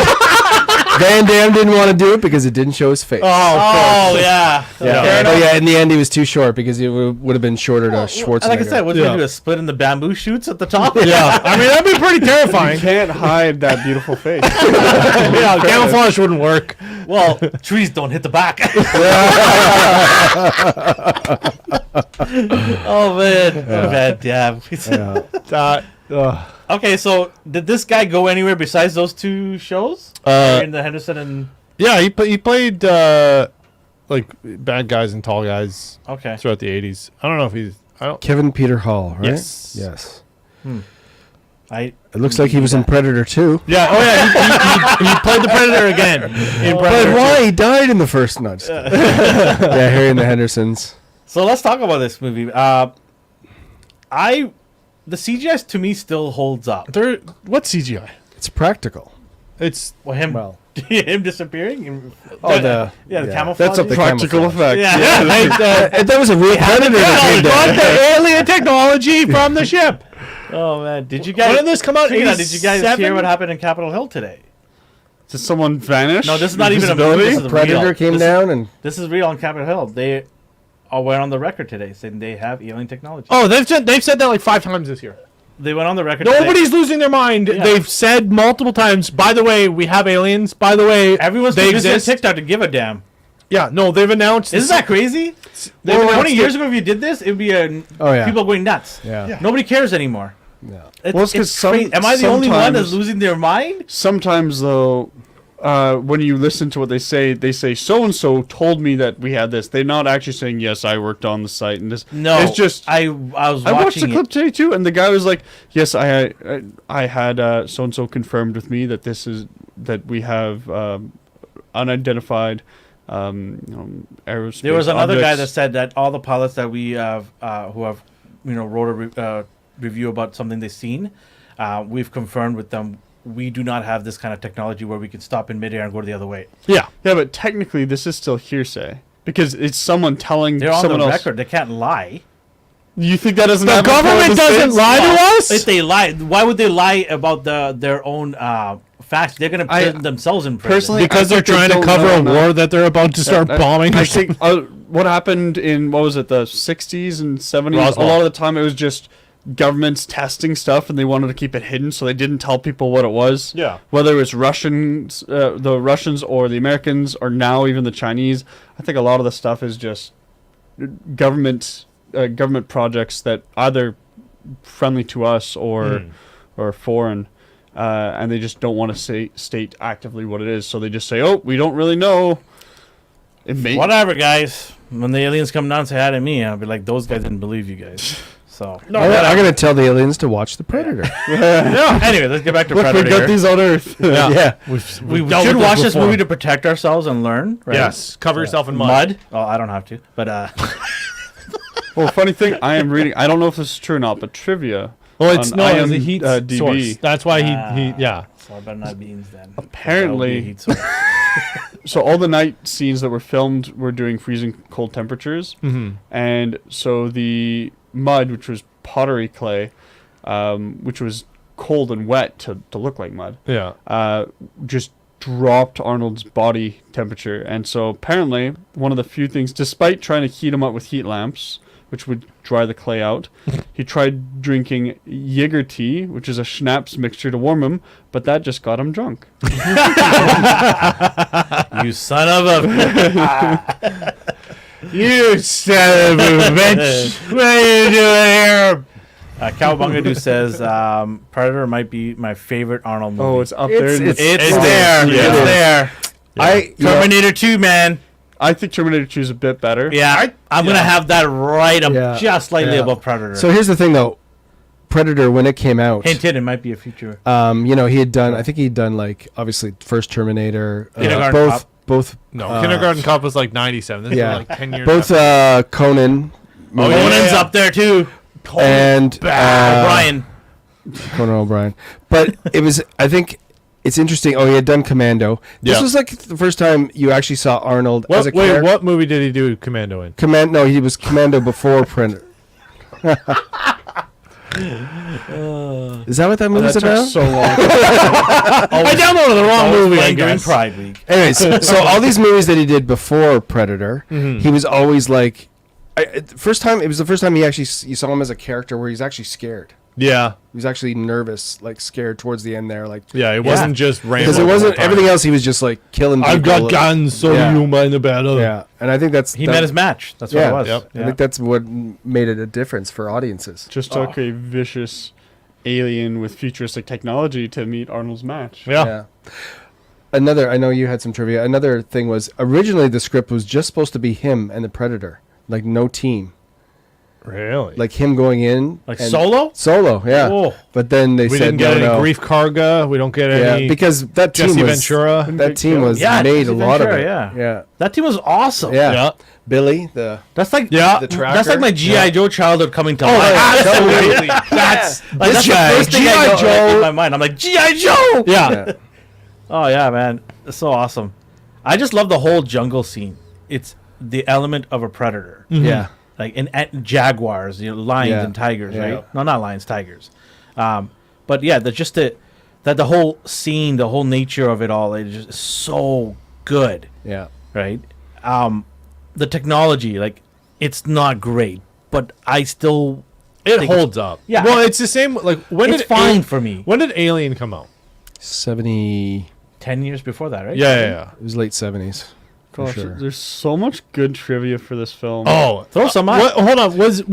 S3: Van Damme didn't want to do it because it didn't show his face.
S1: Oh, yeah.
S3: Yeah. Oh, yeah. In the end, he was too short because he would have been shorter to Schwarzenegger.
S1: Like I said, what's
S2: Yeah.
S1: going to do? A split in the bamboo shoots at the top?
S2: Yeah, I mean that'd be pretty terrifying.
S4: You can't hide that beautiful face.
S2: Yeah, camouflage wouldn't work.
S1: Well, trees don't hit the back. Oh, man. Yeah. Okay, so did this guy go anywhere besides those two shows? In the Henderson and...
S2: Yeah, he played like bad guys and tall guys
S1: Okay.
S2: throughout the 80s. I don't know if he's. I don't.
S3: Kevin Peter Hall, right?
S2: Yes.
S3: Yes.
S1: I
S3: It looks like he was in Predator 2.
S2: Yeah. Oh yeah. He played the Predator again in
S3: But
S2: Predator.
S3: why? He died in the first nudge. Yeah, Harry and the Hendersons.
S1: So let's talk about this movie. The CGI to me still holds up.
S2: What CGI?
S3: It's practical.
S2: It's
S1: Well, him
S3: Well,
S1: him disappearing.
S3: the
S1: camouflage.
S4: That's a
S3: The
S4: practical
S3: camouflage.
S4: effect.
S1: Yeah.
S3: that was a real Predator that came
S2: got
S3: down.
S2: the alien technology from the ship.
S1: Oh man, did you guys?
S2: When did this come out?
S1: Speaking of, did you guys
S2: 87?
S1: hear what happened in Capitol Hill today?
S4: Did someone vanish?
S1: No, this is not even a movie. This is
S3: Predator
S1: real.
S3: came
S1: This-
S3: down and
S1: This is real on Capitol Hill. They went on the record today saying they have alien technology.
S2: Oh, they've said that like 5 times this year.
S1: They went on the record. today.
S2: Nobody's losing their mind.
S1: Yeah.
S2: They've said multiple times. By the way, we have aliens. By the way,
S1: Everyone's
S2: they
S1: too busy on
S2: exist.
S1: TikTok to give a damn.
S2: Yeah, no, they've announced.
S1: Isn't that crazy?
S2: They've
S1: Well,
S2: announced
S1: 20 years ago, if you did this, it would be
S3: yeah.
S1: people going nuts.
S3: yeah.
S1: Nobody cares anymore.
S3: Yeah.
S4: Well, it's 'cause
S1: crazy. Am I the only one that's
S4: sometimes-
S1: losing their mind?
S4: Sometimes though, when you listen to what they say so and so told me that we had this. They're not actually saying yes, I worked on the site and this.
S1: No,
S4: it's just
S1: I was
S4: I watched the
S1: watching
S4: clip today too, and the guy was like, "Yes, I had so and so confirmed with me that that we have unidentified aerospace."
S1: There was another guy that
S4: objects."
S1: said that all the pilots that we have who have wrote a review about something they've seen, we've confirmed with them. We do not have this kind of technology where we can stop in midair and go the other way.
S2: Yeah.
S4: Yeah, but technically, this is still hearsay because it's someone telling
S1: They're on
S4: someone
S1: the
S4: else.
S1: record. They can't lie.
S4: You think that doesn't
S2: The
S4: happen before
S2: government
S4: the
S2: doesn't
S4: States?
S2: lie to us.
S1: If they lie, why would they lie about their own facts? They're going to
S4: I-
S1: put themselves in prison.
S4: personally,
S2: Because
S4: I
S2: they're
S4: think they
S2: trying to
S4: don't
S2: cover
S4: know
S2: a
S4: enough.
S2: war that they're about to start bombing.
S4: I think what happened in what was it, the 60s and 70s?
S2: Roswell.
S4: A lot of the time, it was just governments testing stuff, and they wanted to keep it hidden, so they didn't tell people what it was.
S2: Yeah.
S4: Whether it's Russians, the Russians, or the Americans, or now even the Chinese, I think a lot of the stuff is just government projects that either friendly to us or foreign. And they just don't want to state actively what it is, so they just say, "Oh, we don't really know." It may
S1: Whatever, guys. When the aliens come down and say hi to me, I'll be like, those guys didn't believe you guys. So,
S3: I'm going to tell the aliens to watch the Predator.
S1: anyway, let's get back to
S4: Look, we
S1: Predator.
S4: got
S1: here.
S4: these on Earth.
S3: Yeah.
S1: We
S2: dealt
S1: should
S2: with
S1: watch this
S2: before.
S1: movie to protect ourselves and learn. Right?
S2: Yes. Cover yourself in mud.
S1: Oh, I don't have to. But
S4: Well, funny thing, I am reading. I don't know if this is true or not, but trivia.
S2: Well, it's
S4: on
S2: no, it's a heat
S4: IMDb.
S2: source. That's why he yeah.
S1: so I better not beans then.
S4: Apparently-
S1: That would be a heat source.
S4: So all the night scenes that were filmed were doing freezing cold temperatures, and so the mud, which was pottery clay, which was cold and wet to look like mud.
S2: Yeah.
S4: Just dropped Arnold's body temperature. And so apparently one of the few things, despite trying to heat him up with heat lamps, which would dry the clay out, he tried drinking Jaeger tea, which is a schnapps mixture, to warm him, but that just got him drunk.
S1: You son of a...
S2: You son of a bitch! What are you doing here?
S1: Cowabunga says Predator might be my favorite Arnold movie.
S4: Oh, it's up there.
S3: It's
S1: there.
S3: Yeah.
S1: It's there.
S3: I
S1: Terminator 2, man.
S4: I think Terminator 2 is a bit better.
S1: Yeah, I'm gonna have that right up
S3: Yeah.
S1: just slightly
S3: Yeah.
S1: above Predator.
S3: So here's the thing, though. Predator, when it came out,
S1: hint, it might be a future.
S3: you know, he had done. I think he'd done like obviously first Terminator,
S1: Kindergarten Cop.
S3: both.
S2: No, Kindergarten Cop was like 97. This
S3: Yeah.
S2: was like 10 years
S3: Both
S2: after.
S3: Conan.
S2: Oh, yeah.
S1: Conan's up there too.
S3: And
S1: Brian.
S3: Conan O'Brien. But it was, I think it's interesting. Oh, he had done Commando. This
S2: Yeah.
S3: was like the first time you actually saw Arnold as a
S2: Wait,
S3: character.
S2: what movie did he do Commando in?
S3: No, he was Commando before Predator. Is that what that movie's
S4: That took
S3: about?
S4: so long.
S1: I downloaded the wrong movie.
S2: I
S1: During
S2: guess.
S1: Pride Week.
S3: Anyways, so all these movies that he did before Predator, he was always like, it was the first time you saw him as a character where he's actually scared.
S2: Yeah.
S3: He was actually nervous, like scared towards the end there, like
S2: Yeah, it wasn't just random.
S3: because it wasn't everything else. He was just like killing people.
S2: I've got guns, so
S3: Yeah.
S2: you mind the battle.
S3: Yeah, and I think
S1: He met his match. That's what
S3: Yeah.
S1: it was.
S2: Yep.
S3: I think that's what made it a difference for audiences.
S4: Just took a vicious alien with futuristic technology to meet Arnold's match.
S2: Yeah.
S3: Another, I know you had some trivia. Another thing was originally the script was just supposed to be him and the Predator, like no team,
S2: Really?
S3: like him going in
S1: Like
S3: and-
S1: Solo?
S3: Solo, yeah.
S1: Oh.
S3: But then they
S2: we
S3: said
S2: didn't get
S3: no,
S2: any
S3: no.
S2: Grief Karga. We don't get
S3: Yeah,
S2: any
S3: because that team
S2: Jesse
S3: was
S2: Ventura.
S3: that team was
S1: Yeah,
S3: made
S1: Jesse
S3: a lot
S1: Ventura,
S3: of it.
S1: yeah.
S3: yeah,
S1: That team was awesome.
S3: yeah.
S2: Yeah.
S3: Billy, the
S1: That's like
S2: Yeah.
S3: The
S1: that's like my
S3: tracker?
S1: G.I. Joe childhood coming to life.
S2: Absolutely.
S1: That's like,
S2: This
S1: that's
S2: guy,
S1: the first thing
S2: G.I.
S1: I know
S2: Joe.
S1: in my mind. I'm like G.I. Joe.
S2: Yeah.
S3: yeah.
S1: Oh yeah, man, it's so awesome. I just love the whole jungle scene. It's the element of a predator,
S3: yeah.
S1: like in jaguars, lions
S3: Yeah.
S1: and tigers,
S3: Yeah.
S1: right? No, not lions, tigers. But yeah, the whole scene, the whole nature of it all, is just so good,
S3: Yeah.
S1: right? The technology, like, it's not great, but I still
S2: It
S1: think
S2: holds up.
S1: Yeah.
S2: Well, it's the same. Like when
S1: it's
S2: did
S1: fine for me.
S2: When did Alien come out?
S3: 70.
S1: 10 years before that, right?
S2: Yeah.
S3: It was late 70s. For
S4: Gosh,
S3: sure.
S4: there's so much good trivia for this film.
S2: Oh,
S1: Throw some on.
S2: hold on. Was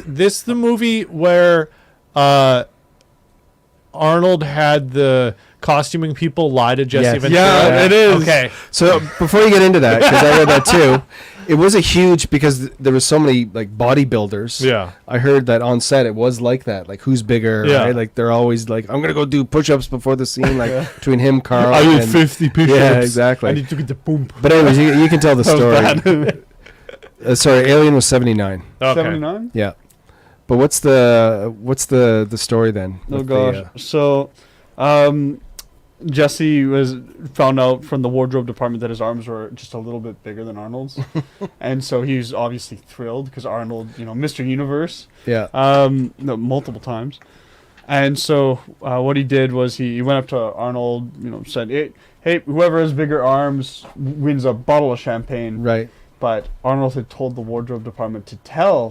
S2: this the movie where Arnold had the costuming people lie to Jesse
S3: Yes.
S2: Ventura?
S3: Yeah,
S2: it is. Okay.
S3: So before you get into that, because I read that too, it was a huge because there was so many like bodybuilders.
S2: Yeah.
S3: I heard that on set it was like that, like who's bigger,
S2: Yeah.
S3: right? Like they're always like, I'm gonna go do push-ups before the scene, like between him, Carl.
S2: I did
S3: and-
S2: 50 push-ups.
S3: Yeah, exactly.
S2: I need to get the boom.
S3: But anyways, you can tell the story. Sorry, Alien was 79.
S2: Okay.
S4: 79?
S3: Yeah. But what's the story then?
S4: Oh
S3: with
S4: gosh.
S3: the,
S4: So, Jesse was found out from the wardrobe department that his arms were just a little bit bigger than Arnold's, and so he was obviously thrilled because Arnold, Mr. Universe,
S3: yeah.
S4: no, multiple times, and so what he did was he went up to Arnold, said, "Hey, whoever has bigger arms wins a bottle of champagne."
S3: Right.
S4: But Arnold had told the wardrobe department to tell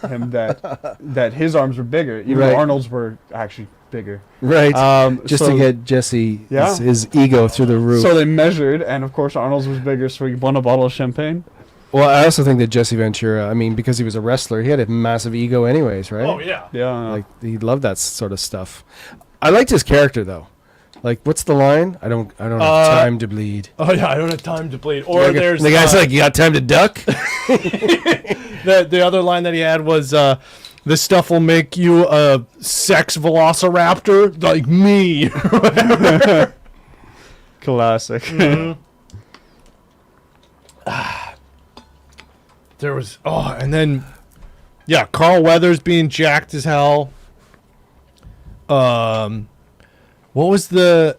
S4: him that his arms were bigger, even
S3: Right.
S4: though Arnold's were actually bigger.
S3: Right. Just
S4: so,
S3: to get Jesse
S4: Yeah.
S3: his ego through the roof.
S4: So they measured, and of course Arnold's was bigger, so he won a bottle of champagne.
S3: Well, I also think that Jesse Ventura, I mean, because he was a wrestler, he had a massive ego anyways, right?
S2: Oh, yeah.
S4: Yeah.
S3: Like, he loved that sort of stuff. I liked his character, though. Like, what's the line? I don't have time to bleed.
S2: Oh, yeah. I don't have time to bleed. Or there's
S3: the guy's like, you got time to duck?
S2: the other line that he had was, this stuff will make you a sex velociraptor like me.
S4: Classic.
S2: There was and then Carl Weathers being jacked as hell. What was the?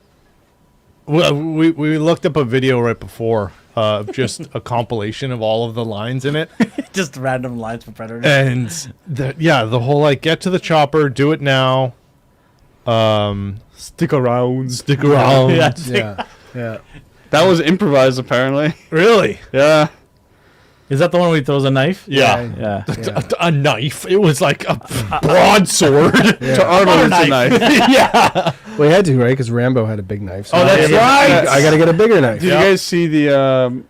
S2: Well, we looked up a video right before of just a compilation of all of the lines in it,
S1: Just random lines for Predator.
S2: and the whole like get to the chopper, do it now.
S4: Stick around.
S2: Stick around.
S3: Yeah.
S4: That was improvised, apparently.
S2: Really?
S4: Yeah.
S1: Is that the one where he throws a knife?
S2: Yeah.
S1: Yeah.
S2: A knife. It was like a broadsword.
S4: To Arnold, it's a knife.
S2: Yeah.
S3: Well, he had to, right? Because Rambo had a big knife. So
S2: Oh, that's right.
S3: I got to get a bigger knife.
S4: Did you guys see the?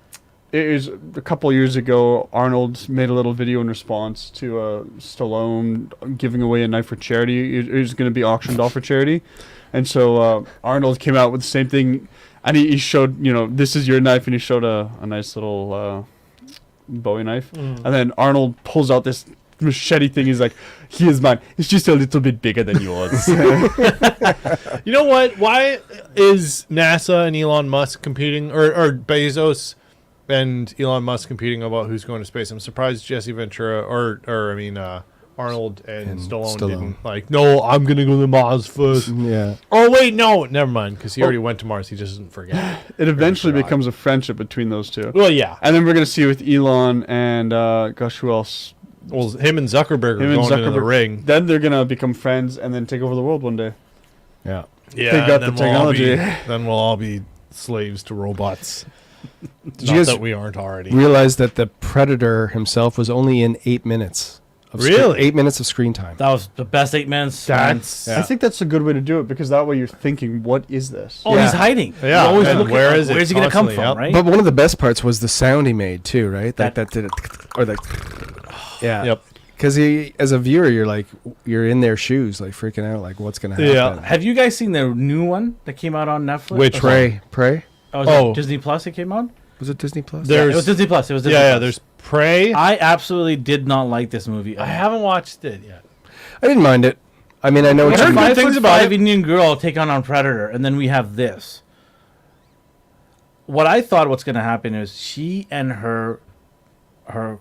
S4: It was a couple years ago. Arnold made a little video in response to Stallone giving away a knife for charity. It was going to be auctioned off for charity, and so Arnold came out with the same thing, and he showed, this is your knife, and he showed a nice little Bowie knife, and then Arnold pulls out this machete thing. He's like, "Here's mine. It's just a little bit bigger than yours."
S2: You know what? Why is NASA and Elon Musk competing, or Bezos and Elon Musk competing about who's going to space? I'm surprised Jesse Ventura Arnold and Stallone didn't no, I'm going to go to Mars first.
S3: Yeah.
S2: Oh, wait, no, never mind, because he already went to Mars. He just doesn't forget.
S4: It eventually becomes a friendship between those two.
S2: Well, yeah.
S4: And then we're going to see with Elon and, gosh, who else?
S2: Well, him and Zuckerberg are going into the ring.
S4: Then they're going to become friends and then take over the world one day.
S3: Yeah.
S2: Yeah,
S4: They got
S2: and
S4: the
S2: then we'll all
S4: technology.
S2: then we'll all be slaves to robots.
S3: Did
S2: Not
S3: you guys
S2: that we aren't already.
S3: realize that the Predator himself was only in 8 minutes?
S2: Really?
S3: 8 minutes of screen time.
S1: That was the best 8 minutes.
S2: That's
S3: Yeah.
S4: I think that's a good way to do it because that way you're thinking, what is this?
S1: Oh,
S3: Yeah.
S1: he's hiding.
S2: Yeah,
S1: You're always
S2: and
S1: looking,
S2: where is it
S1: where's he going to come from,
S2: constantly,
S1: right?
S3: But one of the best parts was the sound he made too, right? That did it, or like, yeah.
S2: Yep.
S3: Because as a viewer, you're in their shoes, like freaking out, like what's gonna happen?
S2: Yeah.
S1: Have you guys seen the new one that came out on Netflix?
S2: Which
S3: Prey.
S1: Oh,
S2: Oh.
S1: it Disney Plus it came out?
S3: Was it Disney Plus?
S2: There-
S1: It was Disney Plus. It was Disney
S2: Yeah,
S1: Plus.
S2: there's Prey.
S1: I absolutely did not like this movie.
S2: I haven't watched it yet.
S3: I didn't mind it. I mean, I know
S1: We
S3: it's
S1: heard
S2: good things about
S1: 5'5"
S2: it.
S1: Indian girl take on Predator, and then we have this. What I thought what's going to happen is she and her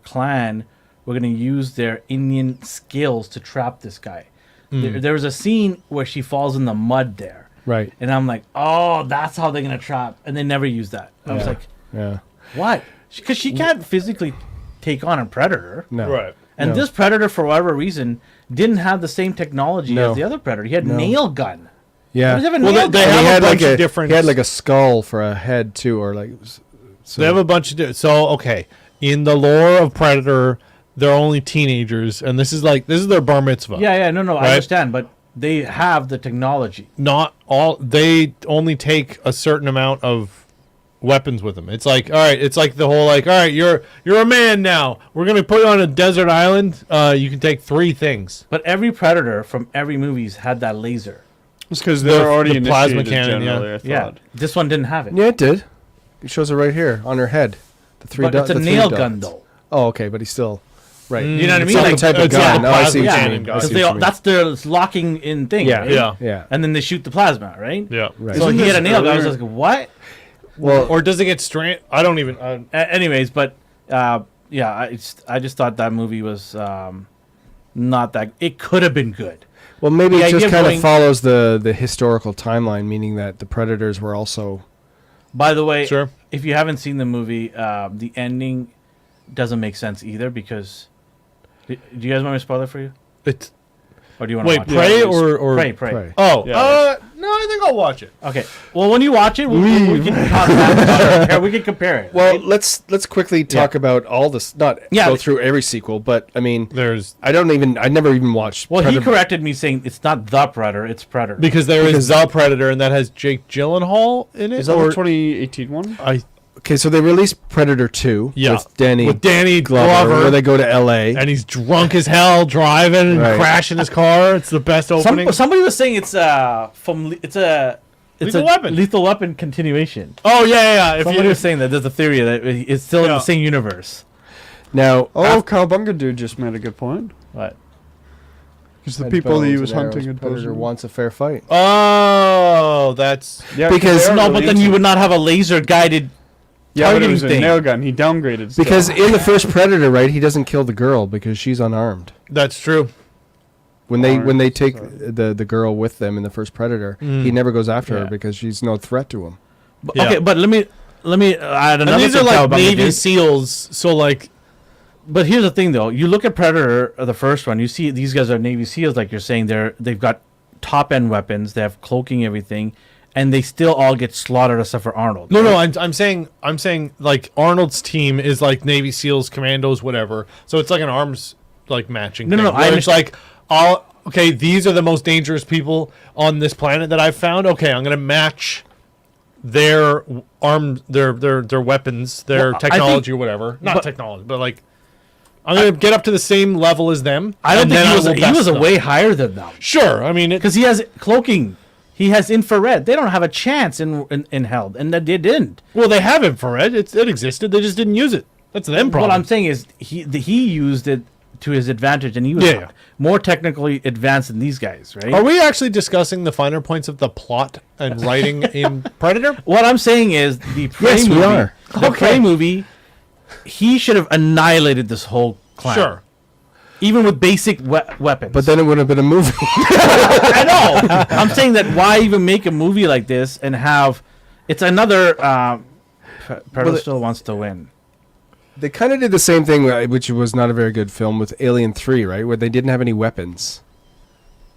S1: clan were going to use their Indian skills to trap this guy. There was a scene where she falls in the mud there.
S3: right.
S1: And I'm like, oh, that's how they're going to trap. And they never use that. I was
S3: Yeah.
S1: like,
S3: Yeah.
S1: what? Because she can't physically take on a Predator.
S3: No.
S2: Right.
S1: And
S3: No.
S1: this Predator, for whatever reason, didn't have the same technology
S3: No.
S1: as the other Predator. He had
S3: No.
S1: nail gun.
S3: Yeah.
S1: Why does he have a
S2: Well,
S1: nail
S2: they
S1: gun?
S3: And
S2: have
S3: he
S2: a
S3: had
S2: bunch
S3: like
S2: of different-
S3: He had like a skull for a head too, or like. So
S2: They have a bunch of so okay. In the lore of Predator, they're only teenagers, and this is their bar mitzvah.
S1: Yeah, no, I
S2: Right?
S1: understand, but they have the technology.
S2: Not all. They only take a certain amount of weapons with them. It's like, all right, it's like the whole all right, you're a man now. We're gonna put you on a desert island. You can take 3 things.
S1: But every Predator from every movie's had that laser.
S4: It's because they're already
S2: the plasma
S4: initiated
S2: cannon,
S4: generally,
S2: yeah.
S4: I
S1: Yeah,
S4: thought.
S1: this one didn't have it.
S3: Yeah, it did. It shows it right here on her head. The 3
S1: But it's a
S3: the 3
S1: nail
S3: dots.
S1: gun, though.
S3: Oh, okay, but he's still right.
S1: You know what I
S3: It's
S1: mean?
S3: not
S1: Like,
S3: the type of
S2: it's not
S3: gun.
S2: the
S3: No, I see
S2: plasma
S3: what you
S2: cannon
S3: mean.
S2: gun.
S3: I see
S1: Because
S3: what you mean.
S1: that's their locking in thing,
S3: Yeah.
S1: right?
S2: Yeah.
S3: Yeah.
S1: And then they shoot the plasma, right?
S2: Yeah.
S3: Right.
S1: So
S4: Isn't
S1: he had
S4: this
S1: a nail gun. I was
S4: earlier-
S1: like, what?
S3: Well,
S2: Or does it get strand? I don't even.
S1: Anyways, but I just thought that movie was not that. It could have been good.
S3: well, maybe
S1: the
S3: it just
S1: idea of
S3: kind of
S1: going-
S3: follows the historical timeline, meaning that the Predators were also.
S1: By the way,
S2: Sure.
S1: if you haven't seen the movie, the ending doesn't make sense either because. Do you guys want me to spoil it for you,
S2: It's
S1: or do you want to
S2: wait,
S1: watch
S2: Prey
S1: it?
S2: or
S1: Prey.
S3: Prey.
S2: Oh,
S4: Yeah.
S2: no, I think I'll watch it.
S1: Okay. Well, when you watch it, we can talk about it. We can compare it.
S3: Well,
S1: right?
S3: let's quickly talk about all this. Not
S1: Yeah.
S3: go through every sequel, but I mean,
S2: There's
S3: I never even watched.
S1: Well, he
S3: Predator.
S1: corrected me saying it's not the Predator, it's Predator.
S2: because there is the Predator, and that has Jake Gyllenhaal in it.
S4: Is that
S2: or
S4: the 2018 one?
S2: I
S3: Okay, so they released Predator 2
S2: yeah
S3: with Danny
S2: Glover,
S3: where they go to L.A.
S2: and he's drunk as hell driving and
S3: Right.
S2: crashing his car. It's the best opening.
S1: Somebody was saying it's
S2: Lethal Weapon.
S1: Lethal Weapon continuation.
S2: Oh yeah. If
S1: Somebody
S2: you
S1: was saying that there's a theory that it's still in
S2: Yeah.
S1: the same universe.
S3: Now,
S4: Oh, Cowabunga dude just made a good point.
S1: What?
S4: Because the
S3: Had
S4: people he
S3: bows
S4: was
S3: and arrows,
S4: hunting had bows
S3: Predator
S4: and-
S3: wants a fair fight.
S2: oh, that's
S4: Yeah,
S3: Because-
S4: they are
S1: No, but
S4: really
S1: then
S4: into-
S1: you would not have a laser guided
S4: Yeah, but it
S1: targeting
S4: was a
S1: thing.
S4: nail gun. He downgraded. still.
S3: Because in the first Predator, right, he doesn't kill the girl because she's unarmed.
S2: true.
S3: When they
S4: Armed,
S3: take
S4: sorry.
S3: the girl with them in the first Predator, he never goes after her
S1: Yeah.
S3: because she's no threat to him.
S1: But,
S2: Yeah.
S1: Okay, but let me add another
S2: And these are
S1: thing
S2: like
S1: Cowabunga
S2: Navy
S1: did.
S2: SEALs, so like
S1: But here's the thing, though. You look at Predator, the first one. You see these guys are Navy SEALs, like you're saying. They've got top end weapons. They have cloaking, everything, and they still all get slaughtered except for Arnold.
S2: No, I'm saying like Arnold's team is like Navy SEALs, Commandos, whatever. So it's like an arms like matching.
S1: No,
S2: thing,
S1: no, I
S2: where it's like all okay. These are the most dangerous people on this planet that I've found. Okay, I'm gonna match their arms, their weapons, their
S1: Well,
S2: technology or whatever. Not
S1: but-
S2: technology, but like I'm gonna get up to the same level as them.
S1: I don't
S2: and
S1: think
S2: then
S1: he
S2: will
S1: was
S2: best
S1: a
S2: them.
S1: way higher than them
S2: Sure, I mean,
S1: because he has cloaking. He has infrared. They don't have a chance in hell, and that they didn't.
S2: well, they have infrared. It existed. They just didn't use it. That's them problem.
S1: What I'm saying is he used it to his advantage, and he was
S2: Yeah.
S1: more technically advanced than these guys, right?
S2: Are we actually discussing the finer points of the plot and writing in Predator?
S1: What I'm saying is the Prey
S3: Yes, we
S1: movie,
S3: are.
S1: the Prey movie, he should have annihilated this whole clan.
S2: Sure.
S1: Even with basic weapons.
S3: But then it would have been a movie.
S1: I know. I'm saying that why even make a movie like this and have it's another Predator still wants to win.
S3: They kind of did the same thing, which was not a very good film, with Alien 3, right? Where they didn't have any weapons.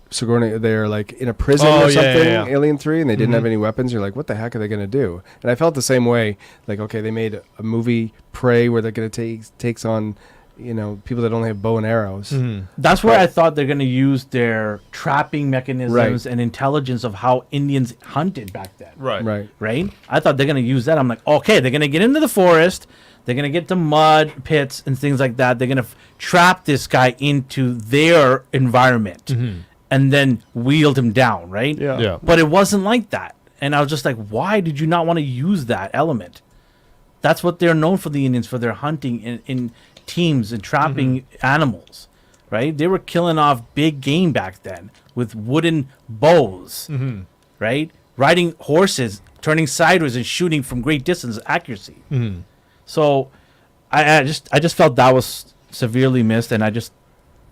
S3: Sigourney, they're like in a prison
S2: Oh,
S3: or
S2: yeah,
S3: something,
S2: yeah.
S3: Alien 3, and they didn't
S2: Mhm.
S3: have any weapons. You're like, what the heck are they going to do? And I felt the same way. Like, okay, they made a movie, Prey, where they're going to takes on, people that only have bow and arrows.
S2: Mm-hmm.
S1: That's where
S3: Right.
S1: I thought they're going to use their trapping mechanisms
S3: Right.
S1: and intelligence of how Indians hunted back then.
S3: Right.
S1: Right? I thought they're going to use that. I'm like, okay, they're going to get into the forest. They're going to get to mud pits and things like that. They're going to trap this guy into their environment
S2: Mm-hmm.
S1: and then wield him down, right?
S2: Yeah.
S1: But it wasn't like that. And I was just like, why did you not want to use that element? That's what they're known for, the Indians, for their hunting in teams and trapping animals, right? They were killing off big game back then with wooden bows, right? Riding horses, turning sideways and shooting from great distance, accuracy. So I just felt that was severely missed, and I just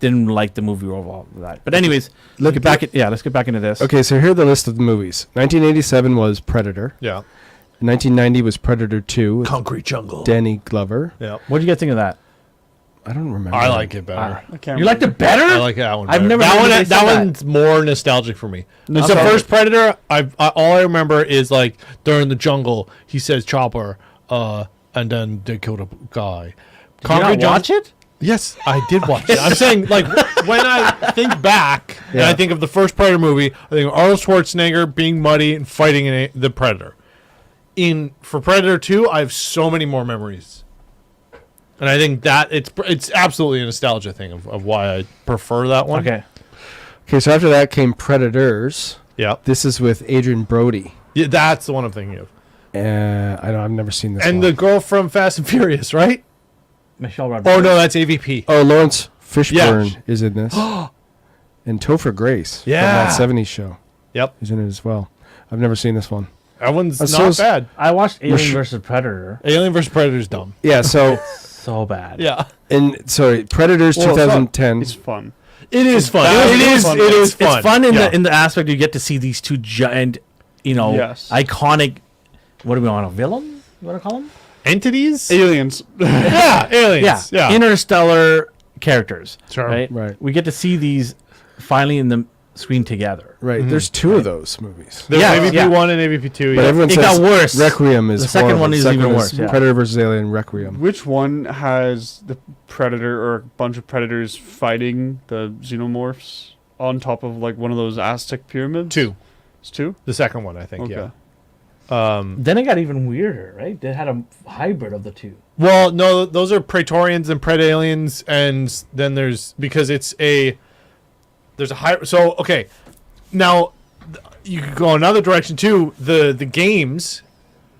S1: didn't like the movie overall with that. But anyways, let's get back into this.
S3: Okay, so here are the list of the movies. 1987 was Predator.
S2: Yeah.
S3: 1990 was Predator 2 with
S2: Concrete jungle.
S3: Danny Glover.
S2: Yeah.
S1: What do you guys think of that?
S3: I don't remember.
S2: I like it better.
S4: I can't
S1: You liked
S4: remember.
S1: it better?
S2: I like that one.
S1: I've
S2: better.
S1: never
S2: that
S1: heard
S2: one.
S1: anybody
S2: That
S1: say that.
S2: one's more nostalgic for me. It's the
S1: Okay.
S2: first Predator. All I remember is like during the jungle, he says chopper, and then they killed a guy.
S1: Did you not watch it?
S2: Yes, I did watch it. I'm saying, like, when I think back and I think of the first Predator movie, I think of Arnold Schwarzenegger being muddy and fighting the Predator. For Predator 2, I have so many more memories. And I think that it's absolutely a nostalgia thing of why I prefer that one.
S1: Okay.
S3: Okay, so after that came Predators.
S2: Yeah.
S3: This is with Adrian Brody.
S2: Yeah, that's the one I'm thinking of.
S3: I've never seen this
S2: And
S3: one.
S2: the girl from Fast and Furious, right?
S1: Michelle Rodriguez.
S2: Oh, no, that's AVP.
S3: Oh, Lawrence Fishburne
S2: Yeah.
S3: is in this. And Topher Grace
S2: Yeah.
S3: from that 70s show
S2: Yep.
S3: is in it as well. I've never seen this one.
S2: That one's
S3: So
S2: not
S3: is-
S2: bad.
S1: I watched Alien
S3: Mich-
S1: vs. Predator.
S2: Alien vs. Predator's dumb.
S3: Yeah, so
S1: So bad.
S2: Yeah.
S3: Predators
S4: Well, it's not-
S3: 2010.
S4: It's fun.
S2: It is fun.
S1: It
S2: It is
S1: fun.
S2: It is fun.
S1: It's fun
S2: Yeah.
S1: in the aspect you get to see these two giant,
S4: Yes.
S1: iconic. What do we want? A villain? You want to call them?
S2: Entities?
S4: Aliens.
S2: Yeah, aliens. Yeah.
S1: Interstellar characters.
S2: Sure.
S1: Right.
S3: Right.
S1: We get to see these finally in the screen together.
S3: Right, there's two of those movies.
S2: There's
S1: Yeah,
S2: AVP
S1: yeah.
S2: 1 and AVP 2.
S3: But
S2: Yeah.
S3: everyone
S1: It
S3: says
S1: got worse.
S3: Requiem is
S1: The second
S3: horrible.
S1: one is
S3: Second
S1: even worse, yeah.
S3: Predator vs. Alien Requiem.
S4: Which one has the Predator or a bunch of Predators fighting the Xenomorphs on top of like one of those Aztec pyramids?
S2: 2.
S4: It's 2?
S2: The second one, I think,
S4: Okay.
S2: yeah.
S1: Then it got even weirder, right? They had a hybrid of the two.
S2: Well, no, those are Praetorians and Pred-Aliens, and then there's there's a high. So okay, now you could go another direction too. The games,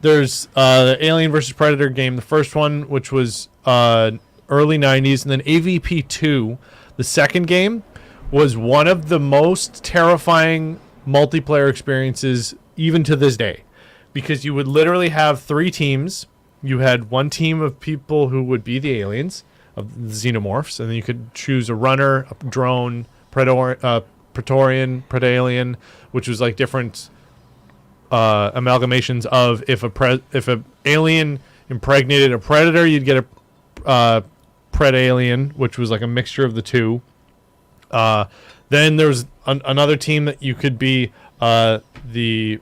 S2: there's the Alien versus Predator game, the first one, which was early '90s, and then AVP 2, the second game, was one of the most terrifying multiplayer experiences even to this day, because you would literally have 3 teams. You had one team of people who would be the aliens, of the xenomorphs, and then you could choose a runner, a drone, Praetorian, Pred-Alien, which was like different amalgamations of if a alien impregnated a predator, you'd get a Pred-Alien, which was like a mixture of the two. Then there's another team that you could be the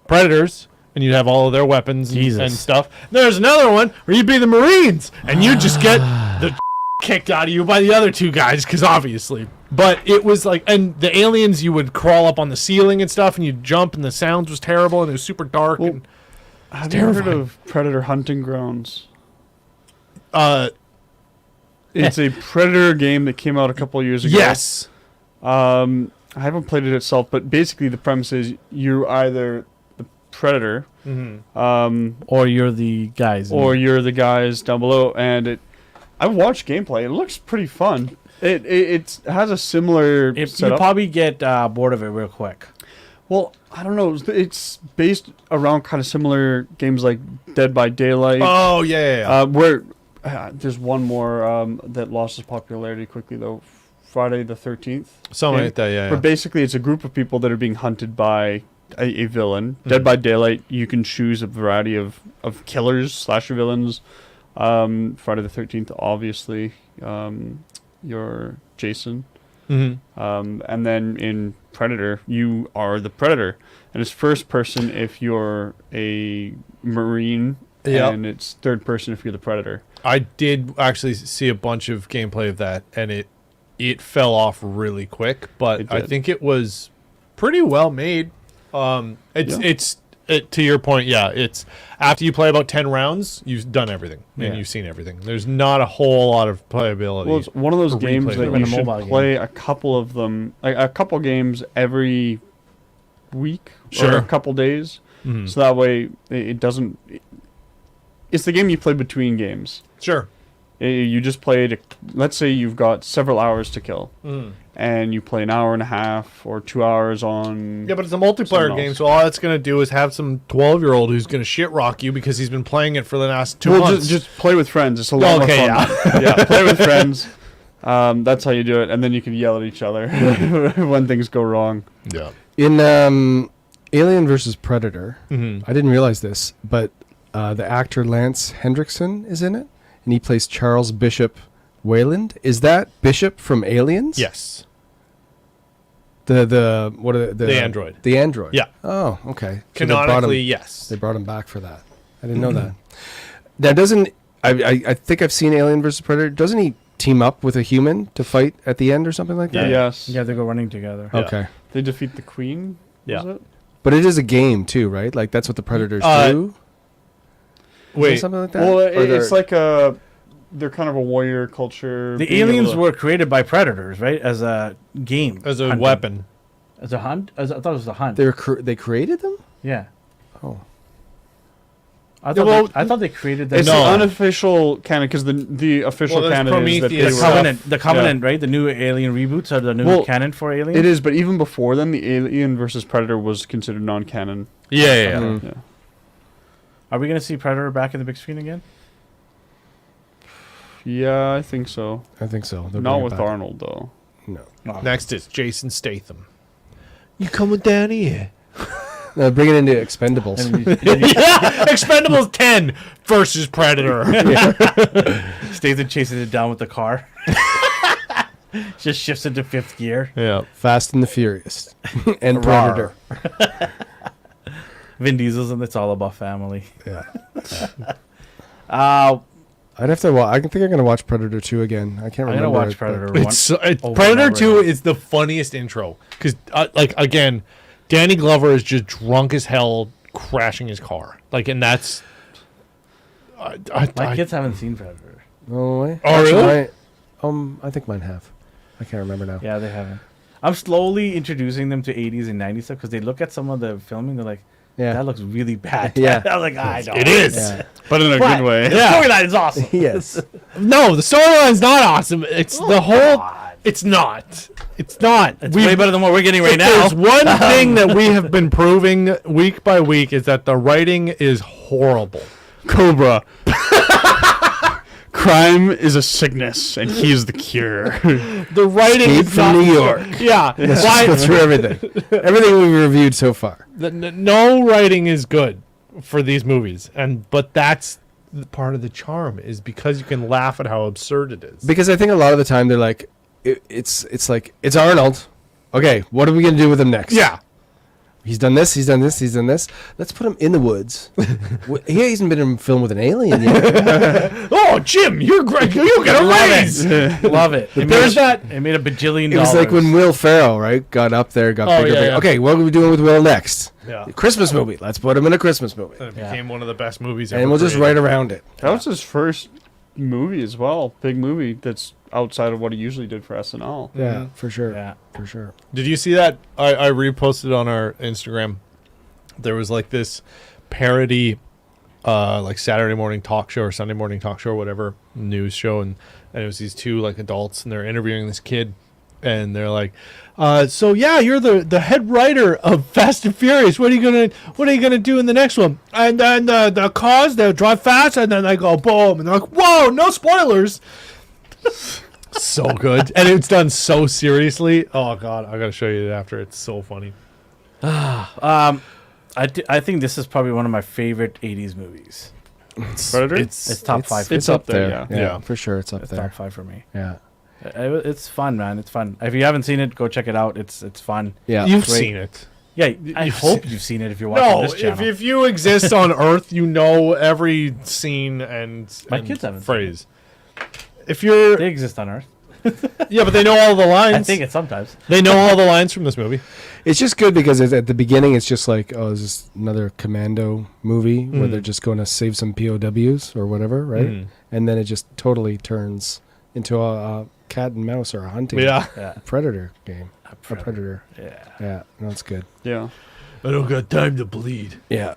S2: Predators, and you'd have all of their weapons and stuff. There's another one where you'd be the Marines, and you'd just get the kicked out of you by the other two guys, because obviously. But it was like, and the aliens, you would crawl up on the ceiling and stuff, and you'd jump, and the sounds was terrible, and it was super dark.
S4: Well,
S2: and
S4: have you heard of Predator Hunting Grounds? It's a Predator game that came out a couple of years ago.
S2: Yes.
S4: I haven't played it itself, but basically the premise is you're either the Predator,
S1: or you're the guys.
S4: or you're the guys down below, and I watched gameplay. It looks pretty fun. It has a similar
S1: you
S4: setup.
S1: probably get bored of it real quick.
S4: Well, I don't know. It's based around kind of similar games like Dead by Daylight.
S2: Oh, yeah.
S4: Where there's one more that lost its popularity quickly, though. Friday the 13th.
S2: Something like that, yeah.
S4: But basically, it's a group of people that are being hunted by a villain. Dead by Daylight, you can choose a variety of killers, slasher villains. Friday the 13th, obviously, you're Jason. And then in Predator, you are the Predator. And it's first person if you're a Marine, and it's third person if you're the Predator.
S2: I did actually see a bunch of gameplay of that, and it fell off really quick, but I think it was pretty well made. It's to your point, it's after you play about 10 rounds, you've done everything and you've seen everything. There's not a whole lot of playability.
S4: Well, it's one of those games that you should play a couple of them, like a couple games every week or a couple days, so that way it doesn't. It's the game you play between games.
S2: Sure.
S4: You just played, let's say you've got several hours to kill, and you play an hour and a half or 2 hours on...
S2: Yeah, but it's a multiplayer game, so all it's going to do is have some 12-year-old who's going to shit rock you because he's been playing it for the last 2 months.
S4: Just play with friends. It's a lot more fun. Yeah, play with friends. That's how you do it, and then you can yell at each other when things go wrong.
S2: Yeah.
S3: In Alien versus Predator, I didn't realize this, but the actor Lance Hendrickson is in it. And he plays Charles Bishop Wayland. Is that Bishop from Aliens?
S2: Yes.
S3: The
S2: android.
S3: The android.
S2: Yeah.
S3: Oh, okay. So
S2: Canonically, yes.
S3: They brought him back for that. I didn't know that. Now, doesn't I think I've seen Alien versus Predator. Doesn't he team up with a human to fight at the end or something like that?
S4: Yes.
S1: Yeah, they go running together.
S3: Okay.
S4: They defeat the Queen.
S2: Yeah.
S4: Was it?
S3: But it is a game too, right? Like that's what the Predators do.
S2: Wait,
S3: something like that?
S4: Well, it's like they're kind of a warrior culture.
S1: The aliens were created by Predators, right? As a game.
S2: as a
S1: hunting.
S2: weapon.
S1: As a hunt? I thought it was a hunt.
S3: They created them?
S1: Yeah.
S3: Oh.
S1: I thought they created them.
S4: It's the unofficial canon, because the official canon is that they were...
S1: The Covenant, right? The new Alien reboots are the new canon for Alien?
S4: It is, but even before then, the Alien versus Predator was considered non-canon.
S2: Yeah.
S1: Are we going to see Predator back in the big screen again?
S4: Yeah, I think so.
S3: I think so.
S4: Not with Arnold, though.
S3: No.
S2: Next is Jason Statham. You coming down here?
S3: No, bring it into Expendables.
S2: Expendables 10 versus Predator.
S1: Statham chases it down with the car. Just shifts into fifth gear.
S2: Yeah.
S3: Fast and the Furious. And Predator.
S1: Vin Diesel's and it's all about family.
S3: Yeah.
S1: I'd
S3: have to watch. I think I'm going to watch Predator 2 again. I can't remember.
S1: I'm going to watch Predator 1.
S2: Predator 2 is the funniest intro. Because, again, Danny Glover is just drunk as hell crashing his car. And that's...
S1: My kids haven't seen Predator.
S3: No way.
S2: Oh, really?
S3: I think mine have. I can't remember now.
S1: Yeah, they haven't. I'm slowly introducing them to 80s and 90s stuff because they look at some of the filming. They're like, that looks really bad.
S3: Yeah.
S1: I was like, I know.
S2: It is.
S3: Yeah.
S4: But in a good way.
S1: The storyline is awesome.
S3: Yes.
S2: No, the storyline's not awesome. It's the whole... It's not. It's not.
S1: It's way better than what we're getting right now.
S2: There's one thing that we have been proving week by week is that the writing is horrible.
S4: Cobra. Crime is a sickness, and he is the cure.
S2: The writing
S3: Escape
S2: is
S3: from
S2: not
S3: New York.
S2: Yeah.
S3: Let's just go through everything. Everything we've reviewed so far.
S2: No writing is good for these movies, but that's part of the charm is because you can laugh at how absurd it is.
S3: Because I think a lot of the time they're like, it's like it's Arnold. Okay, what are we gonna do with him next?
S2: Yeah.
S3: He's done this. He's done this. He's done this. Let's put him in the woods. He hasn't been in a film with an alien yet.
S2: Oh, Jim, you're great. You get a raise.
S1: Love it.
S2: There's that.
S1: It made $1 bajillion.
S3: It was like when Will Ferrell, right, got up there, got
S2: Oh,
S3: bigger.
S2: yeah,
S3: bigger.
S2: yeah.
S3: Okay, what are we doing with Will next?
S2: Yeah.
S3: Christmas movie. Let's put him in a Christmas movie,
S2: It became one of the best movies ever.
S3: and we'll just
S2: created.
S3: write around it.
S4: That was his first movie as well. Big movie that's outside of what he usually did for SNL.
S3: Yeah, for sure.
S1: Yeah.
S3: For sure.
S2: Did you see that? I reposted on our Instagram. There was like this parody, like Saturday morning talk show or Sunday morning talk show or whatever news show, and it was these two like adults, and they're interviewing this kid, and they're like, "So yeah, you're the head writer of Fast and Furious. What are you gonna do in the next one?" And then the cars they drive fast, and then I go boom, and they're like, "Whoa, no spoilers." So good, and it's done so seriously. Oh god, I gotta show you it after. It's so funny.
S1: I think this is probably one of my favorite 80s movies.
S4: Predator?
S1: It's top 5.
S3: It's up there.
S4: yeah.
S3: Yeah, for sure. It's up
S1: It's
S3: there.
S1: top 5 for me.
S3: Yeah.
S1: It's fun, man. It's fun. If you haven't seen it, go check it out. It's fun.
S3: Yeah.
S2: You've
S1: great.
S2: seen it.
S1: Yeah, I
S2: You've
S1: hope
S2: seen-
S1: you've seen it if you're watching
S2: No,
S1: this channel.
S2: if you exist on Earth, you know every scene and
S1: My
S2: and
S1: kids haven't seen
S2: phrase. If you're
S1: They exist on Earth.
S2: yeah, but they know all the lines.
S1: I think it's sometimes.
S2: they know all the lines from this movie.
S3: It's just good because at the beginning it's just like, oh, is this another commando movie where they're just going to save some POWs or whatever, right?
S2: Mm.
S3: And then it just totally turns into a cat and mouse or a hunting
S2: Yeah,
S1: Yeah.
S3: predator game. A
S1: Predator.
S3: predator.
S1: Yeah.
S3: Yeah, no, that's good.
S4: Yeah.
S2: I don't got time to bleed.
S3: Yeah.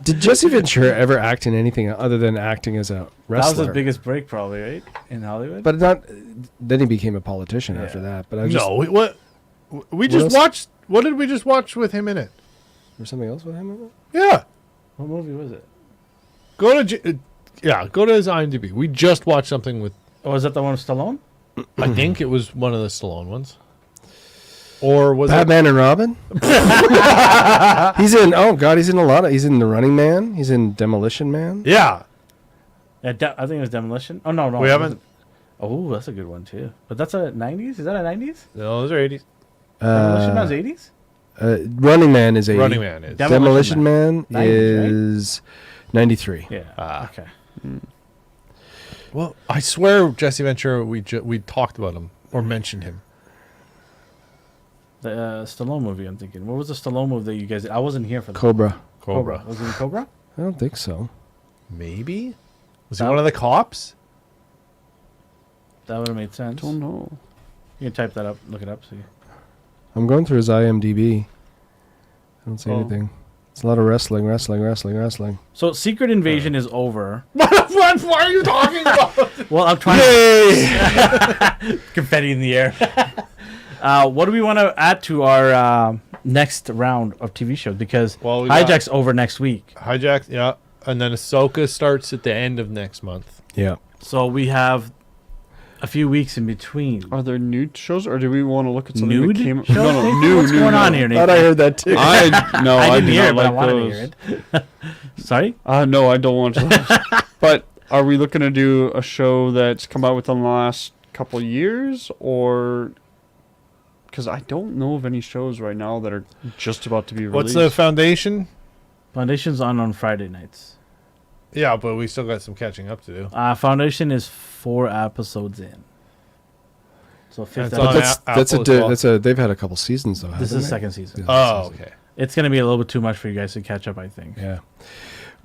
S3: Did Jesse Ventura ever act in anything other than acting as a
S1: That was
S3: wrestler?
S1: his biggest break, probably, right? In Hollywood.
S3: But not. Then he became a politician
S1: Yeah.
S3: after that. But I just,
S2: No, what? We just
S3: else?
S2: watched. What did we just watch with him in it?
S3: There's something else with him. In it?
S2: Yeah,
S1: What movie was it?
S2: go to his IMDb. We just watched something with.
S1: Oh, was that the one with Stallone?
S2: I think it was one of the Stallone ones. Or was
S3: Batman and Robin. He's in. Oh God, he's in a lot of. He's in The Running Man. He's in Demolition Man.
S2: it? Yeah,
S1: I think it was Demolition. Oh no,
S2: we
S1: it
S2: haven't.
S1: wasn't. Oh, that's a good one too. But that's a 90s. Is that a 90s?
S2: No, those are 80s.
S1: Demolition Man's 80s.
S3: Running Man is 80.
S2: Running Man is.
S3: Demolition Man
S1: 90s, right?
S3: is 93.
S1: Yeah.
S2: Ah.
S1: Okay.
S2: Well, I swear, Jesse Ventura, we talked about him or mentioned him.
S1: The Stallone movie. I'm thinking. What was the Stallone movie that you guys? I wasn't here for. The
S3: Cobra.
S2: Cobra.
S1: Was it in Cobra?
S3: I don't think so.
S2: Maybe? Was he
S1: That-
S2: one of the cops?
S1: That would have made sense.
S4: Don't know.
S1: You can type that up. Look it up. See.
S3: I'm going through his IMDb. I don't see
S4: Oh.
S3: anything. It's a lot of wrestling.
S1: So Secret Invasion is over.
S2: What are you talking about?
S1: Well, I'm trying.
S2: Yay!
S1: Confetti in the air. What do we want to add to our next round of TV shows? Because
S2: Well, we got-
S1: Hijack's over next week.
S2: Hijack, yeah. And then Ahsoka starts at the end of next month.
S3: Yeah.
S1: So we have a few weeks in between.
S4: Are there nude shows, or do we want to look at something
S1: Nude
S4: that came?
S1: shows?
S4: No, no,
S1: Nathan?
S4: new.
S1: What's
S4: new,
S1: going
S4: no.
S1: on here, Nathan?
S3: heard that too.
S1: I didn't
S4: do
S1: hear
S4: not
S1: it, but I
S4: like
S1: wanted
S4: those.
S1: to hear it. Sorry?
S4: No, I don't want to. But are we looking to do a show that's come out within the last couple of years, or because I don't know of any shows right now that are just about to be released?
S2: What's the foundation?
S1: Foundation's on Friday nights.
S2: Yeah, but we still got some catching up to do.
S1: Foundation is 4 episodes in. So fifth
S2: It's on
S1: episode.
S3: That's
S2: Apple as well.
S3: they've had a couple seasons though.
S1: This
S3: haven't
S1: is
S3: they?
S1: second season.
S2: Oh, okay.
S1: It's going to be a little bit too much for you guys to catch up, I think.
S3: Yeah.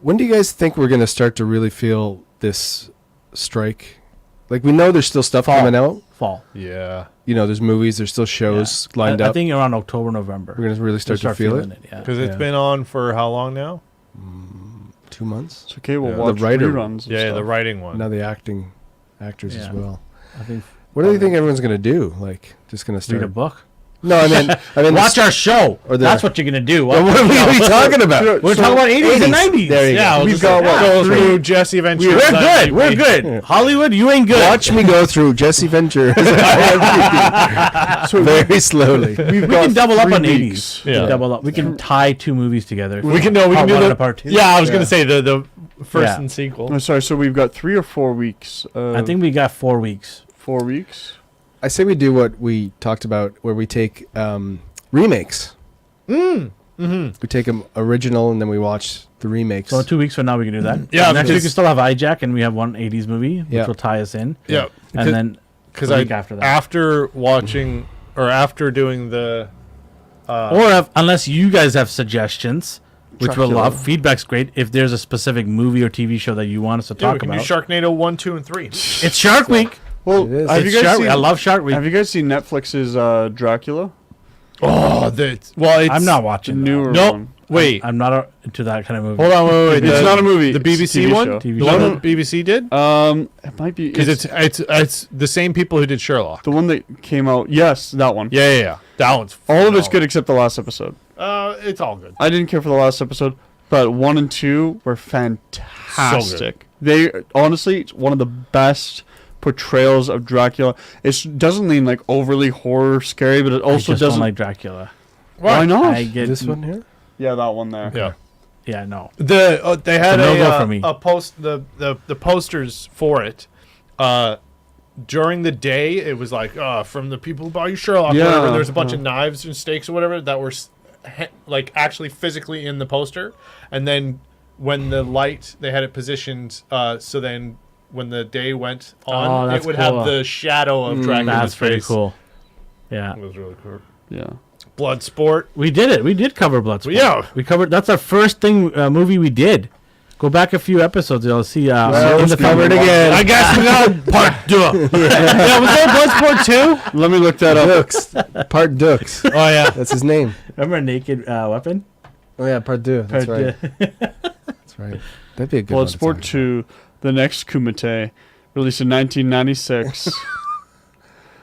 S3: When do you guys think we're going to start to really feel this strike? Like we know there's still stuff
S1: Fall.
S3: coming out.
S1: Fall.
S2: Yeah.
S3: You know, there's movies, there's still shows lined
S1: I
S3: up.
S1: think around October, November.
S3: We're going to really start to feel
S1: feeling
S3: it.
S1: Yeah.
S2: Because it's
S3: Yeah.
S2: been on for how long now?
S3: 2 months.
S4: It's okay. We'll
S2: Yeah.
S4: watch
S3: The writer-
S4: reruns. And
S2: Yeah,
S4: stuff.
S2: the writing one.
S3: Now the actors as
S1: Yeah.
S3: well.
S1: I think
S3: What do you think everyone's going to do? Like just going to
S1: read a
S3: start?
S1: book.
S3: No, I mean,
S1: Watch our show.
S3: Or the-
S1: That's what you're going to do.
S3: Well, what are we talking about?
S1: We're talking about 80s and 90s.
S3: There you
S2: Yeah,
S3: go.
S2: we've got
S1: go
S2: through Jesse Ventura.
S1: We're good. We're good. Hollywood, you ain't good.
S3: Watch me go through Jesse Ventura very slowly.
S1: We can double up on 80s. We
S2: Yeah.
S1: can double up. We can tie 2 movies together.
S2: We can do
S1: Part one
S2: the
S1: and part 2.
S2: Yeah, I was gonna say the first
S1: Yeah.
S2: and sequel.
S4: Oh, sorry. So we've got 3 or 4 weeks.
S1: I think we got 4 weeks.
S4: 4 weeks.
S3: I say we do what we talked about, where we take remakes. We take them original, and then we watch the remakes.
S1: So 2 weeks from now we can do that.
S2: Yeah,
S1: Next week
S2: because-
S1: we still have Hijack, and we have one 80s movie, which
S3: Yeah.
S1: will tie us in.
S2: Yeah.
S1: And then
S2: because
S1: the
S2: I
S1: week after that.
S2: after watching or after doing the
S1: Unless you guys have suggestions, which we'll
S4: Dracula.
S1: love. Feedback's great. If there's a specific movie or TV show that you want us to
S2: we
S1: talk
S2: can
S1: about,
S2: do Sharknado 1, 2, and 3.
S1: it's Shark Week.
S4: Well,
S3: It is.
S4: have
S1: It's
S4: you guys
S1: Shark
S4: seen?
S1: Week. I love Shark Week.
S4: Have you guys seen Netflix's Dracula?
S2: Oh, it's
S1: I'm not
S4: The
S1: watching.
S4: newer
S2: Nope.
S4: one.
S2: Wait.
S1: I'm not into that kind of movie.
S2: Hold on, wait.
S4: It's not a movie.
S2: The
S4: it's a
S2: BBC
S4: TV
S2: one?
S4: show.
S1: TV
S2: The
S1: show.
S2: one that BBC did?
S4: It might be
S2: Because it's the same people who did Sherlock.
S4: the one that came out. Yes, that one.
S2: Yeah. That one's
S4: All of it's
S2: phenomenal.
S4: good except the last episode.
S2: It's all good.
S4: I didn't care for the last episode, but 1 and 2 were fantastic. They honestly, it's one of the best portrayals of Dracula. It doesn't lean like overly horror scary, but it
S1: I
S4: also
S1: just don't
S4: doesn't.
S1: like Dracula.
S4: Why not?
S1: I get
S3: this one here.
S4: Yeah, that one there.
S2: Yeah.
S1: Yeah, no.
S2: They had
S1: It's a no-go for me.
S2: a post the posters for it. During the day, it was like from the people who buy you Sherlock.
S4: Yeah,
S2: Whatever. There's a bunch of
S4: yeah.
S2: knives and stakes or whatever that were like actually physically in the poster. And then when the light, they had it positioned. So then when the day went on,
S1: that's
S2: it would
S1: cool.
S2: have the shadow of Dracula's
S1: That's pretty
S2: face.
S1: cool. Yeah.
S2: It was really cool.
S4: Yeah.
S2: Bloodsport.
S1: We did it. We did cover Bloodsport.
S2: Yeah.
S1: We covered. That's our first movie we did. Go back a few episodes. You'll see. In the
S3: covered
S1: film.
S3: again.
S2: I guess we got part two. Yeah, was there Bloodsport too?
S4: Let me look that up.
S3: Dux. Part Dux.
S2: Oh yeah.
S3: That's his name.
S1: Remember Naked Weapon?
S3: Oh yeah, Part Deux. That's
S1: Part
S3: right. That's right. That'd be a good one. to
S4: Bloodsport
S3: talk
S4: 2, The Next Kumite, released in 1996.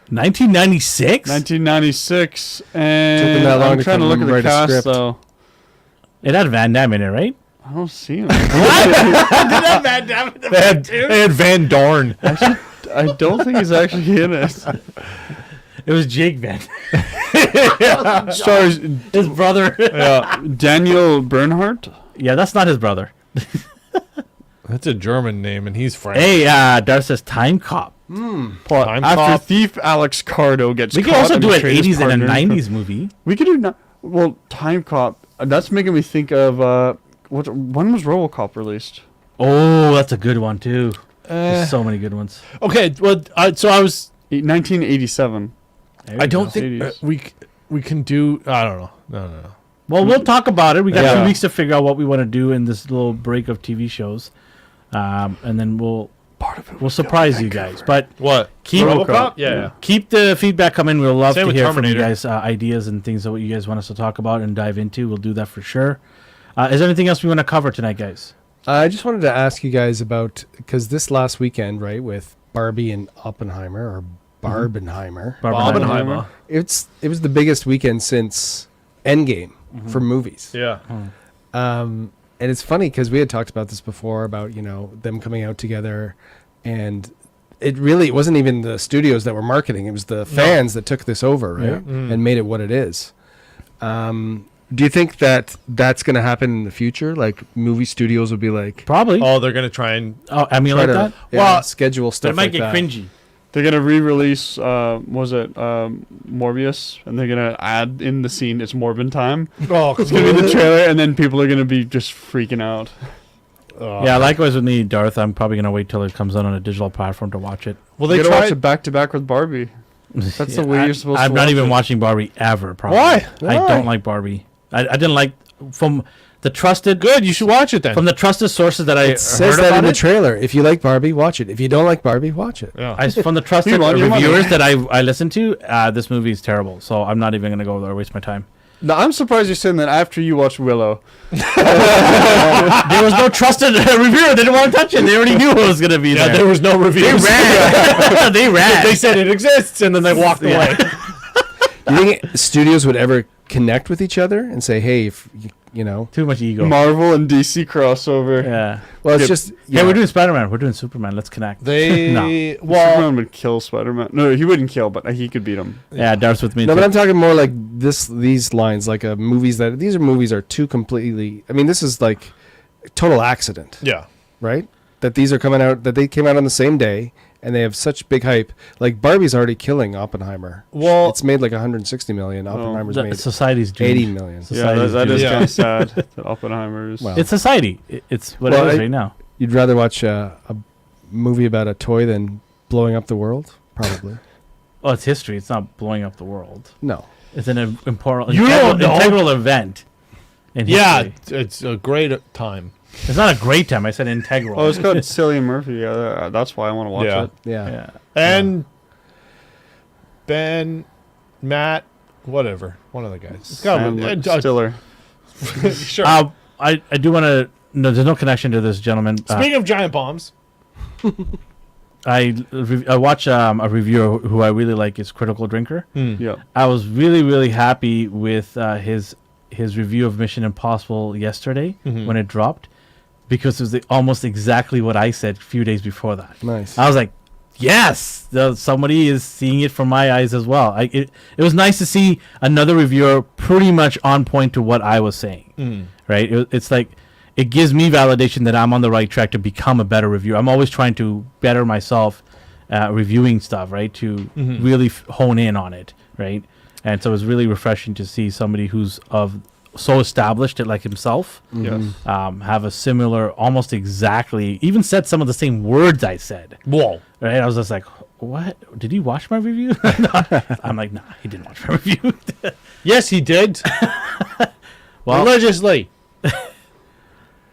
S1: 1996.
S4: 1996,
S3: Took them
S4: and
S3: that long
S4: I'm
S3: to
S4: trying to
S3: come
S4: look at the
S3: write a
S4: cast
S3: script.
S4: though.
S1: It had Van Damme in it, right?
S4: I don't see him.
S2: They had Van Dorn.
S4: I don't think he's actually in it.
S1: It was Jake Van.
S4: Stars
S1: His brother.
S4: Daniel Bernhardt.
S1: Yeah, that's not his brother.
S2: That's a German name, and he's French.
S1: Hey, Darth says Time Cop.
S4: Plot.
S2: Time
S4: After
S2: Cop.
S4: thief Alex Cardo gets
S1: We could
S4: caught
S1: also
S4: and
S1: do an
S4: betrayed his
S1: 80s and a
S4: partner.
S1: 90s movie.
S4: We could do well. Time Cop. That's making me think of when was RoboCop released?
S1: Oh, that's a good one too. There's so many good ones.
S2: Okay, well, so I was.
S4: 1987.
S1: There
S2: I
S1: you
S2: don't
S1: go.
S2: think
S4: 80s.
S2: we can do. I don't know. No.
S1: Well, we'll talk about it. We got
S3: Yeah.
S1: 2 weeks to figure out what we want to do in this little break of TV shows, and then we'll surprise you guys. But
S2: What?
S1: keep
S2: RoboCop? Yeah.
S1: keep the feedback coming. We'll love
S2: Same
S1: to
S2: with
S1: hear from you
S2: Terminator.
S1: guys, ideas and things that what you guys want us to talk about and dive into. We'll do that for sure. Is there anything else we want to cover tonight, guys?
S3: I just wanted to ask you guys about, because this last weekend, right, with Barbie and Oppenheimer, or Barbenheimer,
S2: Barbenheimer.
S3: it was the biggest weekend since Endgame for movies.
S2: Yeah.
S3: And it's funny because we had talked about this before about, them coming out together, and it wasn't even the studios that were marketing. It was the fans that took this over, right?
S1: Yeah.
S3: And made it what it is. Do you think that that's going to happen in the future? Like movie studios will be like,
S1: Probably.
S2: Oh, they're gonna try and.
S1: Emulate that.
S3: well, schedule
S1: But
S3: stuff
S1: it might
S3: like
S1: get
S3: that.
S1: cringy.
S4: They're gonna re-release. Was it Morbius? And they're gonna add in the scene. It's Morbin time.
S2: Oh,
S4: It's gonna be the trailer, and then people are gonna be just freaking out.
S1: Yeah, likewise with me, Darth. I'm probably gonna wait till it comes out on a digital platform to watch it.
S2: Well,
S4: They
S2: they
S4: gotta watch
S2: tried.
S4: it back to back with Barbie. That's the way you're supposed
S1: I'm
S4: to
S1: not
S4: watch
S1: even
S4: it.
S1: watching Barbie ever. Probably.
S2: Why?
S1: I don't like Barbie. I didn't like from the trusted.
S2: Good. You should watch it then.
S1: From the trusted sources that I
S3: It says
S1: heard
S3: that
S1: about
S3: in the
S1: it.
S3: trailer. If you like Barbie, watch it. If you don't like Barbie, watch it.
S2: yeah.
S1: From the trusted
S4: You want your money.
S1: reviewers that I listen to, this movie is terrible. So I'm not even gonna go there and waste my time.
S4: No, I'm surprised you're saying that after you watched Willow.
S1: There was no trusted reviewer. They didn't want to touch it. They already knew it was gonna be
S2: Yeah,
S1: there.
S2: there was no
S1: They
S2: reviews.
S1: ran. They ran.
S2: They said it exists, and then they walked away.
S3: You think studios would ever connect with each other and say, hey, if
S1: Too much ego.
S4: Marvel and DC crossover.
S1: Yeah.
S3: well, it's
S4: Yeah.
S3: just,
S1: Yeah, we're doing Spider-Man. We're doing Superman. Let's connect.
S2: They
S1: No.
S2: well,
S4: Superman would kill Spider-Man. No, he wouldn't kill, but he could beat him.
S1: Yeah, Darth's with me.
S3: no,
S1: too.
S3: but I'm talking more like these lines, like movies movies are too completely, I mean, this is like total accident,
S2: yeah.
S3: right? That these are coming out, that they came out on the same day, and they have such big hype. Like Barbie's already killing Oppenheimer.
S2: Well-
S3: it's made like 160 million. Oppenheimer's made
S1: Society's doomed.
S3: 80 million.
S4: Yeah, that is
S2: Yeah.
S4: kind of sad. That Oppenheimer's.
S3: Wow.
S1: It's society. It's what
S3: Well,
S1: it is
S3: I-
S1: right now.
S3: You'd rather watch a movie about a toy than blowing up the world? Probably.
S1: Well, it's history. It's not blowing up the world.
S3: No.
S1: It's an important,
S2: You don't know.
S1: integral event. In
S2: Yeah,
S1: history.
S2: it's a great time.
S1: It's not a great time. I said integral.
S4: Oh, it's called Cillian Murphy. That's why I want to watch
S2: Yeah.
S4: it.
S3: Yeah.
S1: yeah.
S2: And Ben, Matt, whatever, one of the guys. It's gotta be-
S4: Stiller.
S2: sure.
S1: I do want to. No, there's no connection to this gentleman.
S2: Speaking of giant bombs,
S1: I watch a reviewer who I really like is Critical Drinker.
S4: Yeah.
S1: I was really, really happy with his review of Mission Impossible yesterday when it dropped, because it was almost exactly what I said a few days before that.
S3: Nice.
S1: I was like, yes, somebody is seeing it from my eyes as well. It was nice to see another reviewer pretty much on point to what I was saying. Right? It's like, it gives me validation that I'm on the right track to become a better reviewer. I'm always trying to better myself reviewing stuff, right? To really hone in on it, right? And so it was really refreshing to see somebody who's so established it like himself
S4: Yes.
S1: have a similar, almost exactly, even said some of the same words I said.
S2: whoa.
S1: Right? I was just like, what? Did he watch my review? I'm like, nah, he didn't watch my review.
S2: Yes, he did.
S1: Well,
S2: Religiously.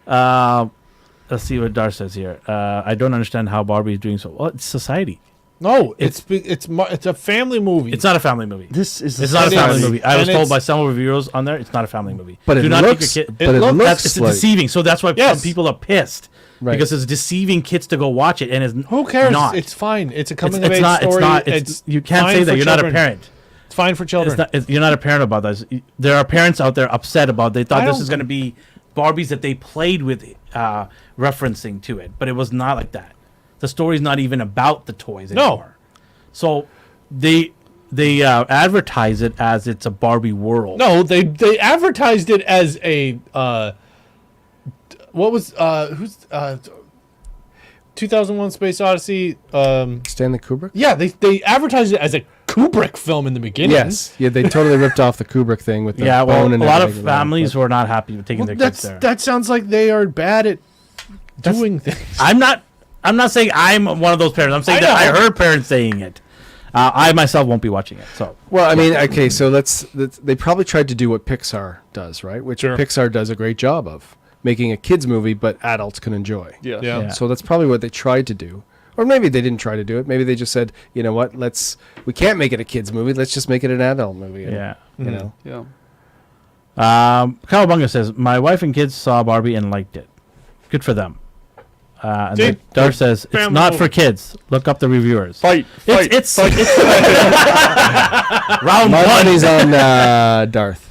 S1: let's see what Dar says here. I don't understand how Barbie is doing so well. It's society.
S2: No, it's a family movie.
S1: It's not a family movie.
S4: This is
S1: It's not a
S2: It
S1: family
S2: is.
S1: movie. I was
S2: And
S1: told
S2: it's-
S1: by some reviewers on there, it's not a family movie.
S3: But it
S1: Do not
S3: looks,
S1: take your kid.
S3: but it
S2: look-
S3: looks
S1: It's
S3: like,
S1: deceiving. So that's why
S2: Yes.
S1: some people are pissed.
S3: Right.
S1: Because it's deceiving kids to go watch it, and it's
S2: Who cares?
S1: not.
S2: It's fine. It's a
S1: It's
S2: coming of age
S1: not.
S2: story.
S1: It's not. It's, you can't
S2: fine
S1: say that.
S2: for
S1: You're not a
S2: children.
S1: parent.
S2: It's fine for children.
S1: You're not a parent about this. There are parents out there upset about. They thought
S2: I
S1: this
S2: don't-
S1: was going to be Barbies that they played with, referencing to it, but it was not like that. The story's not even about the toys
S2: No.
S1: anymore. So they advertise it as it's a Barbie world.
S2: No, they advertised it as a what was 2001 Space Odyssey.
S3: Stanley Kubrick?
S2: Yeah, they advertised it as a Kubrick film in the beginning.
S3: Yes. Yeah, they totally ripped off the Kubrick thing with the
S1: Yeah, well,
S3: bone and
S1: a lot of
S3: everything around,
S1: families
S3: but-
S1: were not happy with taking
S2: Well,
S1: their kids there.
S2: that sounds like they are bad at
S1: That's-
S2: doing things.
S1: I'm not saying I'm one of those parents. I'm saying
S2: I
S1: that I
S2: know.
S1: heard parents saying it. I myself won't be watching it. So
S3: Well, I mean, okay, so they probably tried to do what Pixar does, right? Which
S2: Sure.
S3: Pixar does a great job of, making a kids movie but adults can enjoy.
S4: Yeah.
S2: Yeah.
S1: Yeah.
S3: So that's probably what they tried to do. Or maybe they didn't try to do it. Maybe they just said, you know what, we can't make it a kids movie. Let's just make it an adult movie. And,
S1: yeah.
S3: You know.
S4: Yeah.
S1: Cowabunga says, my wife and kids saw Barbie and liked it. Good for them. And
S2: See?
S1: then Dar says, it's
S2: Family
S1: not
S2: movie.
S1: for kids. Look up the reviewers.
S4: Fight.
S1: It's round
S3: My
S1: one.
S3: money's on Darth.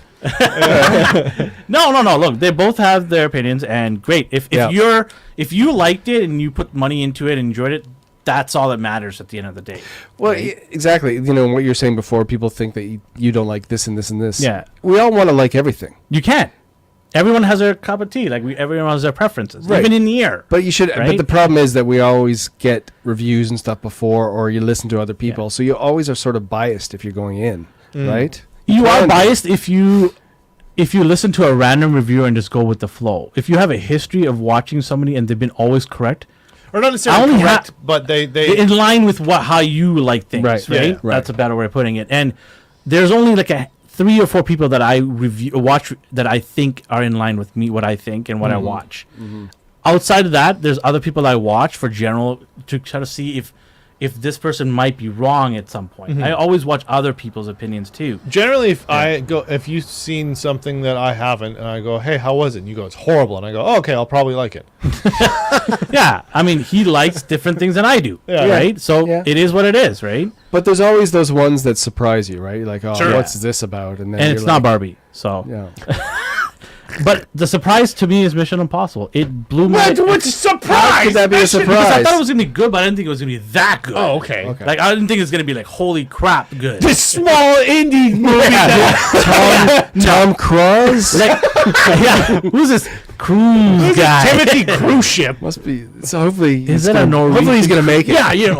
S1: No. Look, they both have their opinions, and great. If you liked it and you put money into it and enjoyed it, that's all that matters at the end of the day.
S3: Well,
S1: right?
S3: exactly. You know, what you're saying before, people think that you don't like this and this and this.
S1: Yeah.
S3: We all want to like everything.
S1: You can't. Everyone has their cup of tea. Like everyone has their preferences,
S3: Right.
S1: even in the air.
S3: But you should. But
S1: Right?
S3: the problem is that we always get reviews and stuff before, or you listen to other people, so you always are sort of biased if you're going in, right?
S1: You
S3: Try
S1: are
S3: and-
S1: biased if you listen to a random reviewer and just go with the flow. If you have a history of watching somebody and they've been always correct,
S2: Or not necessarily
S1: only
S2: correct, but they
S1: in line with how you like things,
S3: Right.
S1: right?
S3: Yeah, right.
S1: That's a better way of putting it. And there's only like 3 or 4 people that I watch that I think are in line with me, what I think and what I watch. Outside of that, there's other people I watch for general to try to see if this person might be wrong at some point. I always watch other people's opinions too.
S2: generally if you've seen something that I haven't, and I go, hey, how was it? And you go, it's horrible, and I go, oh, okay, I'll probably like it.
S1: Yeah, I mean, he likes different things than I do,
S2: Yeah.
S1: right? So
S3: Yeah.
S1: it is what it is, right?
S3: But there's always those ones that surprise you, right? You're like, oh,
S2: Sure.
S3: what's this about? then
S1: And
S3: you're
S1: it's not
S3: like,
S1: Barbie, so
S3: Yeah.
S1: But the surprise to me is Mission Impossible. It blew my.
S2: What's a
S3: How
S2: surprise?
S3: could that be a
S1: Because I
S3: surprise?
S1: thought it was gonna be good, but I didn't think it was gonna be that good.
S2: Oh, okay.
S3: Okay.
S1: Like I didn't think it was gonna be like holy crap good.
S2: This small indie movie.
S3: Tom Cruise
S1: Like, yeah, who's this cruise guy?
S2: Timothy cruise ship.
S3: must be. So hopefully,
S1: Is it a Norwegian?
S3: hopefully he's gonna make it.
S2: Yeah,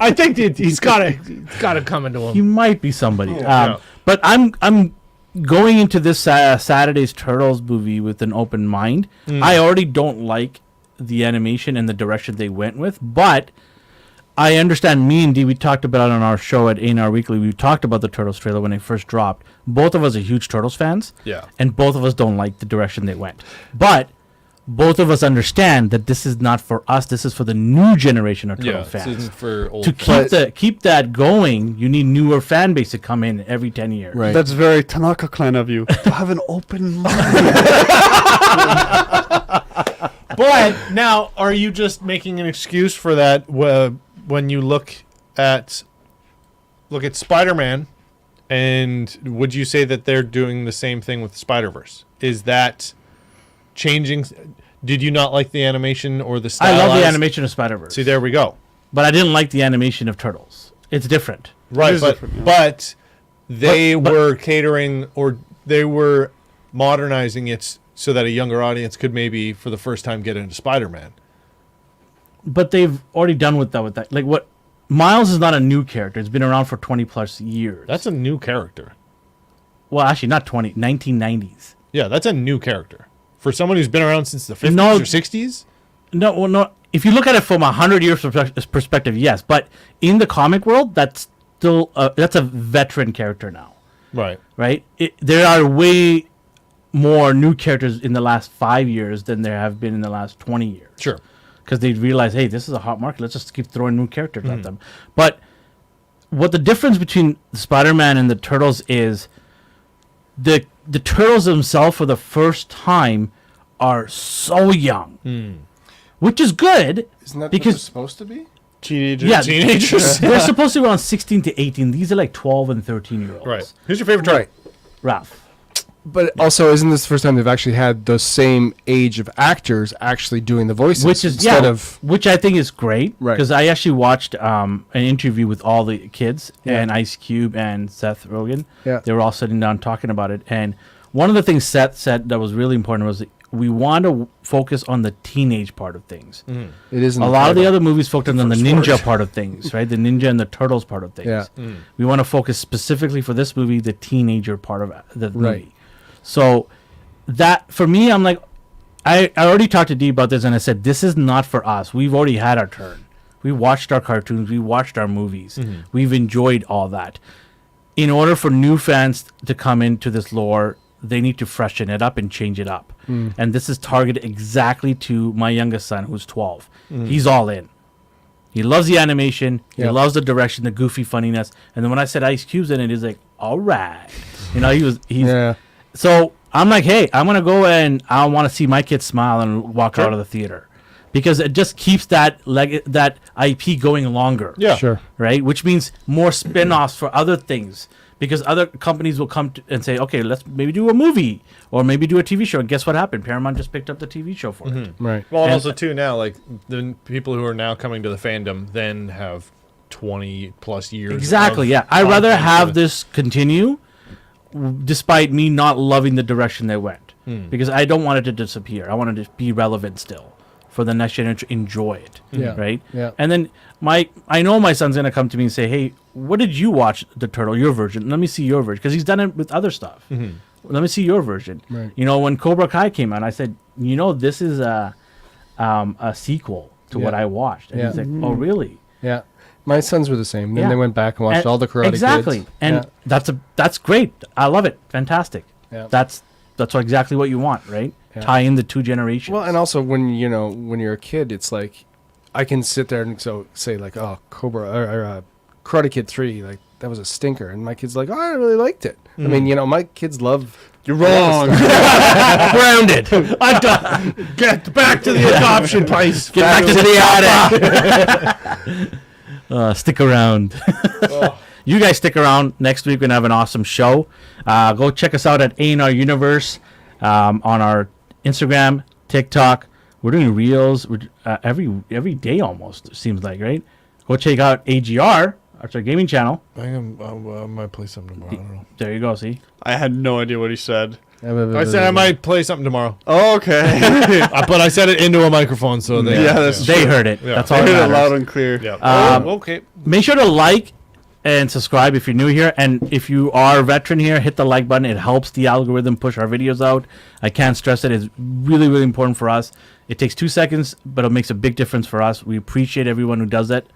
S2: I think that he's got to come into him.
S1: He might be somebody.
S2: Yeah.
S1: But I'm going into this Saturday's Turtles movie with an open mind. I already don't like the animation and the direction they went with, but I understand. Me and Dee, we talked about it on our show at A&R Weekly. We talked about the Turtles trailer when they first dropped. Both of us are huge Turtles fans.
S2: Yeah.
S1: And both of us don't like the direction they went. But both of us understand that this is not for us. This is for the new generation of Turtle
S2: This
S1: fans.
S2: isn't for old
S1: To
S2: fans.
S1: keep that going, you need newer fan base to come in every 10 years.
S3: Right.
S4: That's very Tanaka clan of you to have an open mind.
S2: But now, are you just making an excuse for that when you look at Spider-Man, and would you say that they're doing the same thing with Spider-Verse? Is that changing? Did you not like the animation or the style?
S1: I love the animation of Spider-Verse.
S2: See, there we go.
S1: But I didn't like the animation of Turtles. It's different.
S2: Right,
S4: is
S2: but
S4: different, yeah.
S2: but they
S1: But-
S2: were catering, or they were modernizing it so that a younger audience could maybe for the first time get into Spider-Man.
S1: But they've already done with that. Like what Miles is not a new character. It's been around for 20 plus years.
S2: That's a new character.
S1: well, actually not 1990s.
S2: Yeah, that's a new character for someone who's been around since the 50s
S1: No.
S2: or 60s.
S1: No, well, no. If you look at it from 100 years perspective, yes. But in the comic world, that's still that's a veteran character now,
S2: Right.
S1: right? There are way more new characters in the last 5 years than there have been in the last 20 years.
S2: Sure.
S1: Because they realize, hey, this is a hot market. Let's just keep throwing new characters at them. But what the difference between Spider-Man and the Turtles is, the Turtles themselves for the first time are so young, which is good.
S3: Isn't that
S1: because
S3: what it's supposed to be?
S4: Teenagers.
S1: yeah,
S2: Teenagers.
S1: they're supposed to be around 16 to 18. These are like 12 and 13-year-olds.
S2: Right. Who's your favorite turtle?
S1: Ralph.
S3: But also, isn't this the first time they've actually had those same age of actors actually doing the voices?
S1: Which is
S3: instead of
S1: which I think is great,
S3: Right.
S1: because I actually watched an interview with all the kids
S3: Yeah.
S1: and Ice Cube and Seth Rogen.
S3: Yeah.
S1: They were all sitting down talking about it, and one of the things Seth said that was really important was that we want to focus on the teenage part of things.
S3: it isn't
S1: A lot of the other movies focused on the ninja part of things, right? The ninja and the turtles part of things.
S3: Yeah.
S1: We want to focus specifically for this movie the teenager part of the movie.
S3: Right.
S1: So that for me, I'm like, I already talked to Dee about this, and I said this is not for us. We've already had our turn. We watched our cartoons. We watched our movies. We've enjoyed all that. In order for new fans to come into this lore, they need to freshen it up and change it up. And this is targeted exactly to my youngest son, who's 12. He's all in. He loves the animation. He
S3: Yeah.
S1: loves the direction, the goofy funniness. And then when I said Ice Cube's in it, he's like, all right. You know, he's
S3: Yeah.
S1: so I'm like, hey, I'm gonna go and I want to see my kids smile and walk out of the theater, because it just keeps that that IP going longer.
S2: Yeah.
S3: Sure.
S1: Right, which means more spin-offs for other things, because other companies will come and say, okay, let's maybe do a movie or maybe do a TV show. And guess what happened? Paramount just picked up the TV show for it.
S3: Right.
S2: Well, and
S1: And-
S2: also too now, like the people who are now coming to the fandom then have 20 plus years.
S1: Exactly.
S2: of
S1: Yeah, I'd rather
S2: content
S1: have
S2: to-
S1: this continue, despite me not loving the direction they went, because I don't want it to disappear. I want it to be relevant still for the next generation to enjoy it.
S3: Yeah.
S1: Right.
S3: Yeah.
S1: And then I know my son's gonna come to me and say, "Hey, what did you watch the Turtle? Your version? Let me see your version," because he's done it with other stuff. Let me see your version.
S3: Right.
S1: You know, when Cobra Kai came out, I said, "You know, this is a sequel to what
S3: Yeah.
S1: I watched." And
S3: Yeah.
S1: he's like, "Oh, really?"
S3: Yeah. My sons were the same. Then
S1: Yeah.
S3: they went back and watched
S1: And-
S3: all the Karate
S1: exactly.
S3: Kids.
S1: And that's great. I love it. Fantastic.
S3: Yeah.
S1: That's exactly what you want, right?
S3: Yeah.
S1: Tie in the two generations.
S3: Well, and also when you're a kid, it's like I can sit there and say like, oh, Cobra or Karate Kid 3, like that was a stinker, and my kid's like, oh, I really liked it. I mean, my kids love.
S4: You're wrong.
S1: grounded.
S2: Get back to the adoption place.
S1: Get back to the attic. Stick around. You guys stick around. Next week we're gonna have an awesome show. Go check us out at A&R Universe. on our Instagram, TikTok. We're doing reels every day almost, it seems like, right? Go check out AGR. That's our gaming channel.
S2: I might play something tomorrow. I don't know.
S1: There you go, see?
S4: I had no idea what he said.
S2: I said I might play something tomorrow.
S4: Oh, okay.
S2: But I said it into a microphone, so they
S1: They heard it.
S2: Yeah.
S1: That's
S4: I
S1: all
S4: heard
S1: that
S4: it loud
S1: matters.
S4: and clear.
S2: Yeah.
S3: Okay.
S1: Make sure to like and subscribe if you're new here. And if you are a veteran here, hit the like button. It helps the algorithm push our videos out. I can't stress it. It's really, really important for us. It takes 2 seconds, but it makes a big difference for us. We appreciate everyone who does that.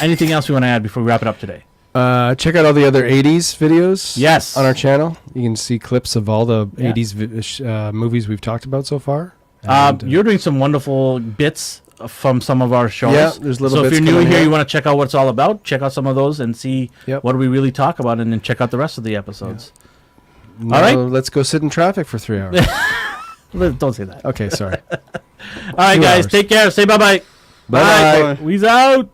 S1: Anything else you want to add before we wrap it up today?
S3: Check out all the other 80s videos
S1: Yes.
S3: on our channel. You can see clips of all the 80s movies we've talked about so far. And,
S1: You're doing some wonderful bits from some of our shows.
S3: Yeah, there's little
S1: So if
S3: bits
S1: you're new
S3: coming
S1: here,
S3: in.
S1: you want to check out what it's all about, check out some of those and see what do we really talk about, and then check out the rest of the episodes.
S3: now
S1: all right.
S3: Let's go sit in traffic for 3 hours.
S1: Don't say that.
S3: Okay, sorry.
S1: All right,
S3: 2
S1: guys.
S3: hours.
S1: Take care. Say bye-bye.
S3: Bye-bye.
S1: Bye. We's out.